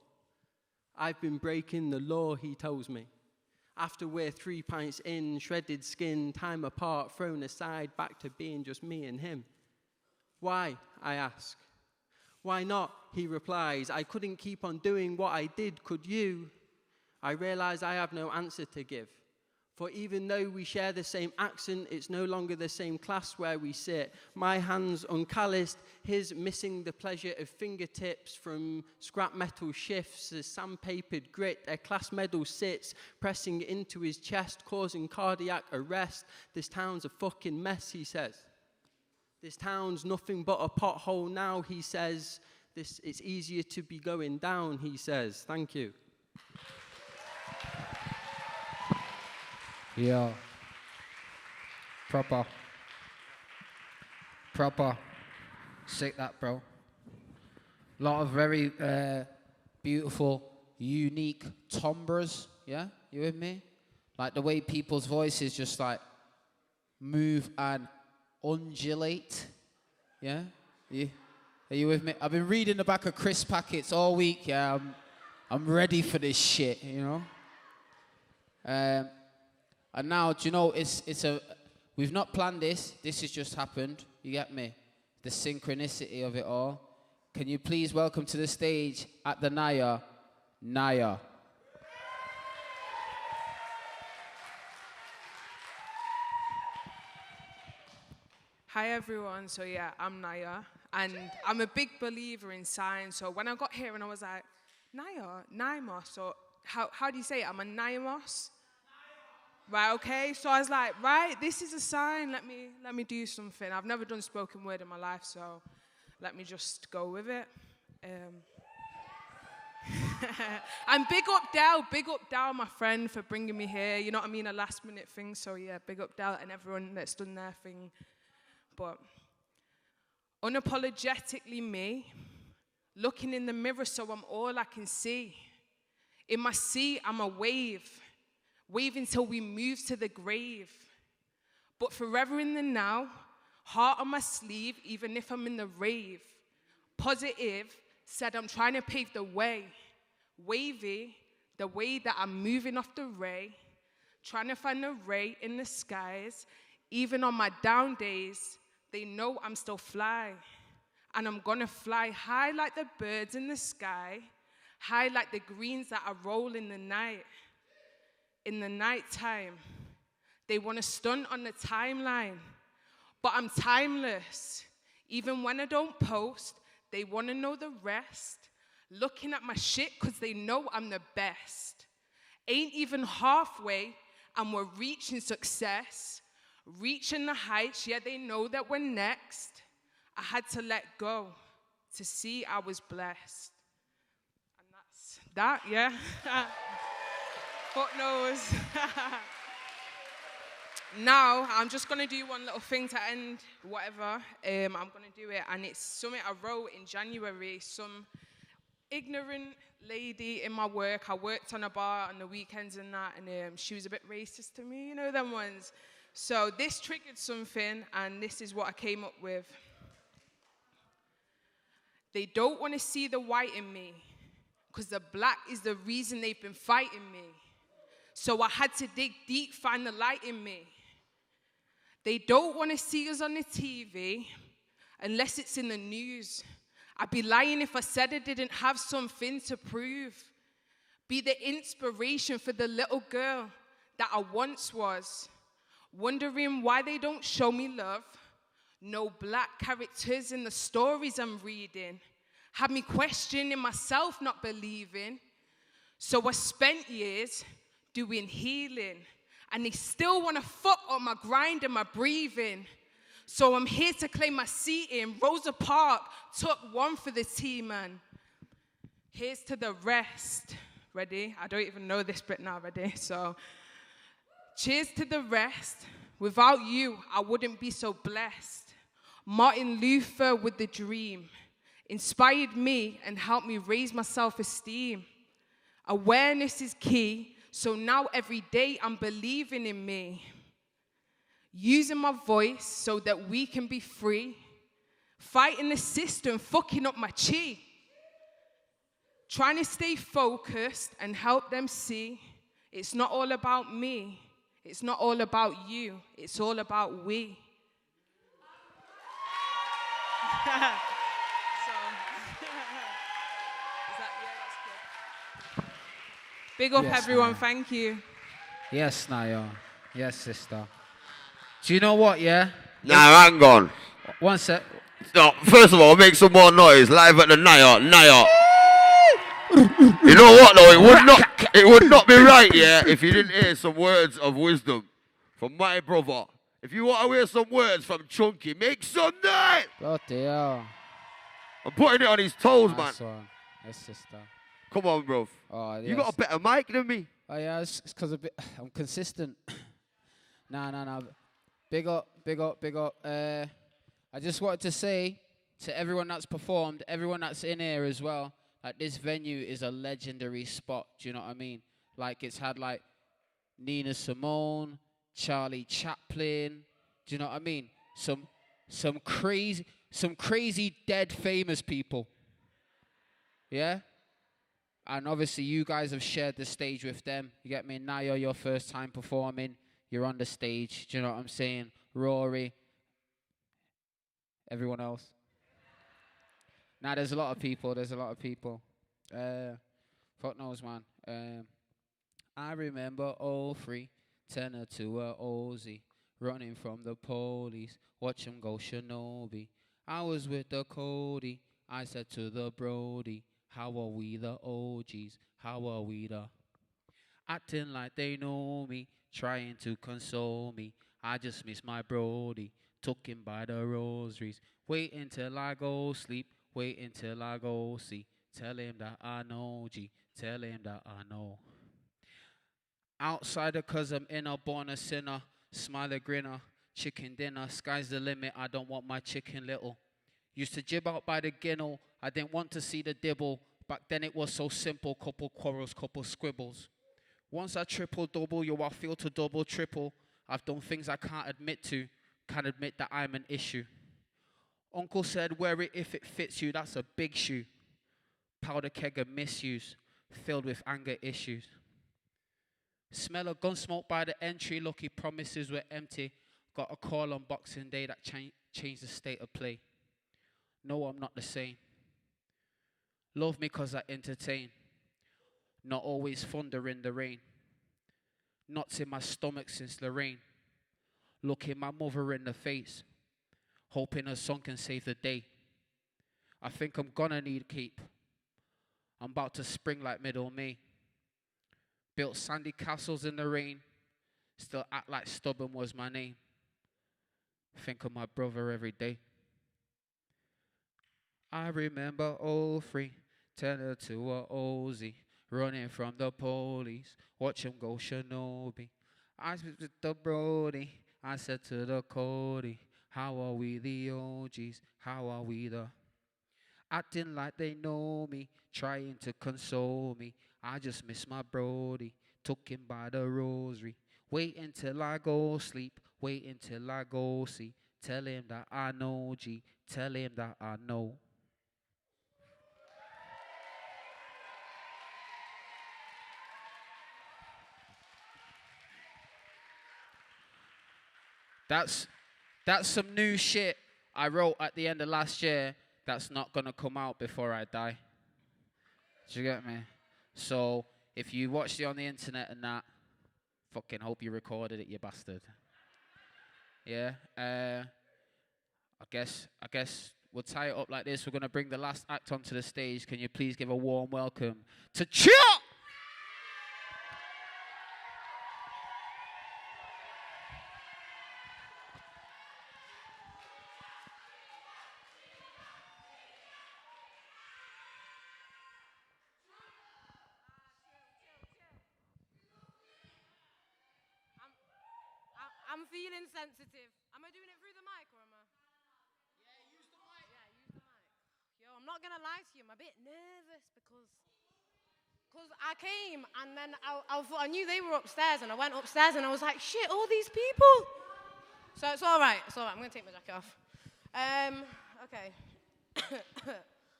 I've been breaking the law, he tells me. After we're 3 pints in, shredded skin, time apart, thrown aside, back to being just me and him. Why, I ask. Why not, he replies. I couldn't keep on doing what I did, could you? I realize I have no answer to give. For even though we share the same accent, it's no longer the same class where we sit. My hands uncalloused, his missing the pleasure of fingertips from scrap metal shifts as sandpapered grit. A class medal sits, pressing into his chest, causing cardiac arrest. This town's a fucking mess, he says. This town's nothing but a pothole now, he says. It's easier to be going down, he says. Thank you. Yeah. Proper. Sick that, bro. Lot of very beautiful, unique timbres. Yeah? You with me? Like the way people's voices just like move and undulate. Yeah? Are you with me? I've been reading the back of crisp packets all week. Yeah, I'm ready for this shit, you know? And now, do you know, we've not planned this. This has just happened. You get me? The synchronicity of it all. Can you please welcome to the stage at the Naya? Hi everyone, so yeah, I'm Naya, and I'm a big believer in science, so when I got here and I was like, Niamos, so how do you say it? I'm a Niamos? Right, okay, so I was like, right, this is a sign, let me do something. I've never done spoken word in my life, so let me just go with it. And big up Dal, my friend, for bringing me here, you know what I mean, a last minute thing, so yeah, big up Dal and everyone that's done their thing. But unapologetically me, looking in the mirror so I'm all I can see. In my seat, I'm a waving till we move to the grave. But forever in the now, heart on my sleeve, even if I'm in the rave. Positive, said I'm trying to pave the way. Wavy, the way that I'm moving off the ray. Trying to find a ray in the skies. Even on my down days, they know I'm still fly. And I'm gonna fly high like the birds in the sky. high like the greens that I roll in the night. In the nighttime, they want to stunt on the timeline, but I'm timeless. Even when I don't post, they want to know the rest. Looking at my shit because they know I'm the best. Ain't even halfway, and we're reaching success. Reaching the heights, yeah, they know that we're next. I had to let go to see I was blessed. And that's that, yeah. Fuck knows. Now, I'm just going to do one little thing to end whatever. I'm going to do it, and it's something I wrote in January. Some ignorant lady in my work, I worked on a bar on the weekends and that, and she was a bit racist to me, you know them ones. So this triggered something, and this is what I came up with. They don't want to see the white in me, because the black is the reason they've been fighting me. So I had to dig deep, find the light in me. They don't want to see us on the TV unless it's in the news. I'd be lying if I said I didn't have something to prove. Be the inspiration for the little girl that I once was. Wondering why they don't show me love. No black characters in the stories I'm reading. Had me questioning myself, not believing. So I spent years doing healing, and they still want to fuck on my grind and my breathing. So I'm here to claim my seat in Rosa Parks, took one for the team, man. Here's to the rest. Ready? I don't even know this bit now, ready? So, cheers to the rest. Without you, I wouldn't be so blessed. Martin Luther with the dream inspired me and helped me raise my self-esteem. Awareness is key. So now every day I'm believing in me. Using my voice so that we can be free. Fighting the system, fucking up my chi. Trying to stay focused and help them see. It's not all about me. It's not all about you. It's all about we. Big up, Yes, everyone. Naya. Thank you. Yes, Naya. Yes, sister. Do you know what, yeah? Nah, hang on. One sec. No, first of all, make some more noise live at the Naya. You know what though? It would not be right, yeah, if you didn't hear some words of wisdom from my brother. If you want to hear some words from Chunky, make some noise. Bloody hell. I'm putting it on his toes, Nice man. one. Yes, sister. Come on, bro. Oh, You got a better mic than me. Oh, yeah, it's because I'm consistent. Nah. Big up. I just wanted to say to everyone that's performed, everyone that's in here as well, like this venue is a legendary spot. Do you know what I mean? Like it's had like Nina Simone, Charlie Chaplin. Do you know what I mean? Some crazy dead famous people. Yeah? And obviously you guys have shared the stage with them. You get me? Now you're your first time performing. You're on the stage. Do you know what I'm saying? Rory. Everyone else. Now there's a lot of people. Fuck knows, man. I remember 03, tenor to a Ozzy, running from the police. Watch him go Shinobi. I was with the Cody. I said to the Brody, how are we the OGs? How are we the acting like they know me, trying to console me. I just miss my Brody, took him by the rosaries. Wait until I go sleep, wait until I go see. Tell him that I know, G, tell him that I know. Outsider cause I'm inner, born a sinner, smile a grinner, chicken dinner, sky's the limit, I don't want my chicken little. Used to jib out by the ginnel, I didn't want to see the dibble. Back then it was so simple, couple quarrels, couple scribbles. Once I triple double, yo, I feel to double triple. I've done things I can't admit to, can't admit that I'm an issue. Uncle said, wear it if it fits you, that's a big shoe. Powder keg of misuse, filled with anger issues. Smell of gun smoke by the entry, lucky promises were empty. Got a call on Boxing Day that changed the state of play. No, I'm not the same. Love me cause I entertain. Not always thunder in the rain. Knots in my stomach since the rain. Looking my mother in the face. Hoping a song can save the day. I think I'm gonna need keep. I'm about to spring like middle May. Built sandy castles in the rain. Still act like stubborn was my name. Think of my brother every day. I remember 03, tell her to a Ozzy, running from the police, watch him go Shinobi. I was with the Brody, I said to the Cody, how are we the OGs, how are we the... Acting like they know me, trying to console me, I just miss my Brody, took him by the rosary. Wait until I go sleep, wait until I go see, tell him that I know G, tell him that I know. That's some new shit I wrote at the end of last year that's not going to come out before I die. Do you get me? So if you watched it on the internet and that, fucking hope you recorded it, you bastard. Yeah? I guess we'll tie it up like this. We're going to bring the last act onto the stage. Can you please give a warm welcome to Chia? I'm feeling sensitive. Am I doing it through the mic or am I? Yeah, use the mic. Yeah, use the mic. Yo, I'm not going to lie to you. I'm a bit nervous because I came and then I knew they were upstairs and I went upstairs and I was like, shit, all these people. So it's all right. It's all right. I'm going to take my jacket off. Okay.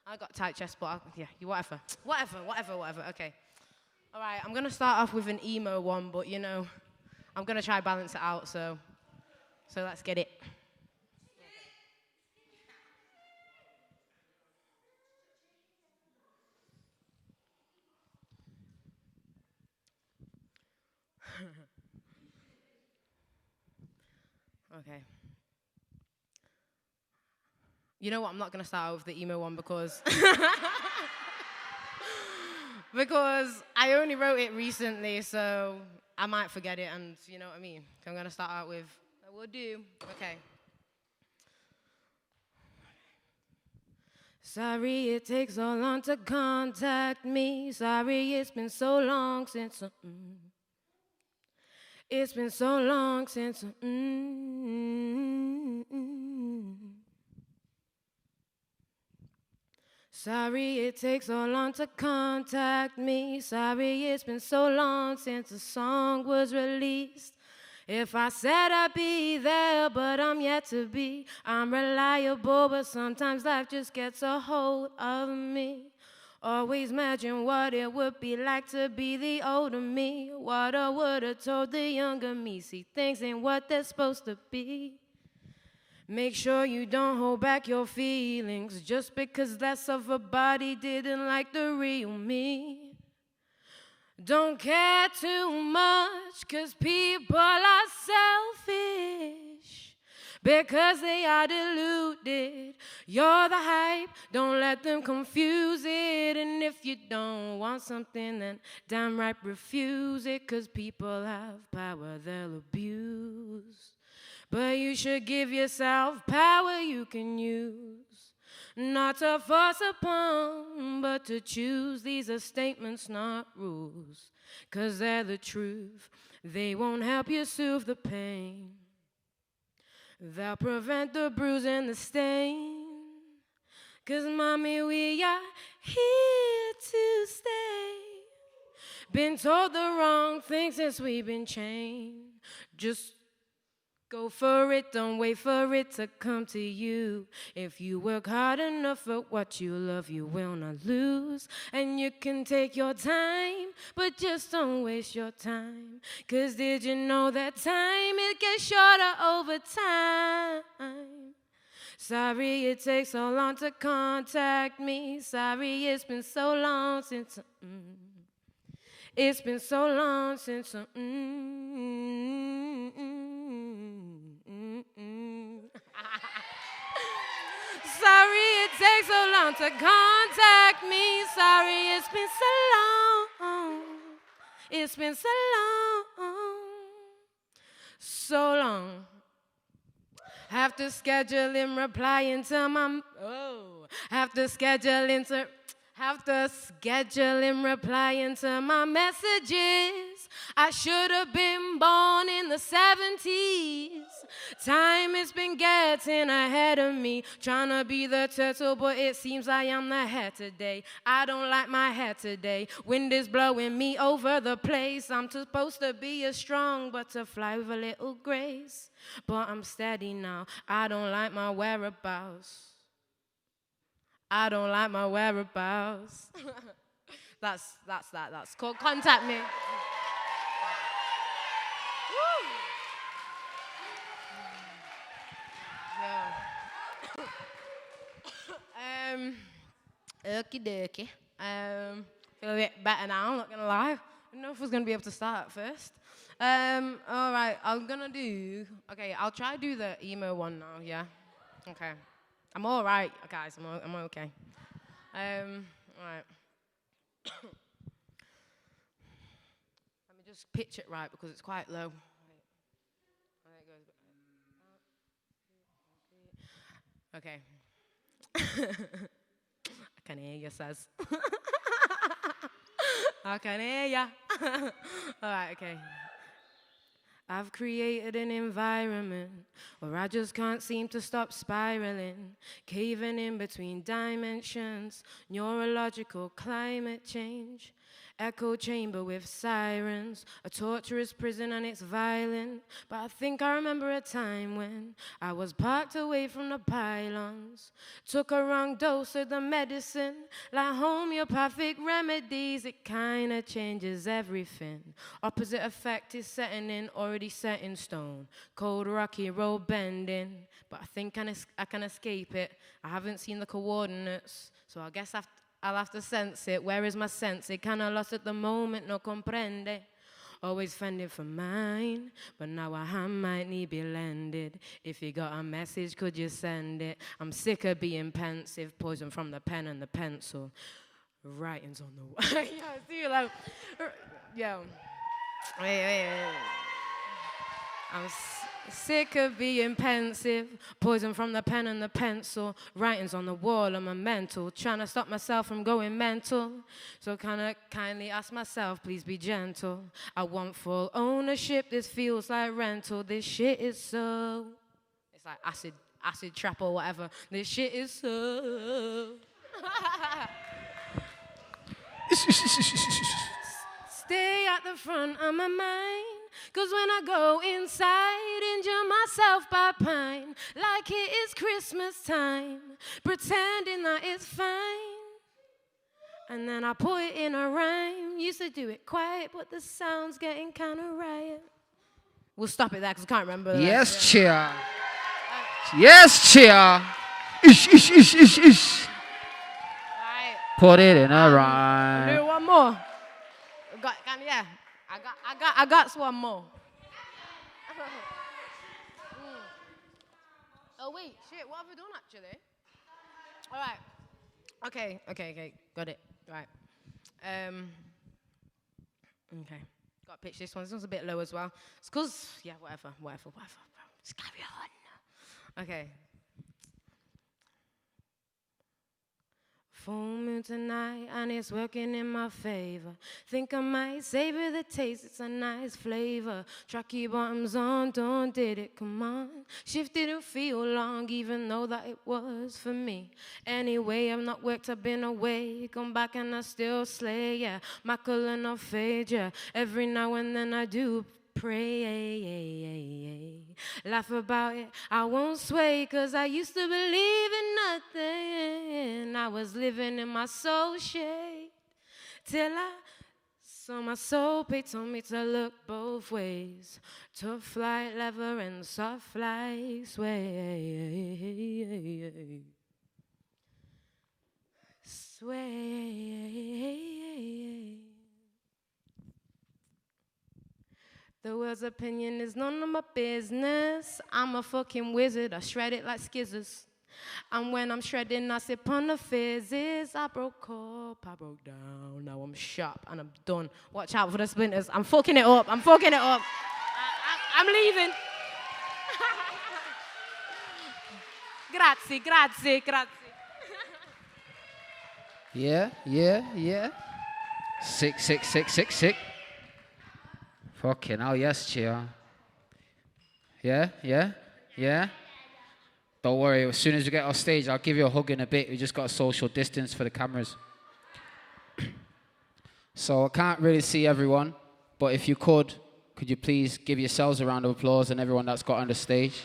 I got a tight chest, but whatever. Whatever. Okay. All right, I'm going to start off with an emo one, but, you know, I'm going to try balance it out, so let's get it. Okay. You know what? I'm not going to start out with the emo one because... because I only wrote it recently, so I might forget it, and you know what I mean? I'm going to start out with, I will do. Okay. Sorry it takes so long to contact me. Sorry it's been so long since it's been so long since Sorry it takes so long to contact me. Sorry it's been so long since a song was released. If I said I'd be there, but I'm yet to be. I'm reliable, but sometimes life just gets a hold of me. Always imagine what it would be like to be the older me. What I would have told the younger me. See, things ain't what they're supposed to be. Make sure you don't hold back your feelings just because less of a body didn't like the real me. Don't care too much because people are selfish because they are deluded. You're the hype, don't let them confuse it. And if you don't want something, then damn right refuse it, because people have power they'll abuse. But you should give yourself power you can use. Not to force upon, but to choose. These are statements, not rules, 'cause they're the truth. They won't help you soothe the pain. They'll prevent the bruise and the stain. 'Cause mommy, we are here to stay. Been told the wrong thing since we've been chained. Just go for it, don't wait for it to come to you. If you work hard enough at what you love, you will not lose. And you can take your time, but just don't waste your time. 'Cause did you know that time, it gets shorter over time? Sorry it takes so long to contact me. Sorry it's been so long since It's been so long since Sorry it takes so long to contact me. Sorry it's been so long. It's been so long. So long. Have to schedule him replying to my have to schedule him replying to my messages. I should have been born in the 70s. Time has been getting ahead of me, trying to be the turtle, but it seems I am the head today. I don't like my head today. Wind is blowing me over the place. I'm supposed to be a strong butterfly with a little grace, but I'm steady now. I don't like my whereabouts. I don't like my whereabouts. That's called Contact Me. Okie dokie. Feel a bit better now, I'm not gonna lie. I don't know if I was gonna be able to start first. All right, okay, I'll try to do the emo one now, yeah? Okay. I'm all right, guys, I'm okay. All right. Let me just pitch it right because it's quite low. Okay. I can hear you, says. I can hear ya. All right, okay. I've created an environment where I just can't seem to stop spiraling, caving in between dimensions, neurological climate change. Echo chamber with sirens, a torturous prison and it's violent. But I think I remember a time when I was parked away from the pylons. Took a wrong dose of the medicine, like homeopathic remedies. It kinda changes everything. Opposite effect is setting in, already set in stone. Cold rocky road bending, but I think I can escape it. I haven't seen the coordinates, so I guess I'll have to sense it. Where is my sense? It kinda lost at the moment, no comprende. Always fending for mine, but now a hand might need be lended. If you got a message, could you send it? I'm sick of being pensive, poison from the pen and the pencil. Writings on the wall. Yo, see you like, yo. Wait. I'm sick of being pensive, poison from the pen and the pencil, writings on the wall of my mental, trying to stop myself from going mental. So kindly ask myself, please be gentle. I want full ownership, this feels like rental. This shit is so, it's like acid trap or whatever. This shit is so. Stay at the front of my mind. 'Cause when I go inside, injure myself by pine, like it is Christmas time, pretending that it's fine. And then I put it in a rhyme. Used to do it quiet, but the sound's getting kind of riot. We'll stop it there because I can't remember. Yes, cheer. Yes, cheer. Ish. Right. Put it in a rhyme. Do one more. I got one more. Oh wait, shit, what have we done actually? All right. Okay, got it. Right. Okay. Got to pitch this one. This one's a bit low as well. It's 'cause, yeah, whatever. Just carry on. Okay. Full moon tonight, and it's working in my favor. Think I might savor the taste, it's a nice flavor. Tracky bottoms on, don't did it, come on. Shift didn't feel long, even though that it was for me. Anyway, I've not worked, I've been away. Come back and I still slay, yeah. Mackle and I'll fade, yeah. Every now and then I do pray, laugh about it, I won't sway, 'cause I used to believe in nothing. I was living in my soul shade, till I saw my soul pay, told me to look both ways. Tough like leather and soft like sway. Sway. The world's opinion is none of my business. I'm a fucking wizard, I shred it like skizzers. And when I'm shredding, I sip on the fizzes. I broke up, I broke down, now I'm sharp and I'm done. Watch out for the splinters. I'm fucking it up, I'm fucking it up. I'm leaving. Grazie, grazie, grazie. Yeah. Sick. Fucking hell, yes, Chia. Yeah. Don't worry, as soon as we get off stage, I'll give you a hug in a bit. We just got a social distance for the cameras. So I can't really see everyone, but if you could you please give yourselves a round of applause and everyone that's got on the stage?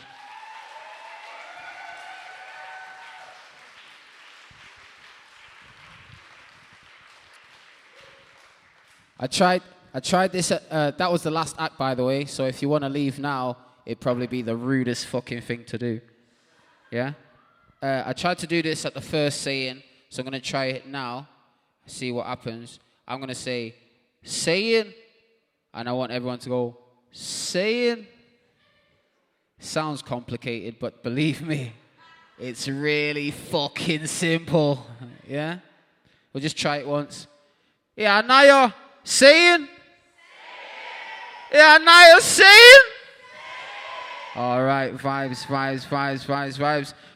I tried this, that was the last act, by the way, so if you want to leave now, it'd probably be the rudest fucking thing to do. Yeah? I tried to do this at the first Sayin, so I'm going to try it now, see what happens. I'm going to say, Sayin, and I want everyone to go, Sayin. Sounds complicated, but believe me, it's really fucking simple. Yeah? We'll just try it once. Yeah, now you're Sayin. Yeah, now you're Sayin. All right, vibes.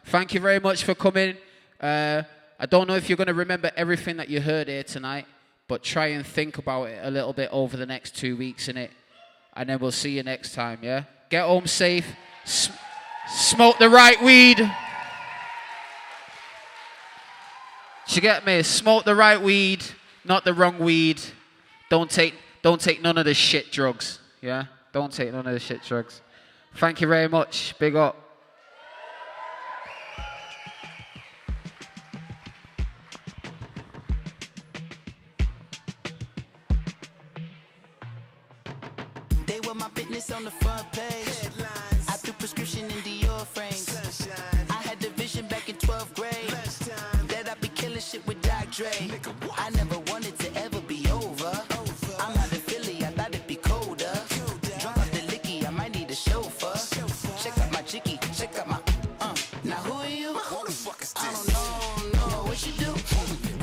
Thank you very much for coming. I don't know if you're going to remember everything that you heard here tonight, but try and think about it a little bit over the next 2 weeks, innit? And then we'll see you next time, yeah? Get home safe. Smoke the right weed. You get me? Smoke the right weed, not the wrong weed. Don't take none of the shit drugs, yeah? Don't take none of the shit drugs. Thank you very much. Big up. They were my business on the front page. Headlines. I threw prescription in Dior frames. Sunshine. I had the vision back in 12th grade that I'd be killing shit with Dr. Dre. I never wanted to ever be over. I'm out of Philly, I thought it'd be colder. Drunk off the licky, I might need a chauffeur. Check out my chicky, check out my Now who are you? I don't know what you do.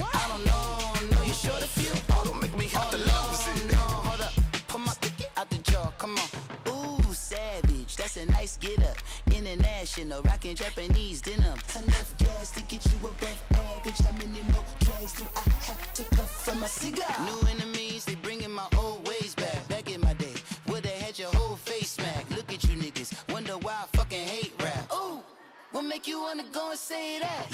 I don't know you short a few. Don't make me have to lose it. Hold up, pull my out the jaw, come on. Ooh, savage, that's a nice get up. International, rockin' Japanese denim. Enough gas to get you above average. How many more drags do I have to cut from my cigar? New enemies, they bringing my old ways back. Back in my day, where they had your whole face smacked. Look at you niggas, wonder why I fucking hate rap. Ooh, what make you wanna go and say that?